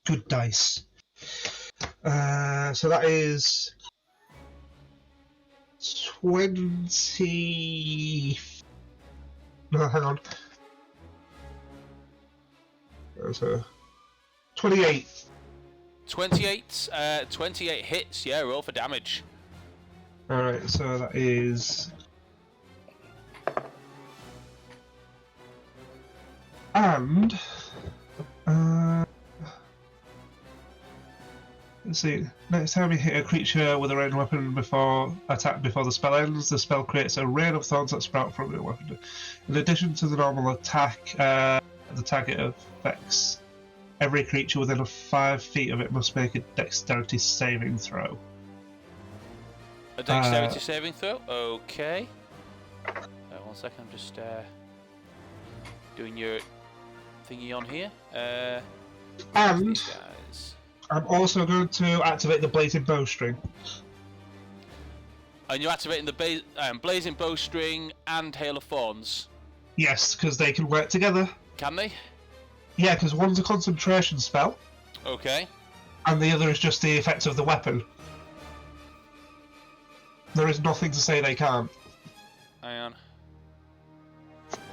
good dice. So that is 20. No, hang on. So 28. 28 hits. Yeah, roll for damage. All right. So that is. And. Let's see. Next time you hit a creature with a ranged weapon before the spell ends, the spell creates a rain of thorns that sprout from your weapon. In addition to the normal attack, the target affects every creature within 5 feet of it must make a dexterity saving throw. A dexterity saving throw? Okay. 1 second, I'm just doing your thingy on here. And I'm also going to activate the Blazing Bowstring. And you're activating the Blazing Bowstring and Hail of Thorns? Yes, because they can work together. Can they? Yeah, because one's a concentration spell. Okay. And the other is just the effect of the weapon. There is nothing to say they can't. Hang on.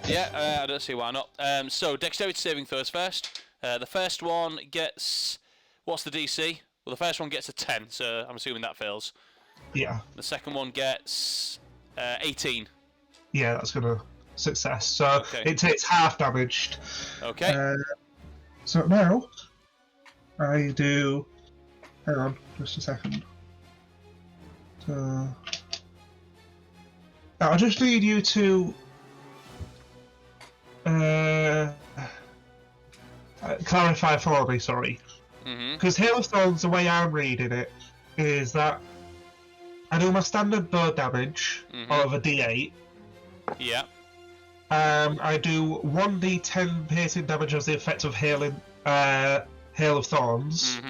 Yeah, I don't see why not. So, dexterity saving throws first. The first one gets... What's the DC? Well, the first one gets a 10, so I'm assuming that fails. Yeah. The second one gets 18. Yeah, that's gonna success. So it takes half damaged. Okay. So now I do. Hang on, just a second. So I just need you to clarify for me. Sorry. Mm-hmm. Because Hail of Thorns, the way I'm reading it, is that I do my standard bow damage of a D8. Yeah. I do 1d10 piercing damage as the effect of Hail of Thorns.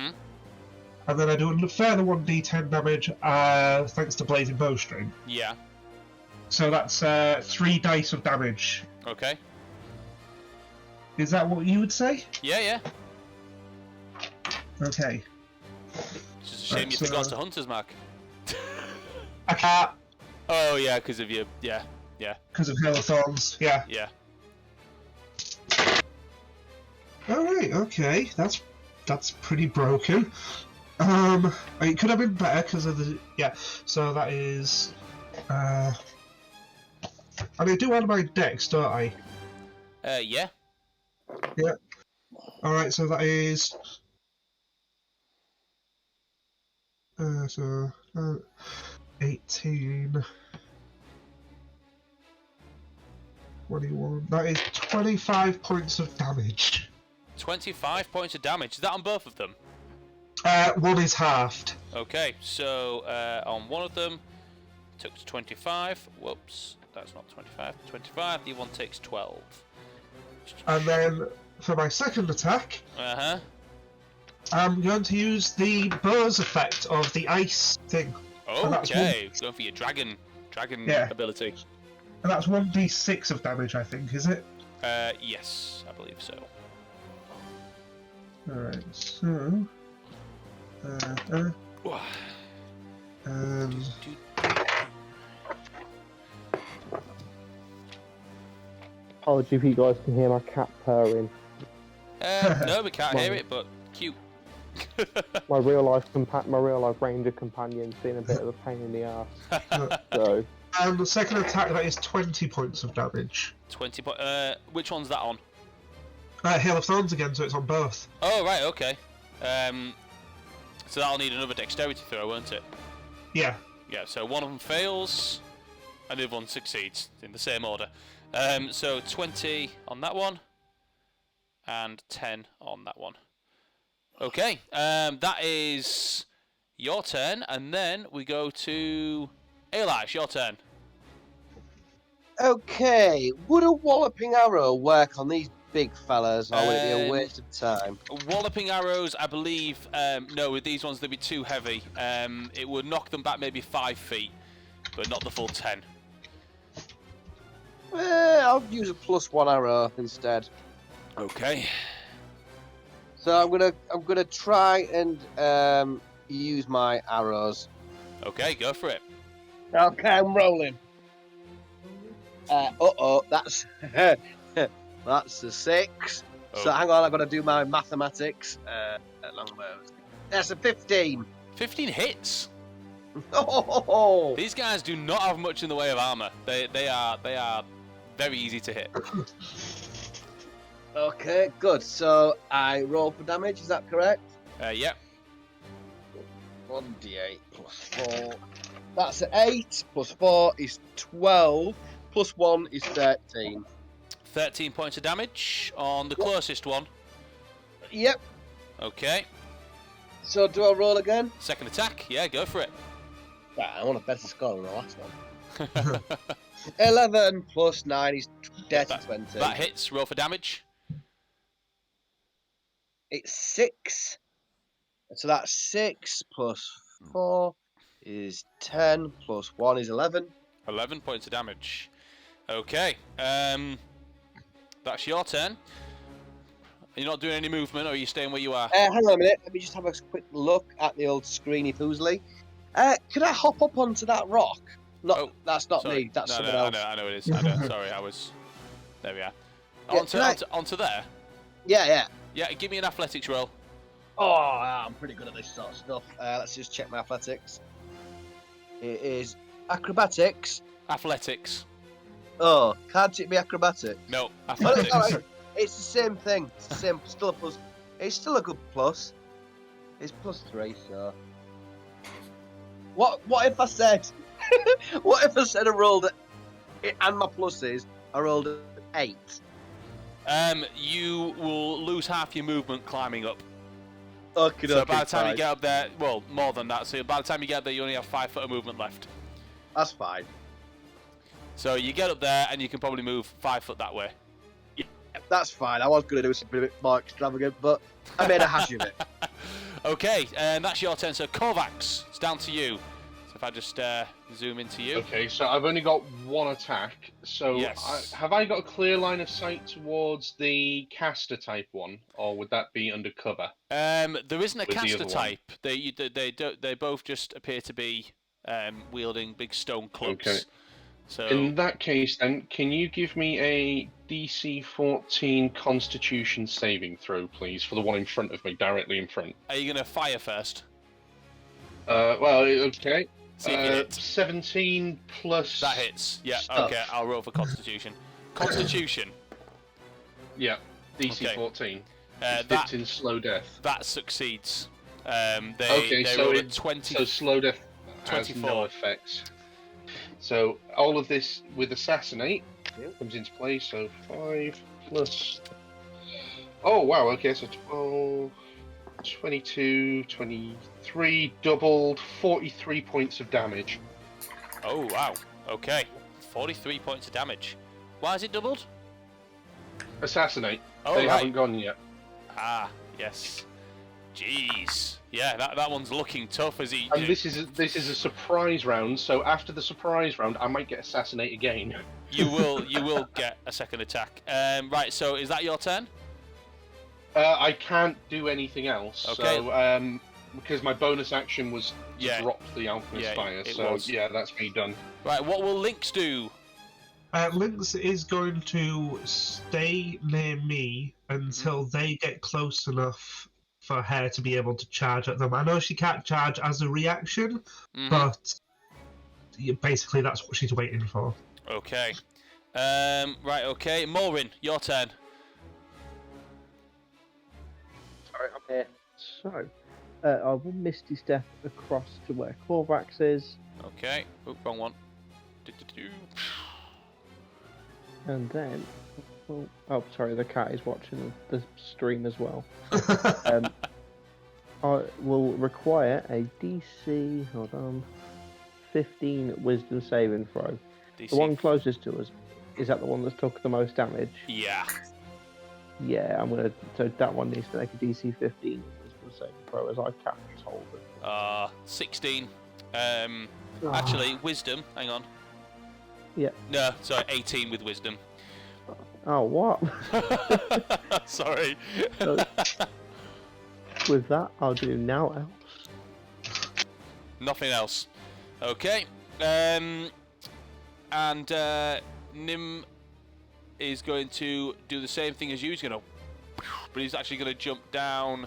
And then I do a further 1d10 damage thanks to Blazing Bowstring. Yeah. So that's 3 dice of damage. Okay. Is that what you would say? Yeah. Okay. It's just a shame you forgot to Hunter's Mark. I can't. Oh, yeah, because of your... Yeah. Because of Hail of Thorns, yeah. Yeah. Alright, okay. That's pretty broken. It could have been better because of the... Yeah, so that is... and I do add my dex, don't I? Yeah. Yeah. Alright, so that is... 18... 21... That is 25 points of damage. 25 points of damage. Is that on both of them? One is halved. Okay, so on one of them, took 25. Whoops, that's not 25. 25, the one takes 12. And then, for my second attack... I'm going to use the Burst effect of the ice thing. Okay, going for your dragon ability. And that's 1d6 of damage, I think, is it? Yes, I believe so. Alright, so... Apologies if you guys can hear my cat purring. No, we can't hear it, but cute. My real life ranger companion's been a bit of a pain in the ass. So. And the second attack, that is 20 points of damage. 20 points. Which one's that on? Hail of Thorns again, so it's on both. Oh, right, okay. So that'll need another dexterity throw, won't it? Yeah. Yeah, so one of them fails, and the other one succeeds, in the same order. So 20 on that one, and 10 on that one. Okay, that is your turn, and then we go to Elias, your turn. Okay, would a walloping arrow work on these big fellas, or would it be a waste of time? Walloping arrows, I believe, no, with these ones they'd be too heavy. It would knock them back maybe 5 feet, but not the full 10. I'll use a +1 arrow instead. Okay. So I'm gonna try and use my arrows. Okay, go for it. Okay, I'm rolling. That's that's a 6. Oh. So hang on, I've got to do my mathematics. Longbows. That's a 15. 15 hits. Oh. These guys do not have much in the way of armor. They are very easy to hit. Okay, good. So I roll for damage. Is that correct? Yep. 1d8 +4. That's an 8 +4 is 12 +1 is 13. 13 points of damage on the closest one. Yep. Okay. So do I roll again? Second attack. Yeah, go for it. I want a better score than the last one. 11 +9 is 20. That hits. Roll for damage. It's 6. So that's 6 +4 is 10 +1 is 11. 11 points of damage. Okay. That's your turn. You're not doing any movement, or are you staying where you are? Hang on a minute. Let me just have a quick look at the old screeny foozly. Could I hop up onto that rock? No, that's not sorry. me. That's no, someone no, else. I know it is. I know. Sorry, I was... There we are. Yeah, Onto there? Yeah. Yeah, give me an athletics roll. Oh, I'm pretty good at this sort of stuff. Let's just check my athletics. It is acrobatics. Athletics. Oh, can't it be acrobatic? No, Oh, athletics. it's, right. It's the same thing. It's the same. Still a plus. It's still a good plus. It's +3. So. What if I said? What if I said I rolled and my pluses? I rolled 8. You will lose half your movement climbing up. Okay, So by the time you get up there, well, more than that. So by the time you get there, you only have 5 foot of movement left. That's fine. So you get up there, and you can probably move 5 foot that way. Yeah, that's fine. I was going to do something a bit more extravagant, but I made a hash of it. Okay, and that's your turn. So Kovacs, it's down to you. So if I just zoom into you. Okay, so I've only got one attack. So Yes. have I got a clear line of sight towards the caster type one, or would that be under cover? There isn't a With the caster other one. type. They both just appear to be wielding big stone clubs. Okay. So In that case, then, can you give me a DC 14 Constitution saving throw, please, for the one in front of me, directly in front? are you gonna fire first? Well, okay. See if you hit. 17 plus. That hits. Yeah. Stuff. Okay. I'll roll for Constitution. Constitution. Yeah, DC Okay. 14. That It's in slow death. that succeeds. They Okay, so roll a it- 20. So slow death has 24. no effects. So all of this with assassinate comes into play. So 5 plus. Oh wow. Okay, so 12, 22, 23, doubled, 43 points of damage. Oh wow. Okay. 43 points of damage. Why is it doubled? Assassinate. Oh They right. haven't gone yet. Ah yes. Jeez. Yeah. That one's looking tough as he. And this is a surprise round. So after the surprise round, I might get assassinate again. You will get a second attack. Right. So is that your turn? I can't do anything else. Okay. So because my bonus action was to Yeah. drop the Alchemist Yeah, Fire. it So was. yeah, that's me done. Right. What will Lynx do? Lynx is going to stay near me until they get close enough for her to be able to charge at them. I know she can't charge as a reaction, Mhm. but basically that's what she's waiting for. Okay. Right. Okay. Morin, your turn. Sorry, I'm here. So, I will Misty Step across to where Kovacs is, Okay. Oh, wrong one. Do-do-do. and then. Oh, sorry, the cat is watching the stream as well. I will require a DC, hold on, 15 Wisdom saving throw. DC. The one closest to us, is that the one that's took the most damage? Yeah. Yeah, so that one needs to make a DC 15 Wisdom saving throw as I can't hold it. 16. Actually, wisdom. Hang on. Yeah. No, sorry, 18 with wisdom. Oh, what? Sorry. So, with that, I'll do now else. Nothing else. Okay. And Nim is going to do the same thing as you. He's going to, but he's actually going to jump down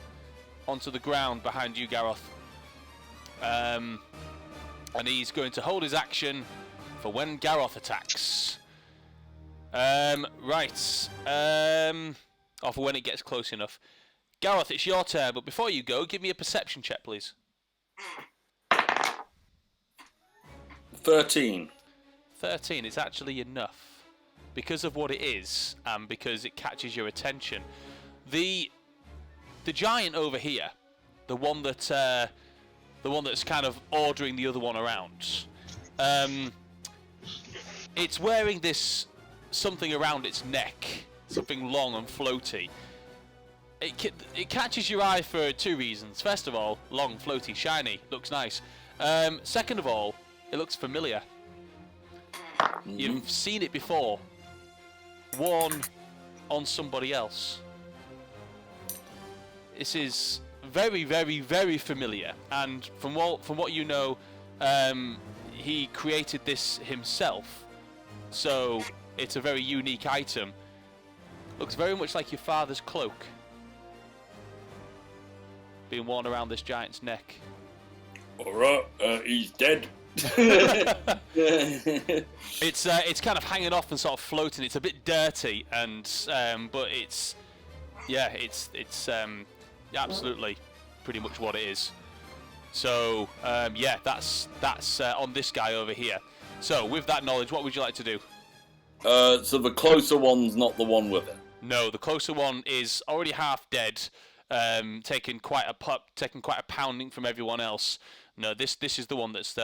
onto the ground behind you, Gareth. And he's going to hold his action for when Gareth attacks. Right. Or for when it gets close enough. Gareth, it's your turn, but before you go, give me a perception check, please. 13. 13 is actually enough because of what it is and because it catches your attention. The giant over here, the one that's kind of ordering the other one around, it's wearing this something around its neck, something long and floaty. It catches your eye for 2 reasons. First of all, long, floaty, shiny, looks nice. Second of all, it looks familiar. You've seen it before, worn on somebody else. This is very, very, very familiar, and from what you know, he created this himself, so it's a very unique item. Looks very much like your father's cloak being worn around this giant's neck. Alright, he's dead. It's kind of hanging off and sort of floating. It's a bit dirty, and but it's absolutely pretty much what it is. So yeah, that's on this guy over here. So with that knowledge, what would you like to do? So the closer one's not the one with it. No, the closer one is already half dead. taking quite a pounding from everyone else. No, this is the one that's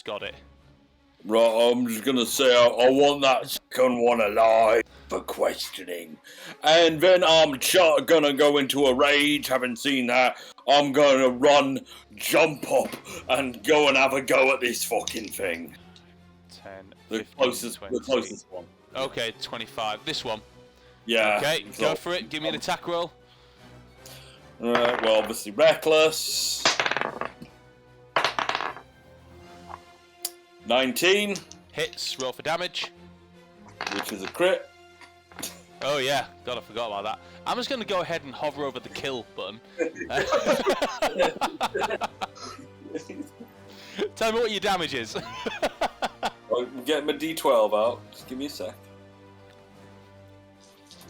got it. Right, I'm just gonna say I want that second one alive for questioning, and then I'm gonna go into a rage. Having seen that, I'm gonna run, jump up, and go and have a go at this fucking thing. 10, The 15, closest 20. the closest one. Okay, 25. This one. Yeah. Okay, go for it. Give me an attack roll. Well, obviously reckless. 19, Hits. Roll for damage. which is a crit. Oh yeah, God, I forgot about that. I'm just going to go ahead and hover over the kill button. Tell me what your damage is. I'm getting my D12 out. Just give me a sec.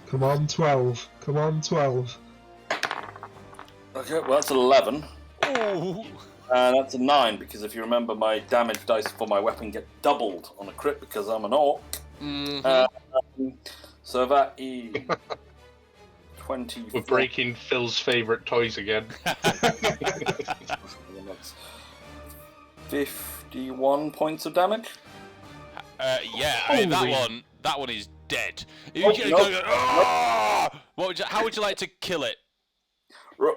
Come on, 12. Come on, 12. Okay, well that's an 11. Ooh. And that's a 9, because if you remember, my damage dice for my weapon get doubled on a crit because I'm an orc. So that is 20. We're breaking Phil's favourite toys again. 51 points of damage. Yeah, I mean Holy. that one is dead. Oh, no. How would you like to kill it?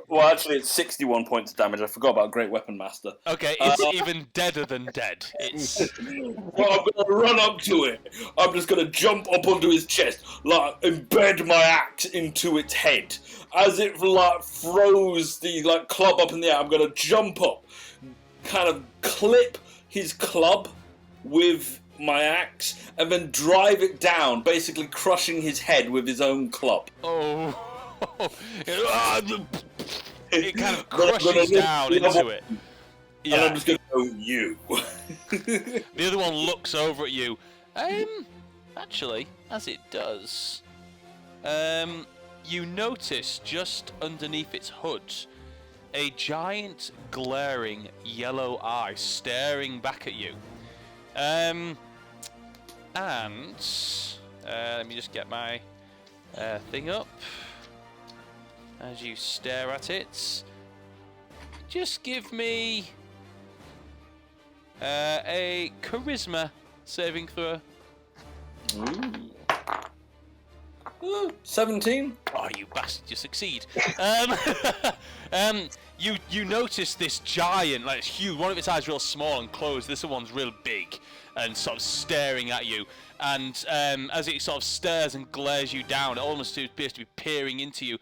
Well, actually, it's 61 points of damage. I forgot about Great Weapon Master. Okay, it's even deader than dead. It's Well, I'm going to run up to it. I'm just going to jump up onto his chest, like embed my axe into its head. As it like throws the like club up in the air, I'm going to jump up, kind of clip his club with my axe, and then drive it down, basically crushing his head with his own club. oh, it kind of crushes down into it. And Yeah. I'm just going to go, you. The other one looks over at you. Actually, as it does, you notice just underneath its hood a giant glaring yellow eye staring back at you. And let me just get my thing up. As you stare at it, just give me a charisma saving throw. Ooh, 17. Oh, you bastard! You succeed. You notice this giant, like it's huge. One of its eyes real small and closed. This one's real big and sort of staring at you. And as it sort of stares and glares you down, it almost appears to be peering into you.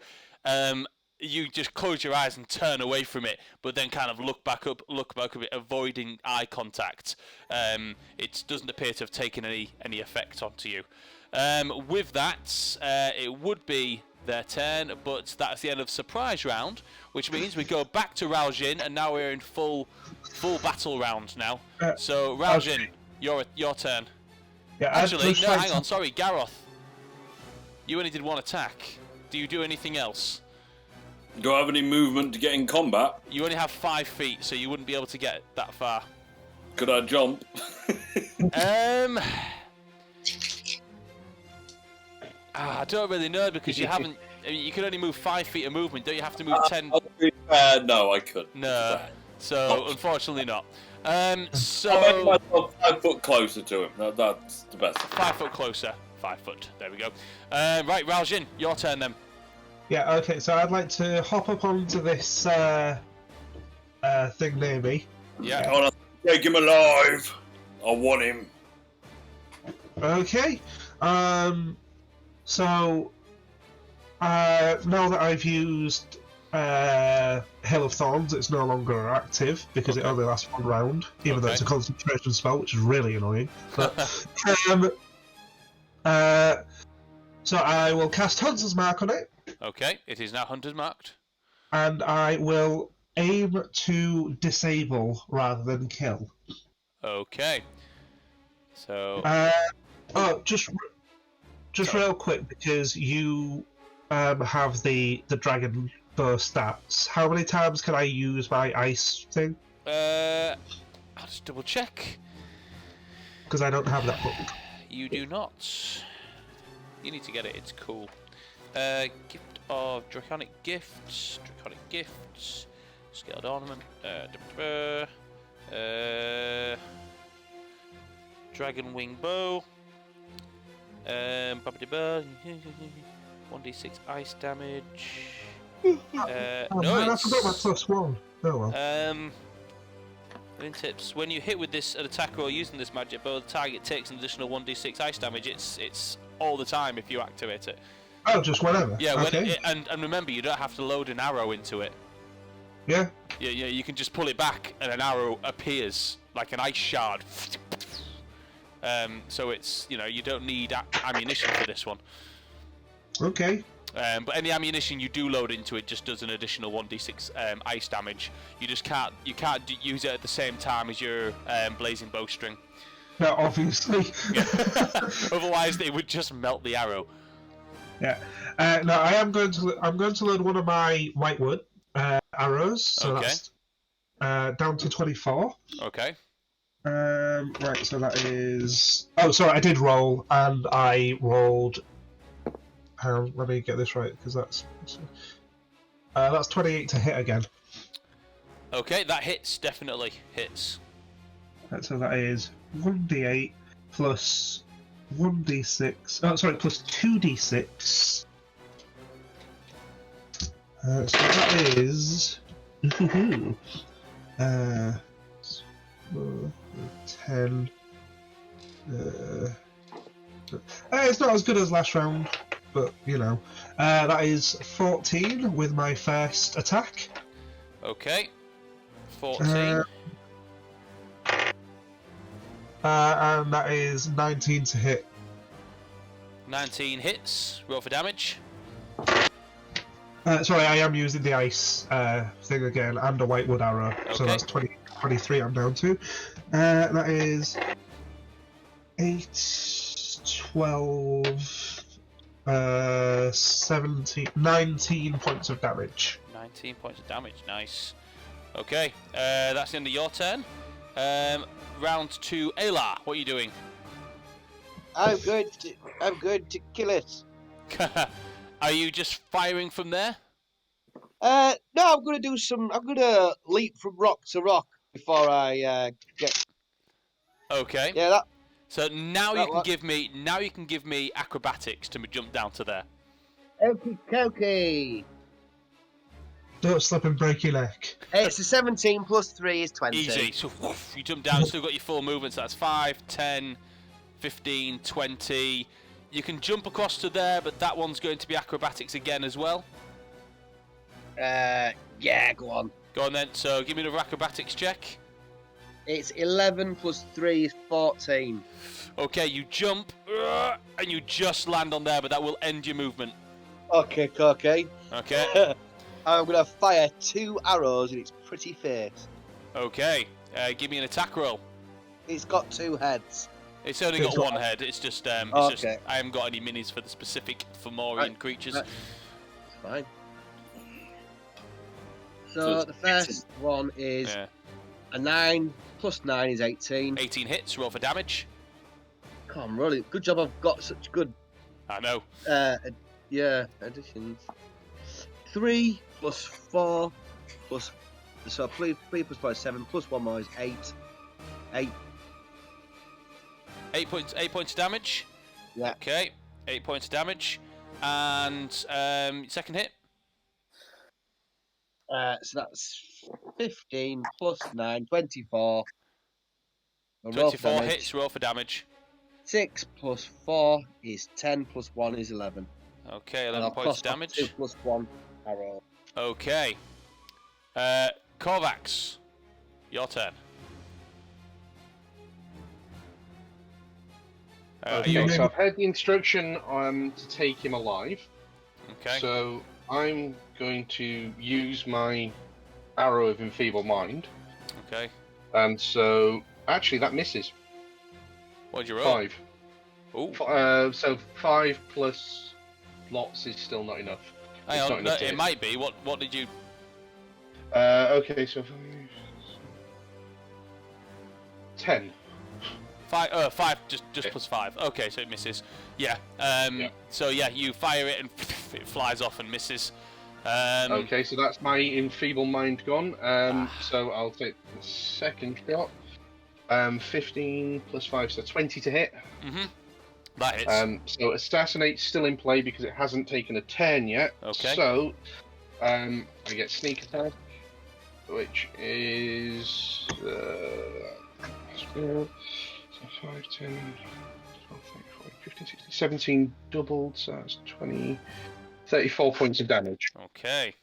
You just close your eyes and turn away from it, but then kind of look back up a bit, avoiding eye contact. It doesn't appear to have taken any effect onto you. With that, it would be their turn, but that's the end of surprise round, which means we go back to Raljin, and now we're in full battle round now. So Raljin, your turn. Yeah, Actually, no, hang on, sorry, Garroth. You only did one attack. Do you do anything else? Do I have any movement to get in combat? You only have 5 feet, so you wouldn't be able to get that far. Could I jump? I don't really know because you haven't. I mean, you can only move 5 feet of movement. Don't you have to move 10? No, I could. No. So unfortunately not. So I'll make myself 5 foot closer to him. That's the best. 5 foot closer. 5 foot. There we go. Right, Raljin, your turn then. Yeah, okay, so I'd like to hop up onto this thing near me. Yeah. I want to take him alive. I want him. Okay. So now that I've used Hail of Thorns, it's no longer active because it only lasts 1 round, even though it's a concentration spell, which is really annoying. But, so I will cast Hunter's Mark on it. Okay, it is now Hunter's marked. And I will aim to disable rather than kill. Okay. So. Just real quick, because you have the dragon bow stats. How many times can I use my ice thing? I'll just double check. Because I don't have that book. You do not. You need to get it. It's cool. Gift of Draconic Gifts. Scaled Ornament. Dragon Wing Bow. 1d6 ice damage. Oh, No, man, I forgot my +1. Oh well. In tips, when you hit with this an attack roll using this magic bow, the target takes an additional 1d6 ice damage. It's all the time if you activate it. Oh, just whenever. Yeah, Okay. and remember, you don't have to load an arrow into it. Yeah. Yeah, you can just pull it back and an arrow appears like an ice shard. So it's, you don't need ammunition for this one. Okay. But any ammunition you do load into it just does an additional 1d6 ice damage. You just can't use it at the same time as your blazing bowstring. No, obviously. Yeah. Otherwise, they would just melt the arrow. Yeah. No, I'm going to load one of my whitewood arrows. So Okay. that's down to 24. Okay. Right. So that is. Oh, sorry. I did roll, and I rolled. Hang on, let me get this right, because that's 28 to hit again. Okay, that hits. Definitely hits. Right, so that is 1d8 plus 1d6. Oh, sorry, plus 2d6. So that is 10. It's not as good as last round, but that is 14 with my first attack. Okay. 14. And that is 19 to hit. 19 hits. Roll for damage. Sorry, I am using the ice thing again and a whitewood arrow, so Okay. that's 23 I'm down to. That is 8, 12, 17, 19 points of damage. 19 points of damage. Nice. Okay, that's the end of your turn. Round 2, Ayla, what are you doing? I'm going to kill it. Are you just firing from there? No, I'm going to do some. I'm going to leap from rock to rock before I get. Okay. Yeah, that. So now That you can what? give me acrobatics to jump down to there. Okie dokie. Don't slip and break your neck. It's a 17 plus 3 is 20. Easy. So you jump down, still got your full movement, so that's 5, 10, 15, 20. You can jump across to there, but that one's going to be acrobatics again as well. Yeah, go on. Go on then, so give me another acrobatics check. It's 11 plus 3 is 14. Okay, you jump, and you just land on there, but that will end your movement. Okay. Okay. I'm going to fire 2 arrows in its pretty face. Okay. Give me an attack roll. It's got 2 heads. It's only got one head. It's just I haven't got any minis for the specific Fomorian creatures. Right. It's fine. So the first one is a 9 plus 9 is 18. 18 hits. Roll for damage. Come on, really good job. I've got such good. I know. Additions. 3 plus 4 plus. So 3 plus 4 is 7 plus 1 more is 8. 8 points of damage. Yeah. Okay. 8 points of damage. And second hit. So that's 15 plus 9, 24. 24 hits. Roll for damage. 6 plus 4 is 10 plus 1 is 11. Okay, 11 points of damage. 2 plus 1 arrow. Okay. Korvax, your turn. Okay, so I've heard the instruction to take him alive. Okay. So I'm going to use my arrow of enfeeble mind. Okay. And so actually that misses. What'd you roll? 5. Ooh. So 5 plus lots is still not enough. Hang It's on, not enough to it hit. might be. What did you? Okay, so 10. 5. Just plus 5. Okay, so it misses. Yeah. So yeah, you fire it and It flies off and misses. Okay, so that's my enfeeble mind gone. So I'll take the second shot. 15 plus 5, so 20 to hit. That hits. So Assassinate's still in play because it hasn't taken a turn yet. Okay. So I get sneak attack, which is 5, 10, 12, 13, 14, 15, 16, 17 doubled, so that's 20, 34 points of damage. Okay.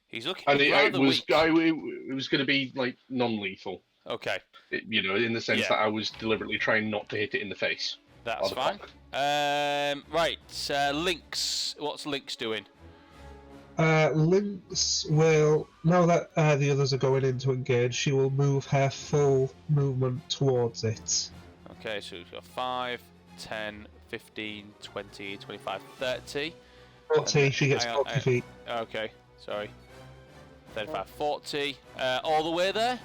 He's looking And rather weak. it was going to be like non-lethal. Okay. In the sense that I was deliberately trying not to hit it in the face. That's fine. Right, Lynx. What's Lynx doing? Lynx will, now that the others are going in to engage, she will move her full movement towards it. Okay, so we've got 5, 10, 15, 20, 25, 30. 40, she gets 40 feet. Okay, sorry. 35, 40. All the way there?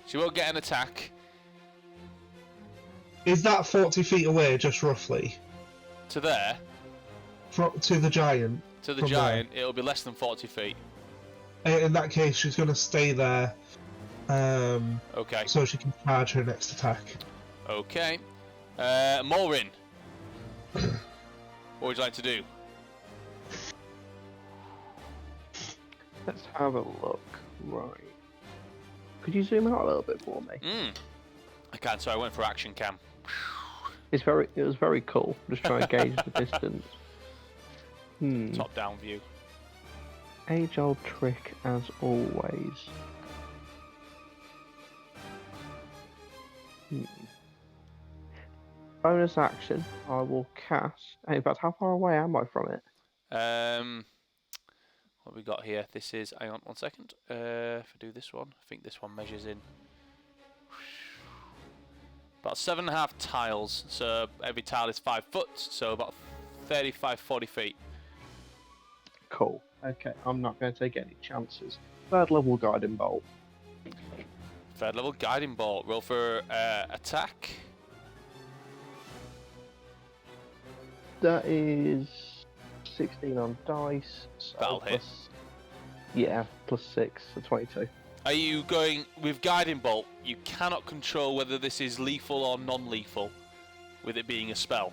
She won't get an attack. Is that 40 feet away, just roughly? To there? To the giant? To the giant, it'll be less than 40 feet. In that case, she's going to stay there. Okay. So she can charge her next attack. Okay. Mulrin. What would you like to do? Let's have a look. Right. Could you zoom out a little bit for me? I can't, so I went for action cam. It was very cool. Just trying to gauge the distance. Top down view. Age-old trick as always. Bonus action, I will cast. In fact, how far away am I from it? What we got here? This is. Hang on 1 second. If I do this one, I think this one measures in about 7.5 tiles. So every tile is 5 foot. So about 35, 40 feet. Cool. Okay, I'm not going to take any chances. Third level guiding bolt. Third level guiding bolt. Roll for attack. That is 16 on dice. So That'll hit. Yeah, plus 6, so 22. Are you going with guiding bolt? You cannot control whether this is lethal or non-lethal, with it being a spell.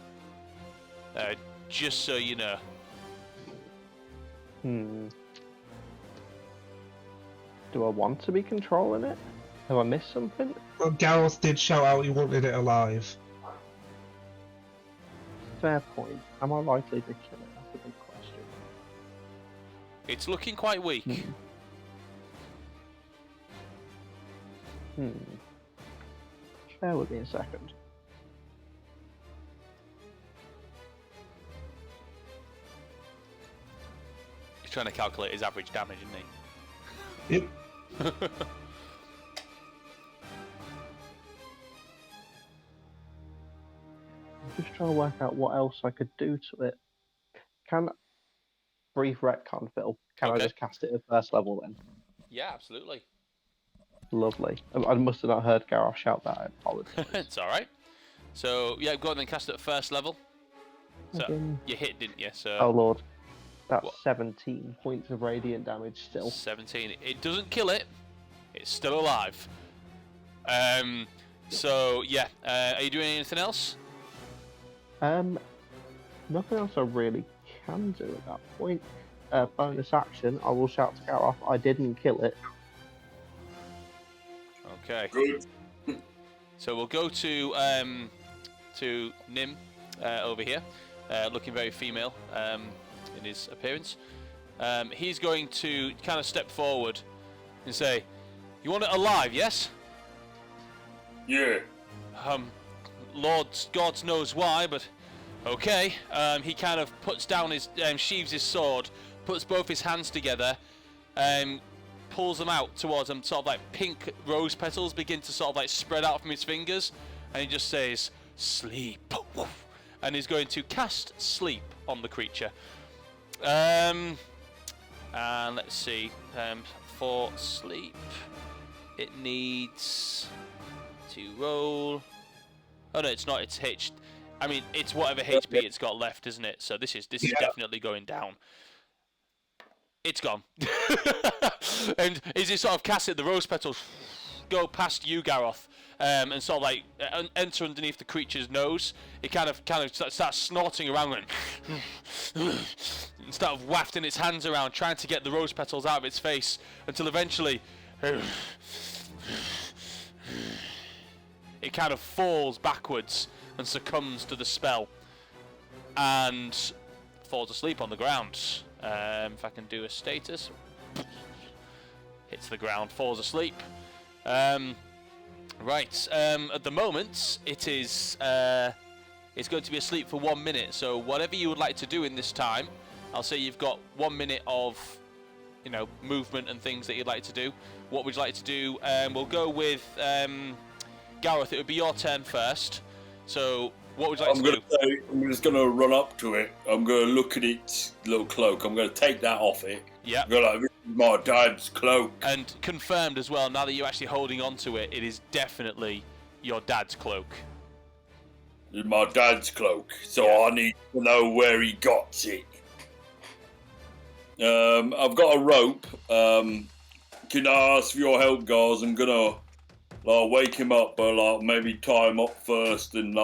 Just so you know. Do I want to be controlling it? Have I missed something? Well, Gareth did shout out he wanted it alive. Fair point. Am I likely to kill it? That's a big question. It's looking quite weak. Bear with me a second. He's trying to calculate his average damage, isn't he? Yep. I'm just trying to work out what else I could do to it. Brief retcon, Phil. Can I just cast it at first level then? Yeah, absolutely. Lovely. I must have not heard Gareth shout that. I apologize. It's alright. So, yeah, go on and cast it at first level. So, you hit, didn't you? So, oh lord. That's 17 points of radiant damage still. 17. It doesn't kill it. It's still alive. So, yeah. Are you doing anything else? Nothing else I really can do at that point. Bonus action, I will shout to Gareth, I didn't kill it. Okay. Good. So we'll go to Nim over here, looking very female in his appearance. He's going to kind of step forward and say, "You want it alive, yes?" Yeah. God knows why, but okay. He kind of puts down his, sheaves his sword, puts both his hands together, pulls them out towards him, sort of like pink rose petals begin to sort of like spread out from his fingers, and he just says, "Sleep," and he's going to cast sleep on the creature. And let's see, for sleep, it needs to roll. Oh no, it's not. It's hitched. I mean, it's whatever HP it's got left, isn't it? So this is definitely going down. It's gone. And as it sort of casts it, the rose petals go past you, Gareth, and sort of like enter underneath the creature's nose. It kind of starts snorting around and start wafting its hands around, trying to get the rose petals out of its face, until eventually it kind of falls backwards and succumbs to the spell and falls asleep on the ground. If I can do a status, hits the ground, falls asleep. Right. At the moment, it's going to be asleep for 1 minute. So whatever you would like to do in this time, I'll say you've got 1 minute of, movement and things that you'd like to do. What would you like to do? We'll go with Gareth. It would be your turn first. So what would you like to do? I'm just going to run up to it. I'm going to look at its little cloak. I'm going to take that off it. Yeah. I'm going to this is my dad's cloak. And confirmed as well, now that you're actually holding on to it, it is definitely your dad's cloak. It's my dad's cloak, so I need to know where he got it. I've got a rope. Can I ask for your help, guys? I'm going to wake him up, but maybe tie him up first, and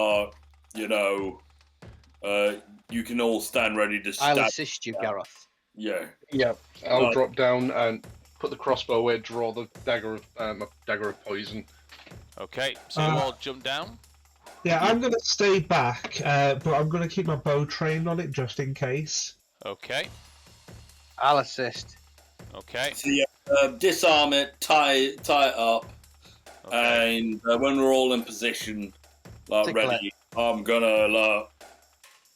you can all stand ready to stab. I'll assist you, Gareth. Yeah. Yeah, I'll drop down and put the crossbow away, draw the dagger of poison. Okay, so you all jump down. Yeah, I'm going to stay back, but I'm going to keep my bow trained on it just in case. Okay. I'll assist. Okay. So disarm it, tie it up, Okay. and when we're all in position, ready, I'm gonna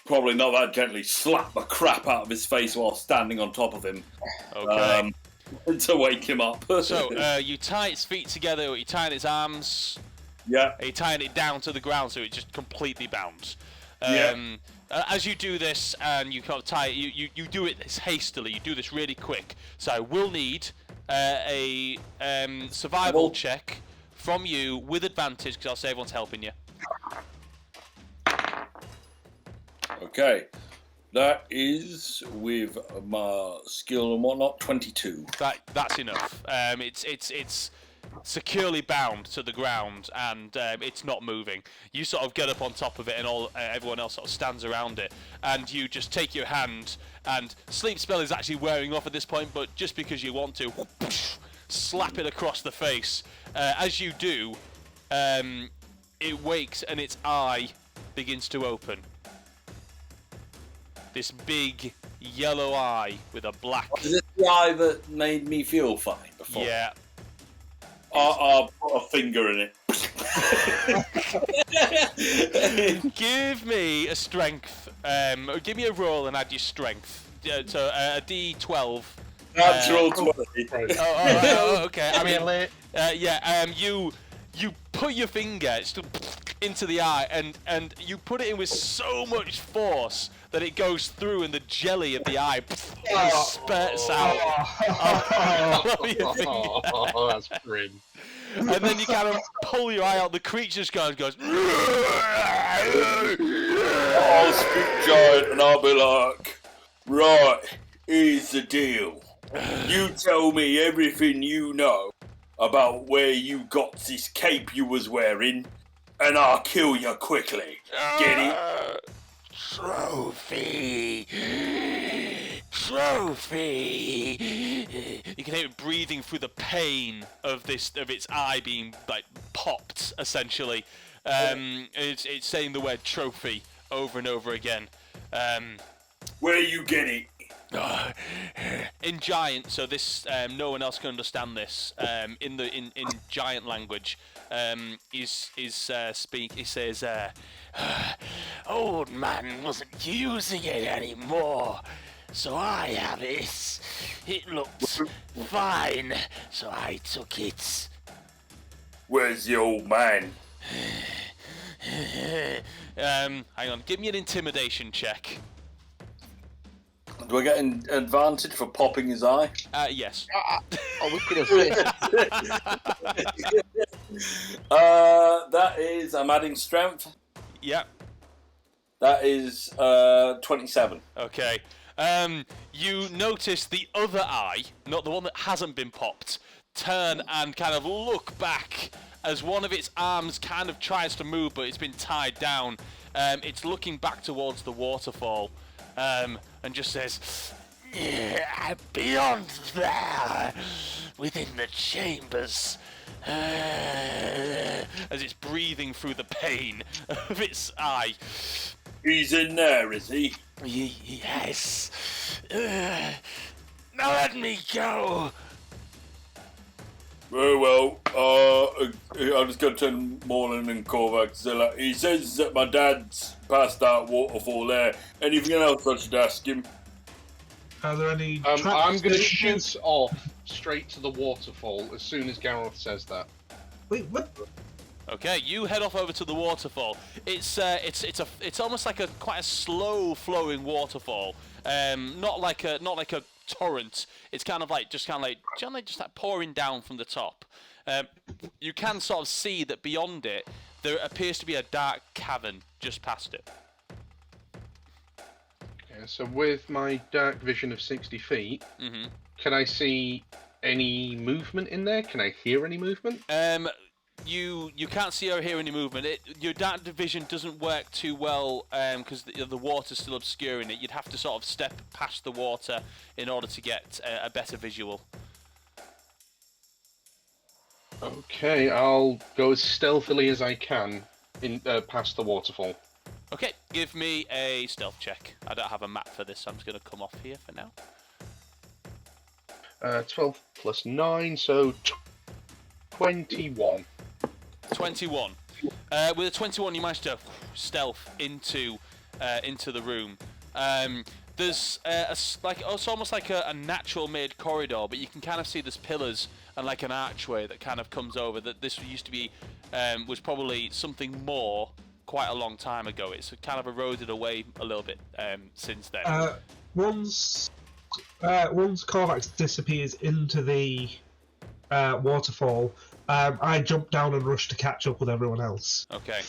probably not that gently slap the crap out of his face while standing on top of him. Okay. To wake him up. So you tie its feet together, or you tie its arms. Yeah. Are you tying it down to the ground so it just completely bounds? As you do this, and you kind of tie it, you do it hastily. You do this really quick. So I will need a survival check from you with advantage, because I'll say everyone's helping you. Okay. That is with my skill and whatnot, 22. That's enough. It's securely bound to the ground, and it's not moving. You sort of get up on top of it, and everyone else sort of stands around it, and you just take your hand, and sleep spell is actually wearing off at this point, but just because you want to, slap it across the face. As you do, it wakes, and its eye begins to open. This big yellow eye with a black... Is this the eye that made me feel fine before? Yeah. I'll put a finger in it. Give me a strength. Give me a roll and add your strength. So a D12. Natural 20. Okay. I mean, you put your finger into the eye, and you put it in with so much force that it goes through, and the jelly of the eye spurts out. Oh, that's grim. And then you kind of pull your eye out. The creature just goes. I'll speak giant, and I'll be like, right, here's the deal. You tell me everything you know about where you got this cape you was wearing, and I'll kill you quickly. Get it? Trophy. You can hear it breathing through the pain of its eye being popped, essentially. It's saying the word trophy over and over again. Where you get it? In giant, so this no one else can understand this. In giant language, he says, "Old man wasn't using it anymore, so I have it. It looked fine, so I took it." Where's the old man? Hang on, give me an intimidation check. Do I get an advantage for popping his eye? Yes. We could assist. That is, I'm adding strength. Yeah. That is 27. Okay. You notice the other eye, not the one that hasn't been popped, turn and kind of look back as one of its arms kind of tries to move, but it's been tied down. It's looking back towards the waterfall, and just says, "Yeah, beyond there, within the chambers." As it's breathing through the pain of its eye. He's in there, is he? Yes. Now let me go. Very well. I'm just going to turn Morland and Korvac to say, like, he says that my dad's past that waterfall there. Anything else I should ask him? Are there any? I'm going to stations? shoot off straight to the waterfall as soon as Gareth says that. Wait, what? Okay, you head off over to the waterfall. It's almost like quite a slow flowing waterfall. Not like a torrent. It's kind of like just pouring down from the top. You can sort of see that beyond it there appears to be a dark cavern just past it. Okay, so with my dark vision of 60 feet, can I see any movement in there? Can I hear any movement? You can't see or hear any movement. Your dark vision doesn't work too well because the water's still obscuring it. You'd have to sort of step past the water in order to get a better visual. Okay, I'll go as stealthily as I can in past the waterfall. Okay, give me a stealth check. I don't have a map for this, so I'm just going to come off here for now. 12 plus 9, so 21. 21. With a 21, you managed to stealth into the room. There's it's almost like a natural-made corridor, but you can kind of see there's pillars and like an archway that kind of comes over. That this used to be was probably something more quite a long time ago. It's kind of eroded away a little bit since then. Once Korvax disappears into the waterfall, I jump down and rush to catch up with everyone else. Okay.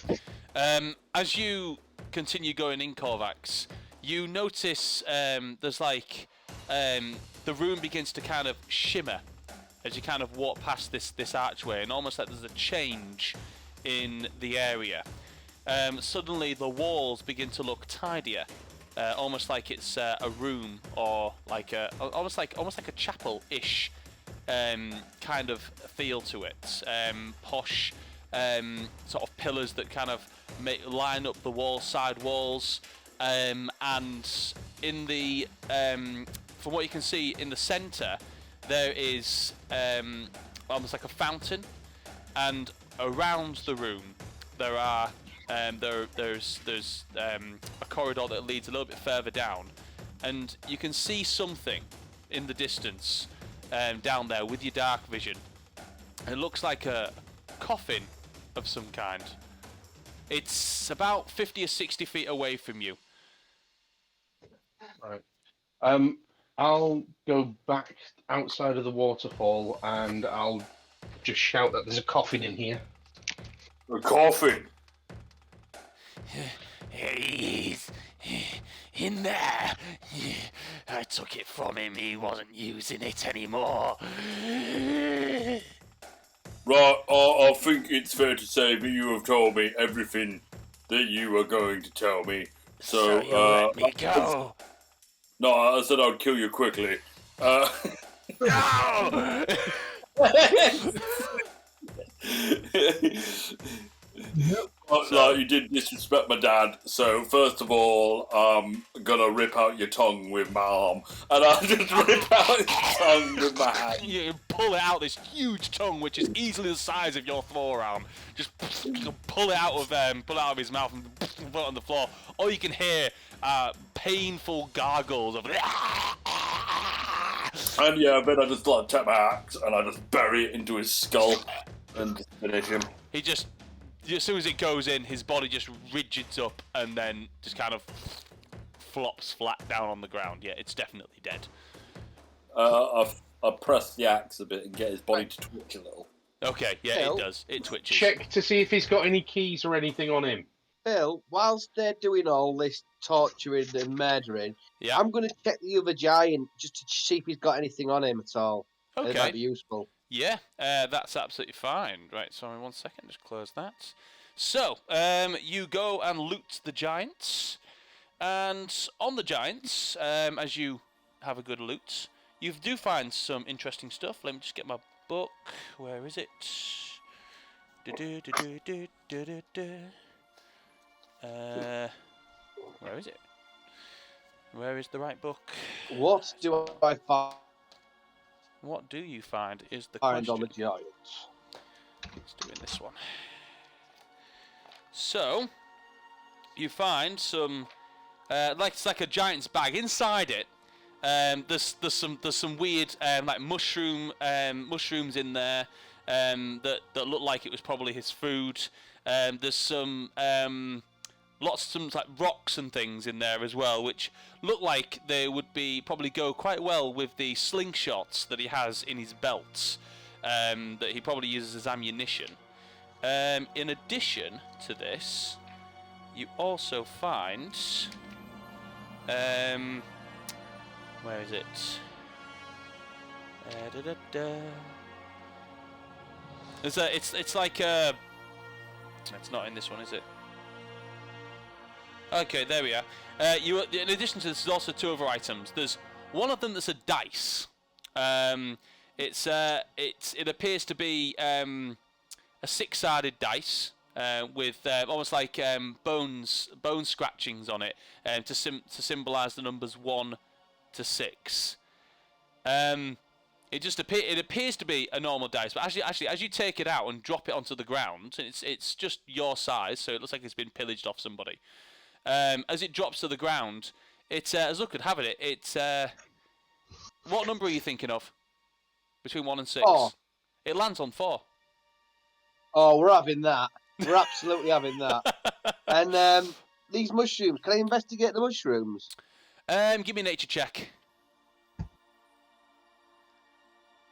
As you continue going in, Korvax, you notice there's like the room begins to kind of shimmer as you kind of walk past this archway, and almost like there's a change in the area. Suddenly the walls begin to look tidier, almost like it's a room or like almost like a chapel-ish kind of feel to it. Posh sort of pillars that kind of line up the side walls, and in the from what you can see in the centre there is almost like a fountain, and around the room there are there's a corridor that leads a little bit further down, and you can see something in the distance down there with your dark vision. It looks like a coffin of some kind. It's about 50 or 60 feet away from you. Right. I'll go back outside of the waterfall and I'll just shout that there's a coffin in here. A coffin? He's in there. I took it from him. He wasn't using it anymore. Right, I think it's fair to say that you have told me everything that you were going to tell me. So you let me go. No, I said I'd kill you quickly. No! Like, you did disrespect my dad, so first of all, I'm gonna rip out your tongue with my arm, and I'll just rip out his tongue with my hand. You pull it out, this huge tongue, which is easily the size of your forearm. Just pull it out of his mouth and put it on the floor. All you can hear painful gargles of. And yeah, then I just like take my axe and I just bury it into his skull and just finish him. He just, as soon as it goes in, his body just rigids up and then just kind of flops flat down on the ground. Yeah, it's definitely dead. I press the axe a bit and get his body to twitch a little. Okay, yeah, it does. It twitches. Check to see if he's got any keys or anything on him. Phil, whilst they're doing all this torturing and murdering, Yeah. I'm going to check the other giant just to see if he's got anything on him at all. It might Okay. be useful. Yeah, that's absolutely fine. Right, sorry, 1 second, just close that. So, you go and loot the giants, and on the giants, as you have a good loot, you do find some interesting stuff. Let me just get my book. Where is it? Where is it? Where is the right book? What do I What do you find is the find question. on the giants? Let's do it in this one. So, you find some, it's like a giant's bag. Inside it, there's some weird like mushrooms in there that look like it was probably his food. There's some lots of some like rocks and things in there as well, which look like they would probably go quite well with the slingshots that he has in his belts, that he probably uses as ammunition. In addition to this, you also find, where is it? It's like it's not in this one, is it? Okay, there we are. In addition to this, there's also two other items. There's one of them that's a dice. It appears to be a six-sided dice with almost like bone scratchings on it, to symbolise the numbers 1 to 6. It appears to be a normal dice, but actually, as you take it out and drop it onto the ground, it's just your size, so it looks like it's been pillaged off somebody. As it drops to the ground, as luck could have it, it's what number are you thinking of? Between 1 and 6. 4. It lands on 4. Oh, we're having that. We're absolutely having that. And these mushrooms, can I investigate the mushrooms? Give me a nature check.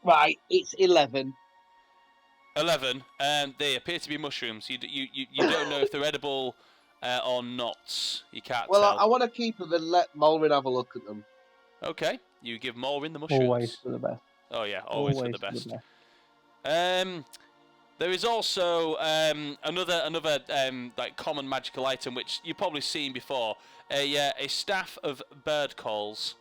Right, it's 11. 11. They appear to be mushrooms. You don't know if they're edible or not. You can't Well, tell. I want to keep them and let Mulrin have a look at them. Okay, you give Maureen the mushrooms. Always for the best. Oh yeah, always for the Always best. There is also another like common magical item which you've probably seen before. A staff of bird calls.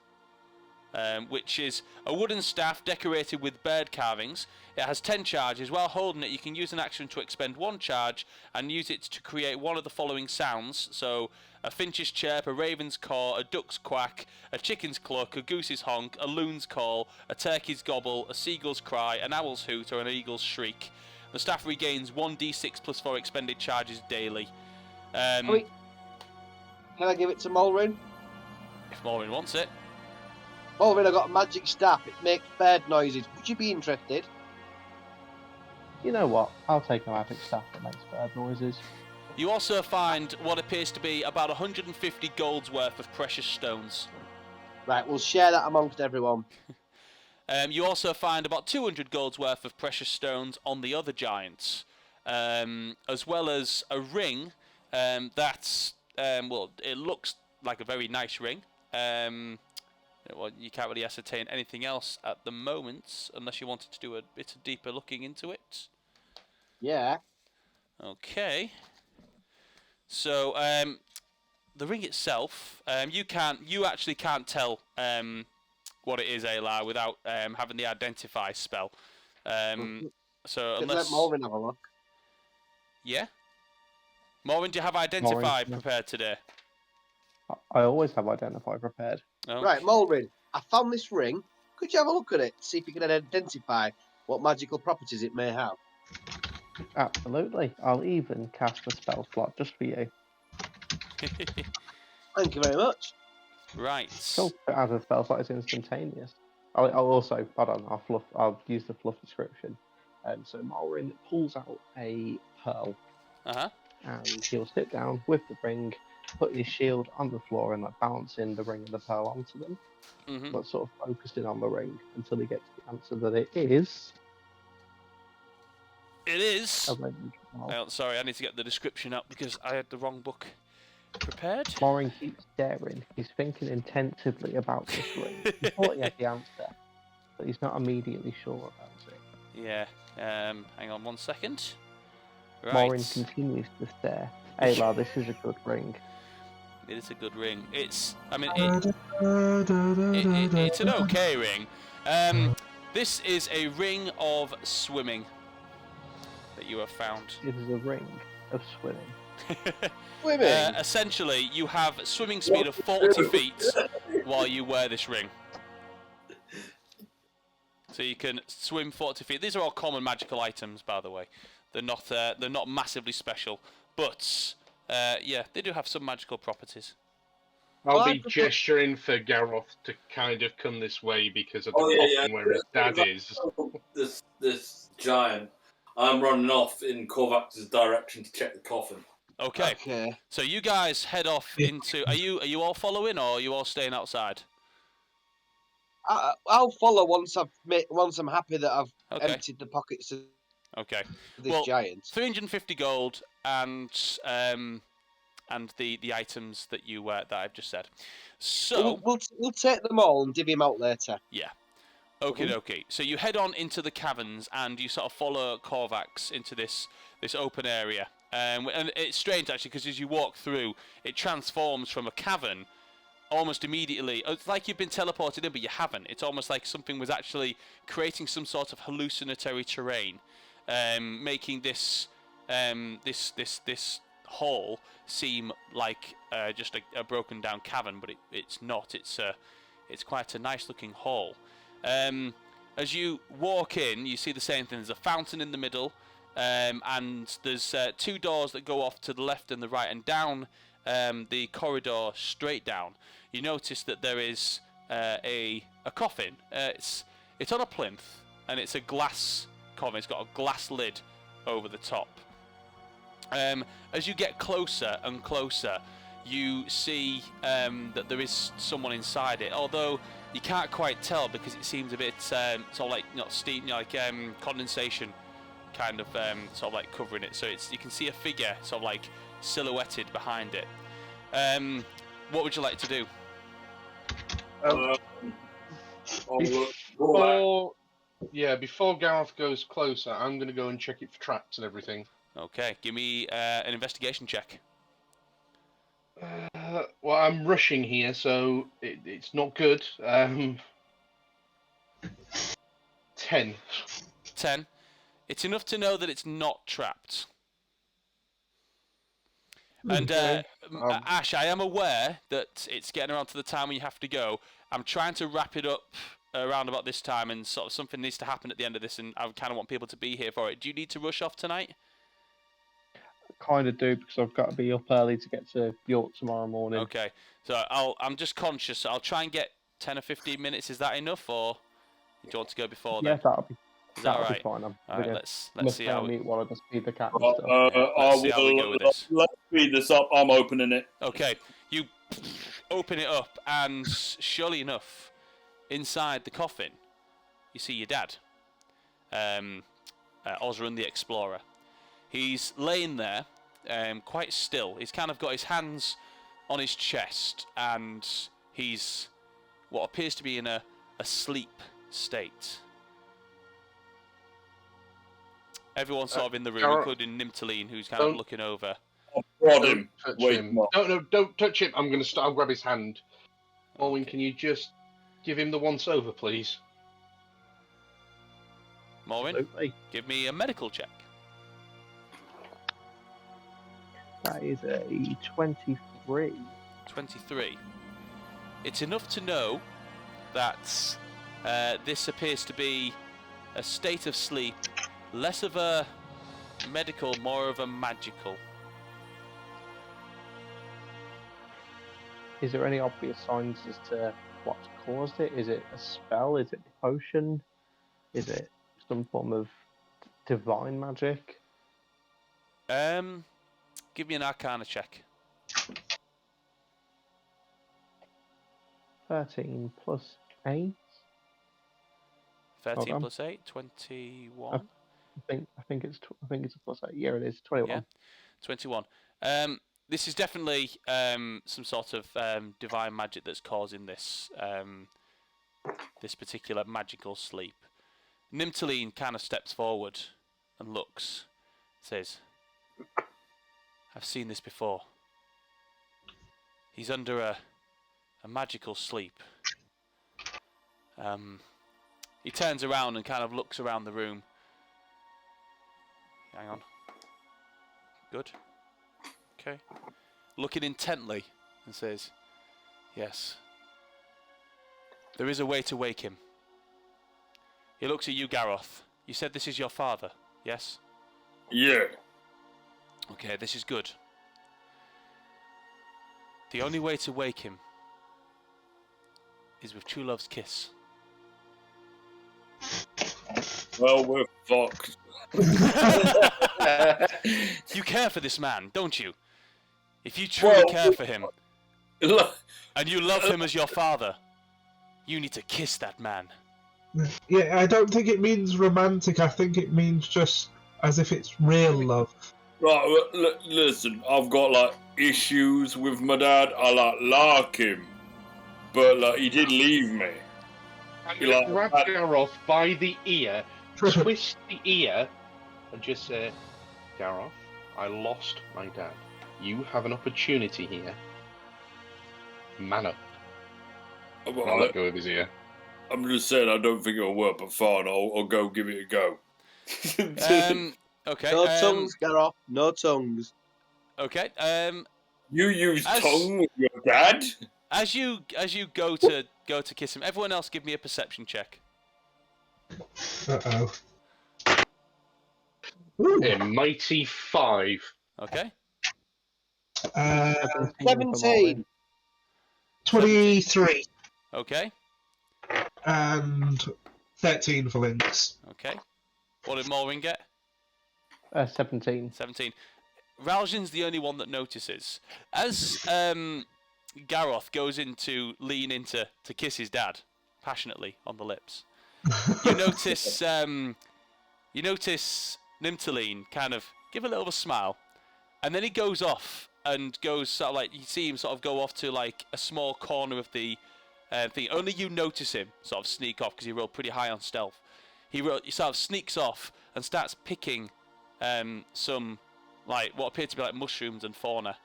Which is a wooden staff decorated with bird carvings. It has 10 charges. While holding it, you can use an action to expend 1 charge and use it to create one of the following sounds. So, a finch's chirp, a raven's caw, a duck's quack, a chicken's cluck, a goose's honk, a loon's call, a turkey's gobble, a seagull's cry, an owl's hoot, or an eagle's shriek. The staff regains 1d6 plus 4 expended charges daily. Can I give it to Mulrin? If Maureen wants it. Mulrin, I got a magic staff. It makes bird noises. Would you be interested? You know what? I'll take a magic staff that makes bird noises. You also find what appears to be about 150 gold's worth of precious stones. Right, we'll share that amongst everyone. You also find about 200 gold's worth of precious stones on the other giants, as well as a ring that's, well, it looks like a very nice ring. Well, you can't really ascertain anything else at the moment, unless you wanted to do a bit of deeper looking into it. Yeah. Okay. So, the ring itself, you actually can't tell what it is, Aylar, without having the identify spell. So unless let Mulrin have a look. Yeah. Maureen, do you have identify Maureen, yeah. prepared today? I always have identify prepared. Oh. Right, Mulrin, I found this ring. Could you have a look at it? See if you can identify what magical properties it may have. Absolutely. I'll even cast a spell slot just for you. Thank you very much. Right. Cool. As a spell slot, it's instantaneous. I'll also, I'll use the fluff description. So Maureen pulls out a pearl, and he'll sit down with the ring, put his shield on the floor, and like balancing the ring and the pearl onto them, but sort of focusing on the ring until he gets the answer that it is. It is. A ring Sorry, I need to get the description up because I had the wrong book prepared. Morin keeps staring. He's thinking intensively about this ring. He thought he had the answer, but he's not immediately sure about it. Yeah. Hang on 1 second. Right. Morin continues to stare. Ayla, this is a good ring. It is a good ring. It's an okay ring. This is a ring of swimming that you have found. It is a ring of swimming. Swimming. Essentially, you have swimming speed of 40 feet while you wear this ring. So you can swim 40 feet. These are all common magical items, by the way. They're not massively special, but yeah, they do have some magical properties. I'll be gesturing for Garroth to kind of come this way because of the coffin where his dad is. This giant. I'm running off in Korvax's direction to check the coffin. Okay. So you guys head off into. Are you all following, or are you all staying outside? I'll follow once I'm happy that I've emptied the pockets of this giant. 350 gold and the items that you that I've just said. So we'll take them all and divvy them out later. Yeah. Okay. So you head on into the caverns and you sort of follow Korvax into this open area. And it's strange actually because as you walk through, it transforms from a cavern almost immediately. It's like you've been teleported in, but you haven't. It's almost like something was actually creating some sort of hallucinatory terrain, making this hall seem like just a broken down cavern, but it's not. It's quite a nice looking hall. As you walk in, you see the same thing. There's a fountain in the middle, and there's two doors that go off to the left and the right, and down the corridor straight down. You notice that there is a coffin. It's on a plinth, and it's a glass coffin. It's got a glass lid over the top. As you get closer and closer, you see that there is someone inside it, although you can't quite tell because it seems a bit sort of like not steam, like condensation, kind of sort of like covering it. So you can see a figure sort of like silhouetted behind it. What would you like to do? Before Gareth goes closer, I'm going to go and check it for traps and everything. Okay, give me an investigation check. Well, I'm rushing here, so it's not good. 10. 10. It's enough to know that it's not trapped. And Ash, I am aware that it's getting around to the time when you have to go. I'm trying to wrap it up around about this time, and sort of something needs to happen at the end of this, and I kind of want people to be here for it. Do you need to rush off tonight? Kind of do, because I've got to be up early to get to York tomorrow morning. Okay, so I'm just conscious. So I'll try and get 10 or 15 minutes. Is that enough, or do you want to go before then? Yeah, that'll be. Is that That'll right? be fine. All right, let's see how we. While I just feed the cat. Let's see how we go with this. Let's speed this up. I'm opening it. Okay, you open it up, and surely enough, inside the coffin, you see your dad, Osran the Explorer. He's laying there, quite still. He's kind of got his hands on his chest, and he's what appears to be in a sleep state. Everyone's sort of in the room, including Nimtaline, who's kind of looking over. Don't touch him. No, don't touch him. I'm going to I'll grab his hand. Owen, can you just give him the once over, please? Maureen, give me a medical check. That is a 23. 23. It's enough to know that this appears to be a state of sleep, less of a medical, more of a magical. Is there any obvious signs as to what's caused it? Is it a spell? Is it a potion? Is it some form of divine magic? Give me an Arcana check. 13 plus 8. 13 plus 8, 21. I think it's a plus 8. Yeah, it is 21. Yeah, 21. This is definitely some sort of divine magic that's causing this this particular magical sleep. Nimtaline kind of steps forward and looks, says, "I've seen this before. He's under a magical sleep." He turns around and kind of looks around the room. Hang on. Good. Okay. Looking intently and says, "Yes. There is a way to wake him." He looks at you, Garroth. You said this is your father, yes? Yeah. Okay, this is good. The only way to wake him is with true love's kiss. Well, we're fucked. You care for this man, don't you? If you truly care for him, and you love him as your father, you need to kiss that man. Yeah, I don't think it means romantic. I think it means just as if it's real love. Right, listen, I've got like issues with my dad. I like him, but like he did leave me. I'm going to grab Garroth by the ear, twist the ear, and just say, "Garroth, I lost my dad. You have an opportunity here. Man up." I'll let go of his ear. I'm just saying I don't think it'll work, but fine, I'll go give it a go. Okay. No tongues, Garroth. No tongues. Okay. You use tongue with your dad? As you go to kiss him, everyone else give me a perception check. Uh-oh. A mighty 5. Okay. 17. 23 Okay. and 13 for Lynx. Okay. What did Morwin get? 17. 17. Raljan's the only one that notices. As Garroth goes in to lean into to kiss his dad passionately on the lips, you notice Nimtaline kind of give a little of a smile, and then he goes off and goes sort of like you see him sort of go off to like a small corner of the thing. Only you notice him sort of sneak off because he rolled pretty high on stealth. He sort of sneaks off and starts picking some like what appear to be like mushrooms and fauna.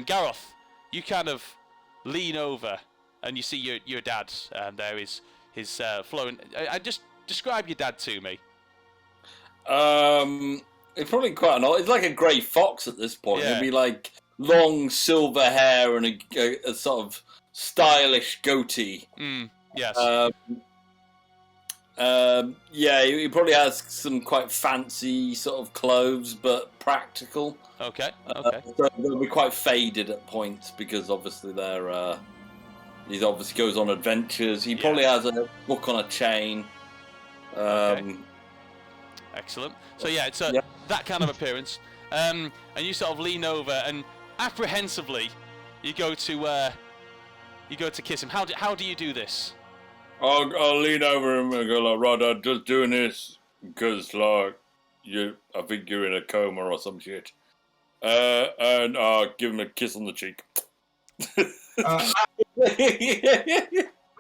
Garroth, you kind of lean over and you see your dad, and there is his flowing. I just describe your dad to me. It's probably quite an old. It's like a grey fox at this point. Yeah. It'd be like long silver hair and a sort of stylish goatee. Yes. Yeah, he probably has some quite fancy sort of clothes, but practical. Okay. So they'll be quite faded at points because obviously they're. He obviously goes on adventures. He probably has a book on a chain. Okay. Excellent. So yeah, it's that kind of appearance. And you sort of lean over and apprehensively you go to kiss him. How do you do this? I'll lean over him and go like, "Ronda, just doing this because like I think you're in a coma or some shit." And give him a kiss on the cheek.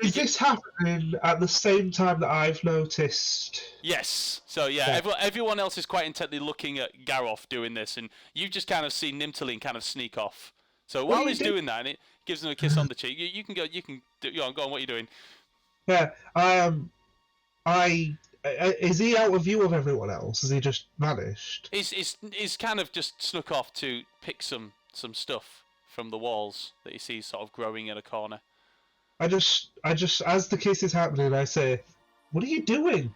Is this happening at the same time that I've noticed? Yes. So yeah, everyone else is quite intently looking at Garroth doing this, and you've just kind of seen Nimtaline kind of sneak off. So while he's doing that, and it gives him a kiss on the cheek, you can go. You can go on. What are you doing? Yeah. Is he out of view of everyone else? Has he just vanished? He's kind of just snuck off to pick some stuff from the walls that he sees sort of growing in a corner. I just, as the kiss is happening, I say, "What are you doing?"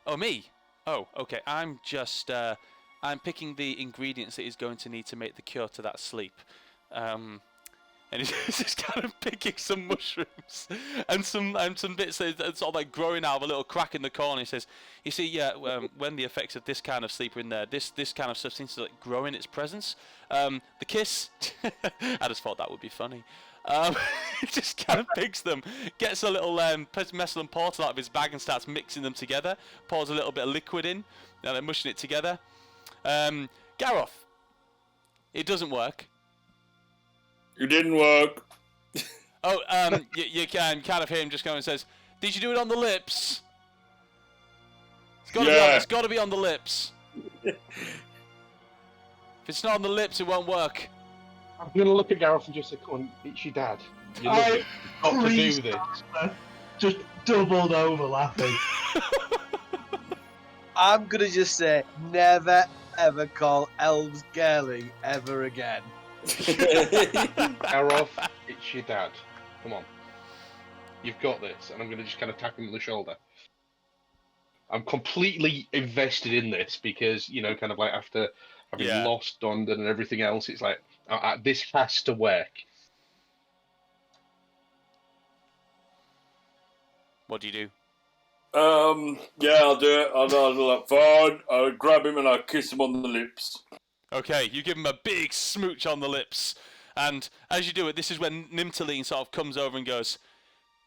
Oh, me? Oh, okay. I'm just, I'm picking the ingredients that he's going to need to make the cure to that sleep. and he's just kind of picking some mushrooms and some bits that sort of like growing out of a little crack in the corner. He says, "You see, when the effects of this kind of sleep are in there, this kind of stuff seems to like grow in its presence. The kiss, I just thought that would be funny." He just kind of picks them, gets a little mescal and portal out of his bag and starts mixing them together. Pours a little bit of liquid in, and then mushing it together. Gareth, it doesn't work. It didn't work. Oh, you can kind of hear him just going and says, "Did you do it on the lips?" It's got to be on the lips. If it's not on the lips, it won't work. I'm going to look at Gareth and just say, "Come on, it's your dad. You love it. You've got to do this." Just doubled over laughing. I'm gonna just say, never ever call elves girly ever again. Gareth, it's your dad. Come on. You've got this. And I'm going to just kind of tap him on the shoulder. I'm completely invested in this because, you know, kind of like after having lost Ronda and everything else, it's like, this has to work. What do you do? Yeah, I'll do it. I'll fine. I'll grab him and I'll kiss him on the lips. Okay, you give him a big smooch on the lips, and as you do it, this is when Nimtaline sort of comes over and goes,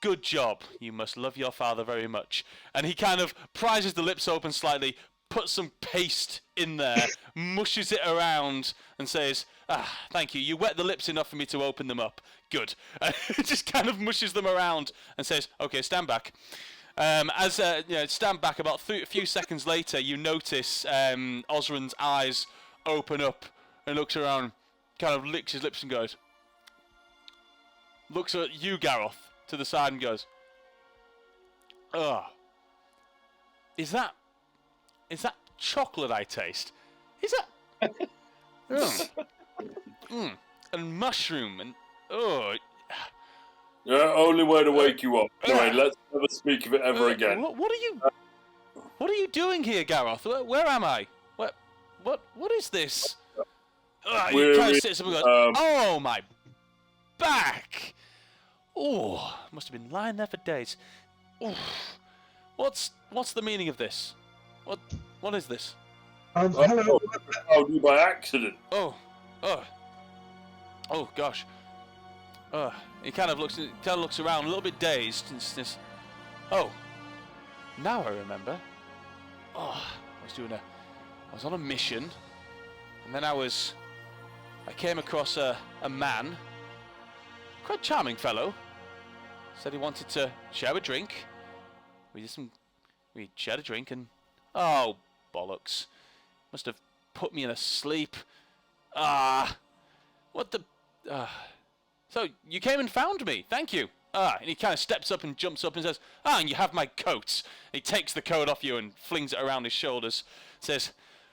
"Good job. You must love your father very much." And he kind of prizes the lips open slightly, puts some paste in there, mushes it around, and says, "Thank you. You wet the lips enough for me to open them up. Good." Just kind of mushes them around and says, "Okay, stand back." Stand back about a few seconds later, you notice Osran's eyes open up and looks around, kind of licks his lips and goes, looks at you, Gareth, to the side and goes, "Ugh. Is that chocolate I taste? Is that and mushroom and Yeah, only way to wake you up. Anyway, let's never speak of it ever again. What are you doing here, Gareth? Where am I? What is this?" He kind of sits up and goes, "Oh, my back! Oh, must have been lying there for days. Oof. What's the meaning of this? What is this?" Hello. I'll do by accident. Oh, gosh. He kind of looks around, a little bit dazed, and says, "Oh, now I remember. Oh, I was on a mission, and then I came across a man, quite charming fellow. Said he wanted to share a drink. We shared a drink, and oh, bollocks. Must have put me in a sleep. What the... So, you came and found me. Thank you. And he kind of steps up and jumps up and says, and you have my coat. And he takes the coat off you and flings it around his shoulders. Says,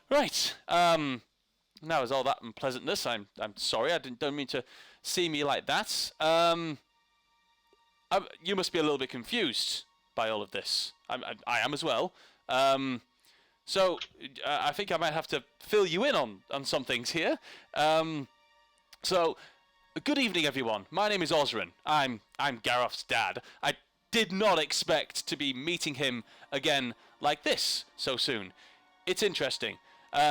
right, now is all that unpleasantness. I'm sorry, I don't mean to see me like that. You must be a little bit confused by all of this. I am as well. So, I think I might have to fill you in on some things here. Good evening, everyone. My name is Osran. I'm Gareth's dad. I did not expect to be meeting him again like this so soon. It's interesting,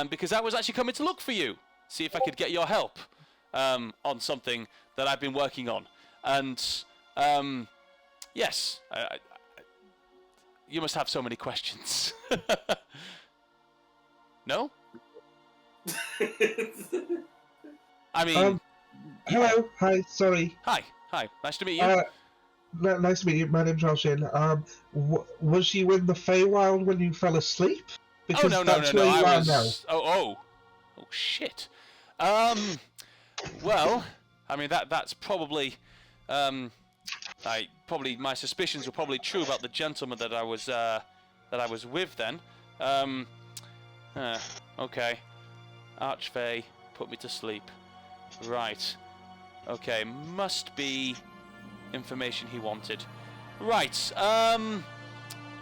because I was actually coming to look for you, see if I could get your help on something that I've been working on. And yes, you must have so many questions. No? I mean... Hello. Hi. Sorry. Hi. Nice to meet you. Nice to meet you. My name's Alshin. Was you in the Feywild when you fell asleep? Because no. that's where you are now. Oh, shit. Well, I mean that's probably, probably my suspicions were probably true about the gentleman that I was with then. Okay. Archfey put me to sleep. Right. Okay, must be information he wanted. Right,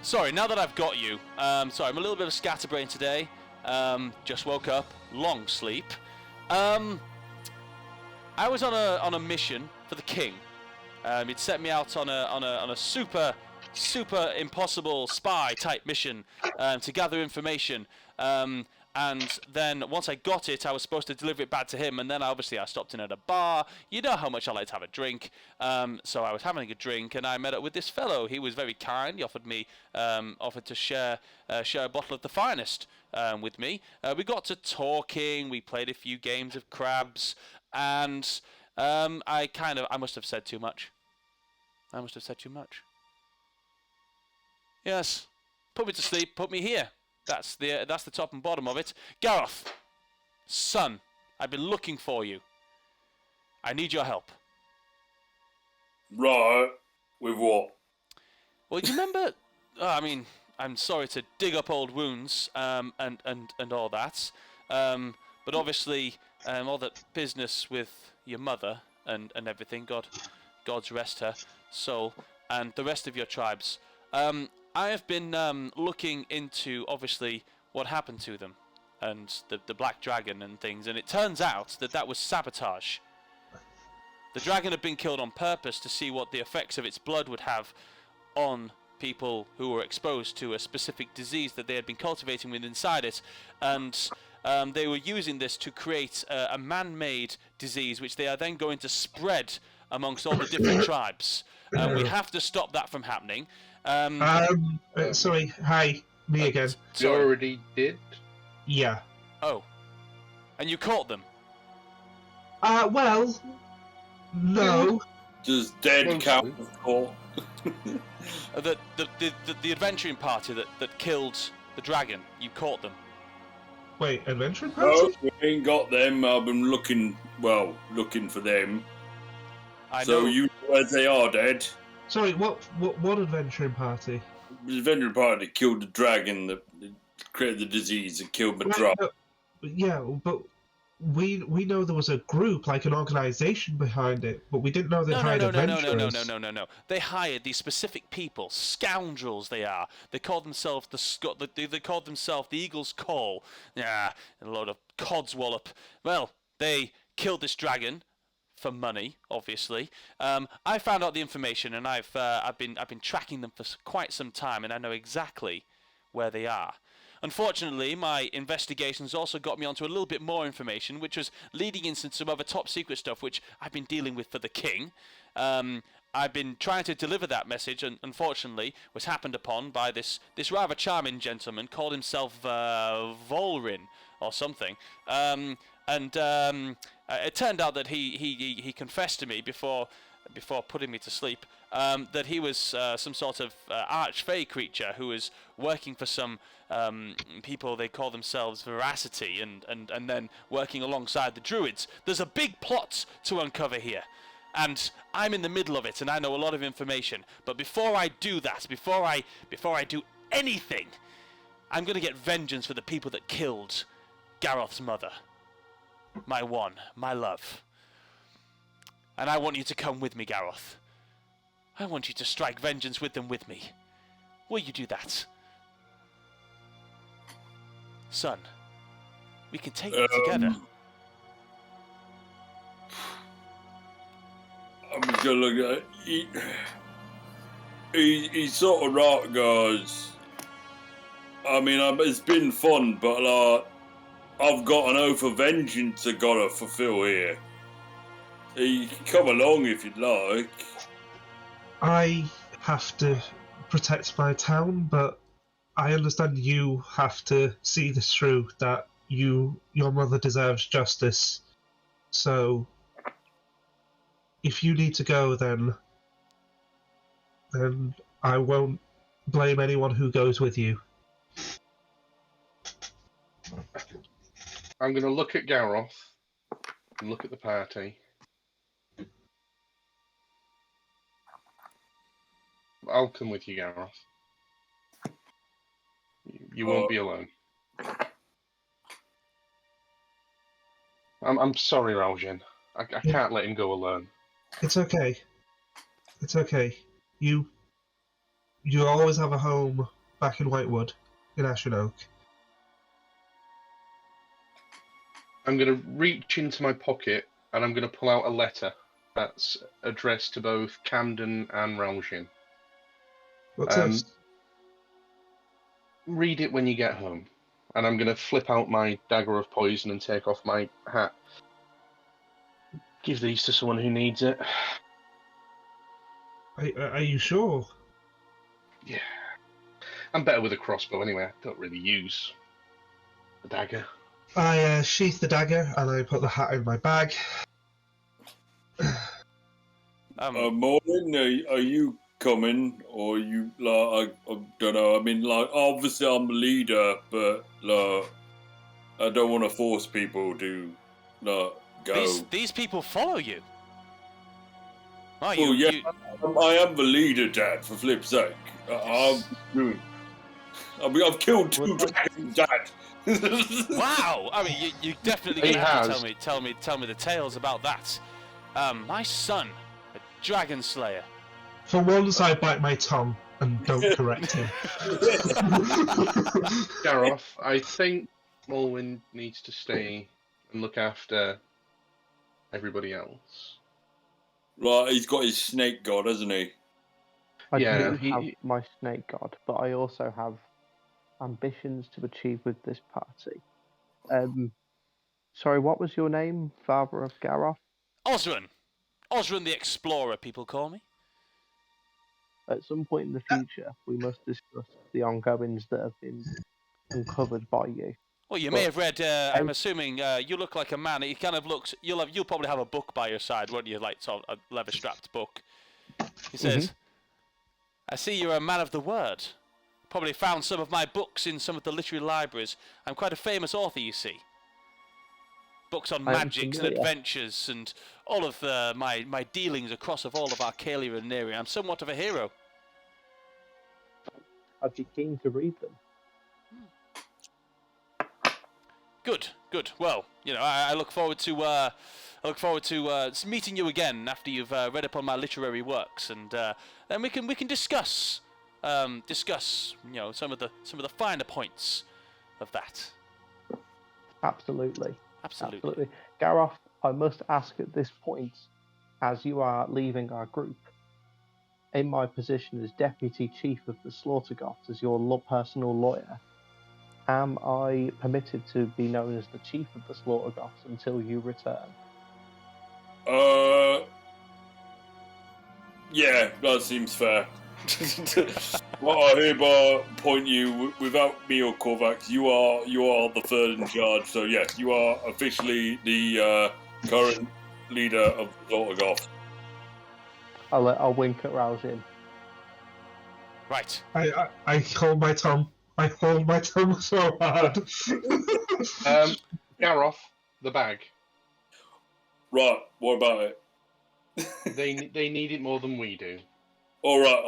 sorry, now that I've got you, sorry, I'm a little bit of a scatterbrain today. Just woke up, long sleep. I was on a mission for the king. He'd set me out on a super impossible spy type mission to gather information. And then once I got it, I was supposed to deliver it back to him. And then obviously I stopped in at a bar. You know how much I like to have a drink. So I was having a drink, and I met up with this fellow. He was very kind. He offered to share a bottle of the finest with me. We got to talking. We played a few games of crabs, and I must have said too much. Yes, put me to sleep. Put me here. That's the top and bottom of it. Gareth, son, I've been looking for you. I need your help. Right. With what? Well, you remember? I mean, I'm sorry to dig up old wounds, and all that. But obviously, all that business with your mother and everything. God's rest her soul, and the rest of your tribes. I have been looking into, obviously, what happened to them, and the Black Dragon and things, and it turns out that was sabotage. The dragon had been killed on purpose to see what the effects of its blood would have on people who were exposed to a specific disease that they had been cultivating within inside it, and they were using this to create a man-made disease, which they are then going to spread amongst all the different tribes. We have to stop that from happening. Sorry, hi, me again. You already did? Yeah. Oh. And you caught them? Well, no. Does dead count as caught? The adventuring party that killed the dragon, you caught them? Wait, adventuring No, party? we ain't got them. I've been looking for them. I so know. You know where they are, Dad? Sorry, what adventuring party? The adventuring party that killed the dragon that created the disease and killed my tribe. Yeah, but we know there was a group, like an organization behind it, but we didn't know they hired adventurers. No. They hired these specific people, scoundrels they are. They called themselves they called themselves the Eagle's Call. Yeah, a load of codswallop. Well, they killed this dragon for money, obviously. I found out the information, and I've been tracking them for quite some time, and I know exactly where they are. Unfortunately, my investigations also got me onto a little bit more information, which was leading into some other top secret stuff, which I've been dealing with for the king. I've been trying to deliver that message, and unfortunately was happened upon by this rather charming gentleman, called himself Volrin or something. It turned out that he confessed to me before putting me to sleep that he was some sort of arch-fey creature who was working for some people they call themselves Veracity, and then working alongside the Druids. There's a big plot to uncover here, and I'm in the middle of it, and I know a lot of information. But before I do that, before I do anything, I'm going to get vengeance for the people that killed Gareth's mother. My one, my love. And I want you to come with me, Gareth. I want you to strike vengeance with them with me. Will you do that? Son, we can take it together. I'm just gonna look at it. He's sort of right, guys. I mean, it's been fun, but I've got an oath of vengeance I gotta fulfill here. You can come along if you'd like. I have to protect my town, but I understand you have to see this through, that your mother deserves justice. So, if you need to go, then I won't blame anyone who goes with you. I'm going to look at Gareth and look at the party. I'll come with you, Gareth. You won't be alone. I'm sorry, Raljan. I can't let him go alone. It's okay. It's okay. You always have a home back in Whitewood, in Ashen Oak. I'm going to reach into my pocket and I'm going to pull out a letter that's addressed to both Camden and Ralshin. What's this? Read it when you get home. And I'm going to flip out my dagger of poison and take off my hat. Give these to someone who needs it. Are you sure? Yeah. I'm better with a crossbow anyway. I don't really use the dagger. I sheath the dagger and I put the hat in my bag. Morning, are you coming, or you like? I don't know. I mean, like, obviously I'm the leader, but like, I don't want to force people to like go. These people follow you. Oh, Well, yeah, I am the leader, Dad. For flip's sake, I'm doing. I mean, I've killed 2 dragons, Dad. Wow! I mean, you definitely He gonna have to has. tell me the tales about that. My son, a dragon slayer. For once, I bite my tongue and don't correct him. Gareth, I think Molwyn needs to stay and look after everybody else. Right, he's got his snake god, hasn't he? I Yeah, do have my snake god, but I also have ambitions to achieve with this party. Sorry, what was your name, Father of Gareth? Osran. Osran the Explorer, people call me. At some point in the future, we must discuss the ongoings that have been uncovered by you. Well, you may have read. I'm assuming you look like a man. He kind of looks. You'll probably have a book by your side, won't you? Like sort of a leather-strapped book. He says, "I see you're a man of the word. Probably found some of my books in some of the literary libraries. I'm quite a famous author, you see. Books on magics and adventures and all of my dealings across of all of Accalia and Neri. I'm somewhat of a hero." I'd be keen to read them. Good. Well, I look forward to meeting you again after you've read upon my literary works, and then we can discuss some of the finer points of that. Absolutely. Gareth, I must ask at this point, as you are leaving our group, in my position as Deputy Chief of the Slaughtergoths, as your personal lawyer, am I permitted to be known as the Chief of the Slaughtergoths until you return? Yeah, that seems fair. Well, I hereby appoint you, without me or Korvax, you are the third in charge, so yes, you are officially the current leader of the Slaughtergoth. I'll wink at Ralshin. Right. I hold my tongue. I hold my tongue so hard. Gareth, the bag. Right, what about it? They need it more than we do. All right,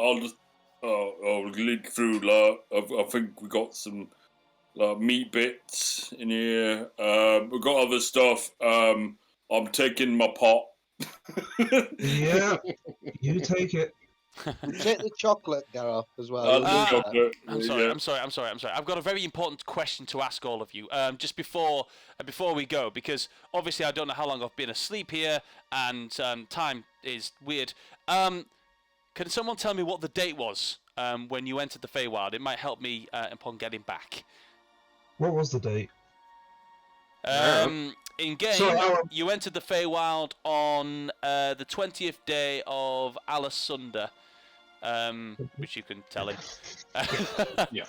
I'll lead through. I think we got some meat bits in here. We've got other stuff. I'm taking my pot. Yeah, you take it. Take the chocolate, Gareth, as well. I'm sorry. I've got a very important question to ask all of you. Just before we go, because obviously I don't know how long I've been asleep here, and time is weird. Can someone tell me what the date was when you entered the Feywild? It might help me upon getting back. What was the date? In game, you entered the Feywild on the 20th day of Alasunda, which you can tell him. Yeah.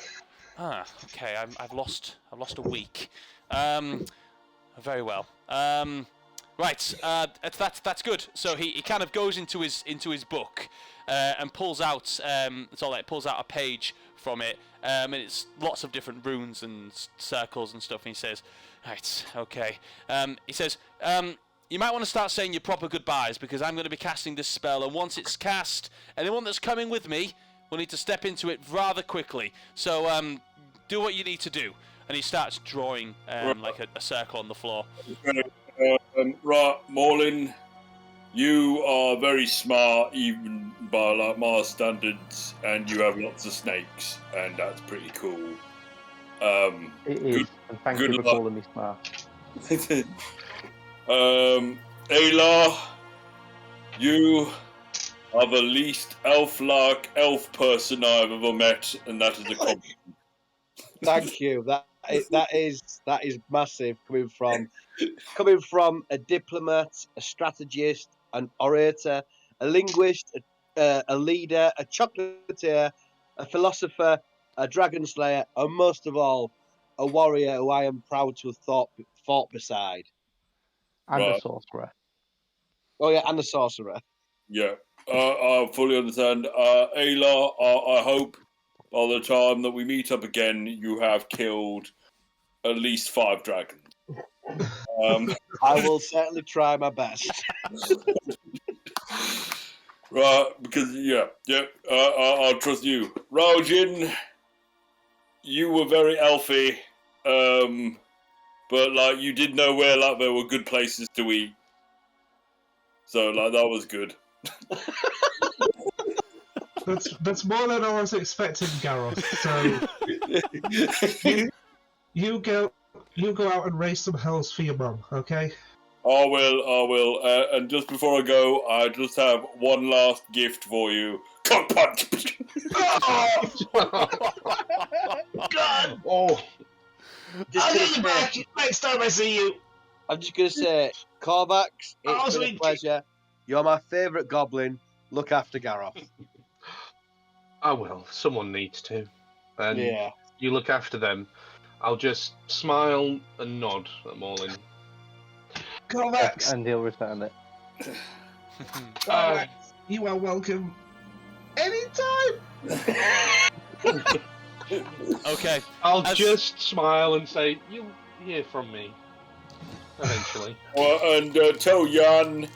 Okay. I've lost a week. Very well. Right. That's good. So he kind of goes into his book and pulls out pulls out a page from it, and it's lots of different runes and circles and stuff. And he says, "Right, okay." He says, "You might want to start saying your proper goodbyes, because I'm going to be casting this spell, and once it's cast, anyone that's coming with me will need to step into it rather quickly. So do what you need to do." And he starts drawing like a circle on the floor. Right, Morlin, you are very smart, even by my standards, and you have lots of snakes, and that's pretty cool. It is, and thank you for calling me smart. Ayla, you are the least elf-like elf person I've ever met, and that is a compliment. Thank you. That is massive coming from a diplomat, a strategist, an orator, a linguist, a leader, a chocolatier, a philosopher, a dragon slayer, and most of all, a warrior who I am proud to have fought beside. And a Right. sorcerer. Oh yeah, and a sorcerer. Yeah, I fully understand. Ayla, I hope by the time that we meet up again, you have killed at least 5 dragons. I will certainly try my best. Right, because I'll trust you. Raojin, you were very elfy, but like you did know where like there were good places to eat, so like that was good. That's more than I was expecting, Gareth. So you go out and raise some hells for your mum, okay? I will. And just before I go, I just have one last gift for you. Cock punch. God! Oh, I'll get you back next time I see you. I'm just gonna say, Korvax, Oh, it's been a sweet pleasure. You're my favourite goblin. Look after Gareth. oh well, someone needs to. And Yeah. you look after them. I'll just smile and nod at Morlin. Kovacs, And he'll return it. Kovacs, you are welcome. Anytime. Okay. I'll just smile and say, you'll hear from me. Eventually. And tell Jan,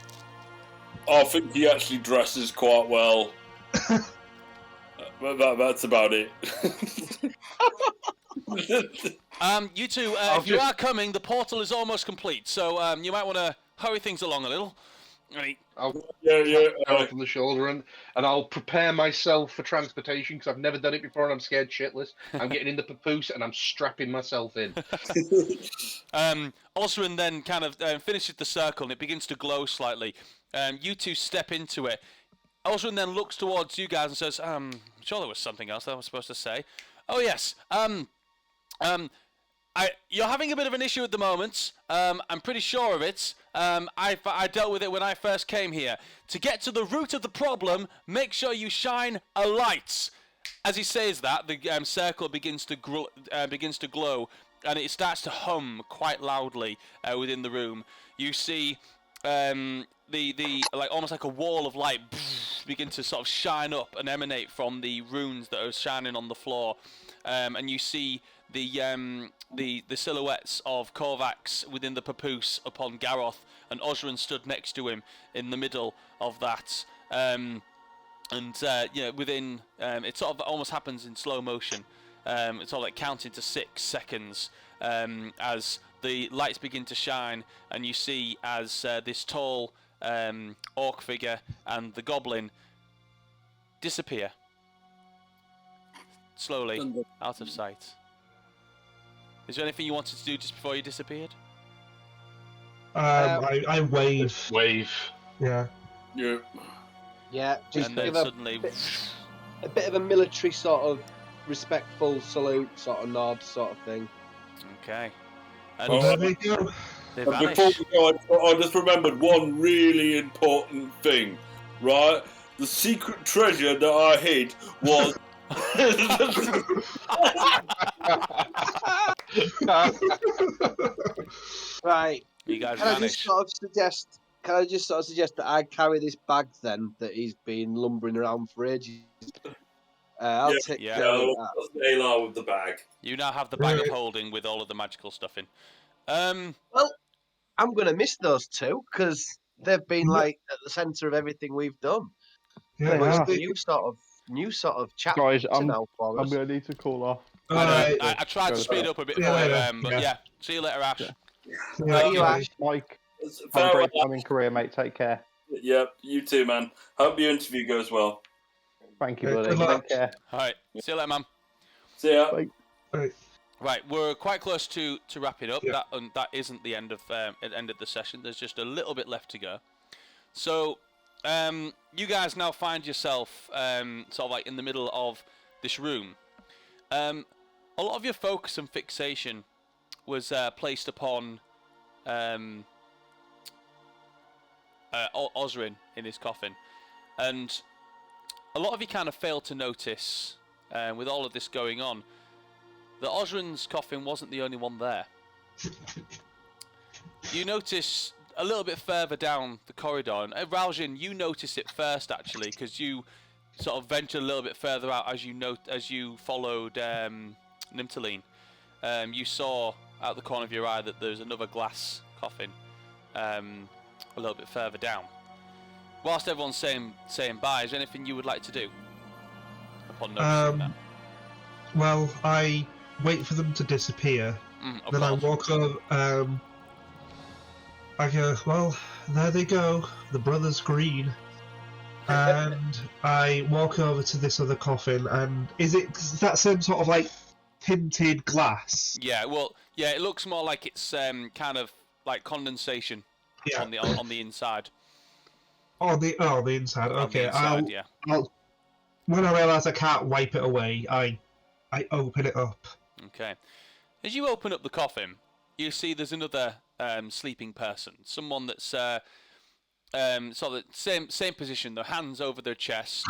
I think he actually dresses quite well. But that's about it. You two, I'll if you just- are coming, the portal is almost complete, so you might want to hurry things along a little. Right. I'll yeah. tap on the shoulder and I'll prepare myself for transportation because I've never done it before and I'm scared shitless. I'm getting in the papoose and I'm strapping myself in. Osrin then kind of finishes the circle and it begins to glow slightly. You two step into it. Osrin then looks towards you guys and says, sure there was something else that I was supposed to say. Oh yes, you're having a bit of an issue at the moment. I'm pretty sure of it. I dealt with it when I first came here. To get to the root of the problem, make sure you shine a light. As he says that, the circle begins to glow, and it starts to hum quite loudly within the room. You see the like almost like a wall of light begin to sort of shine up and emanate from the runes that are shining on the floor, and you see the silhouettes of Korvax within the papoose upon Garroth, and Osrin stood next to him in the middle of that. Within it sort of almost happens in slow motion. It's all like counting to 6 seconds as the lights begin to shine, and you see as this tall orc figure and the goblin disappear slowly out of sight. Is there anything you wanted to do just before you disappeared? I wave. Wave. Yeah. Yeah. Yeah, just And then give suddenly, a bit of a military sort of respectful salute, sort of nod, sort of thing. okay. And Oh, There we go. they And vanish. before we go, I just remembered one really important thing, right? The secret treasure that I hid was. Right. You guys Can I vanish. just sort of suggest that I carry this bag then that he's been lumbering around for ages? I'll Yeah, take yeah. care of that. Ayla with the bag. You now have the bag of Right. holding with all of the magical stuff in. Well, I'm going to miss those two because they've been like at the centre of everything we've done. Yeah, They It's are. a new sort of chapter Guys, I'm now for us. going to need to call off. Alright. I tried to speed up a bit See for you you, later. but Yeah. yeah. See you later, Ash. Yeah. Right, you, Okay. Ash. Mike, have a Farewell. great time in Korea, mate. Take care. Yep, you too, man. Hope your interview goes well. Thank you, Okay, buddy. good luck. Take care. All right. See you later, man. See ya. Bye. Right. Right, we're quite close to wrapping up. Yeah. That isn't the end of the session. There's just a little bit left to go. So, you guys now find yourself sort of like in the middle of this room. A lot of your focus and fixation was placed upon Osrin in his coffin, and a lot of you kind of failed to notice, with all of this going on, that Osrin's coffin wasn't the only one there. You notice a little bit further down the corridor, and Ralgin, you notice it first actually, because you sort of ventured a little bit further out as you followed Nimtaline. You saw out the corner of your eye that there's another glass coffin a little bit further down. Whilst everyone's saying bye, is there anything you would like to do upon noticing that? Well, I wait for them to disappear. Of Then I course. walk over. I go, well, there they go, the brothers Green. And I walk over to this other coffin, and is that same sort of like tinted glass? Yeah, well, yeah, it looks more like it's kind of like condensation on the inside. Oh, the inside. On the Okay, inside, yeah. I'll when I realise I can't wipe it away, I open it up. Okay. As you open up the coffin, you see there's another sleeping person, someone that's sort of same position, their hands over their chest,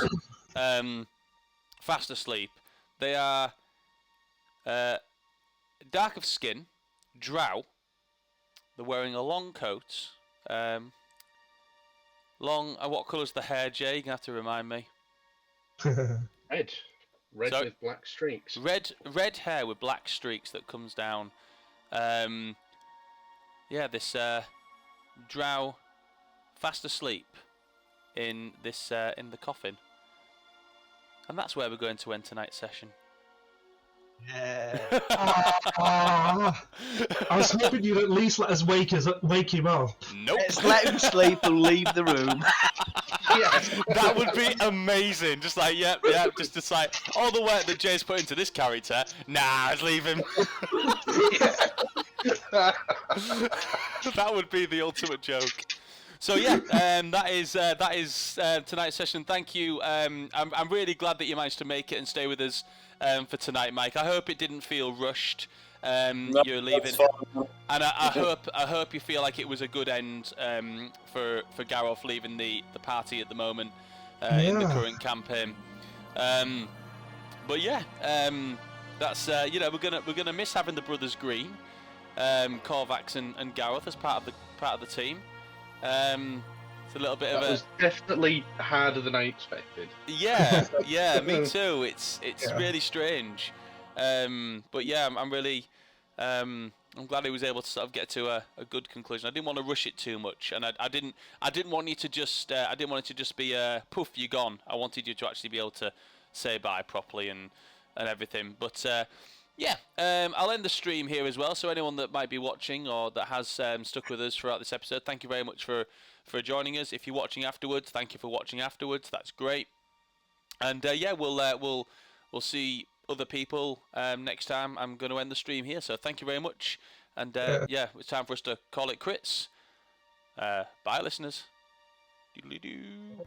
fast asleep. They are dark of skin, drow. They're wearing a long coat. What colour's the hair, Jay? You're gonna have to remind me. Red So- with black streaks. Red hair with black streaks that comes down. This drow fast asleep in this in the coffin, and that's where we're going to end tonight's session. Yeah. I was hoping you'd at least let us wake him up. Nope. Let's let him sleep and leave the room. That would be amazing. Just like, yep, just like all the work that Jay's put into this character. Nah, let's leave him. That would be the ultimate joke. So yeah, that is tonight's session. Thank you. I'm really glad that you managed to make it and stay with us for tonight, Mike. I hope it didn't feel rushed. You're leaving, and I hope you feel like it was a good end for Gareth leaving the party at the moment in the current campaign. But yeah, that's we're gonna miss having the brothers Green, Korvax and Gareth as part of the team. It's a little bit That of a was definitely harder than I expected. yeah, me too. It's really strange, but yeah, I'm really I'm glad he was able to sort of get to a good conclusion. I didn't want to rush it too much, and I didn't want you to just I didn't want it to just be poof, you're gone. I wanted you to actually be able to say bye properly and everything. But I'll end the stream here as well. So anyone that might be watching or that has stuck with us throughout this episode, thank you very much for joining us. If you're watching afterwards, thank you for watching afterwards. That's great. And we'll see other people next time. I'm going to end the stream here. So thank you very much. And it's time for us to call it quits. Bye, listeners. Doodly-doo.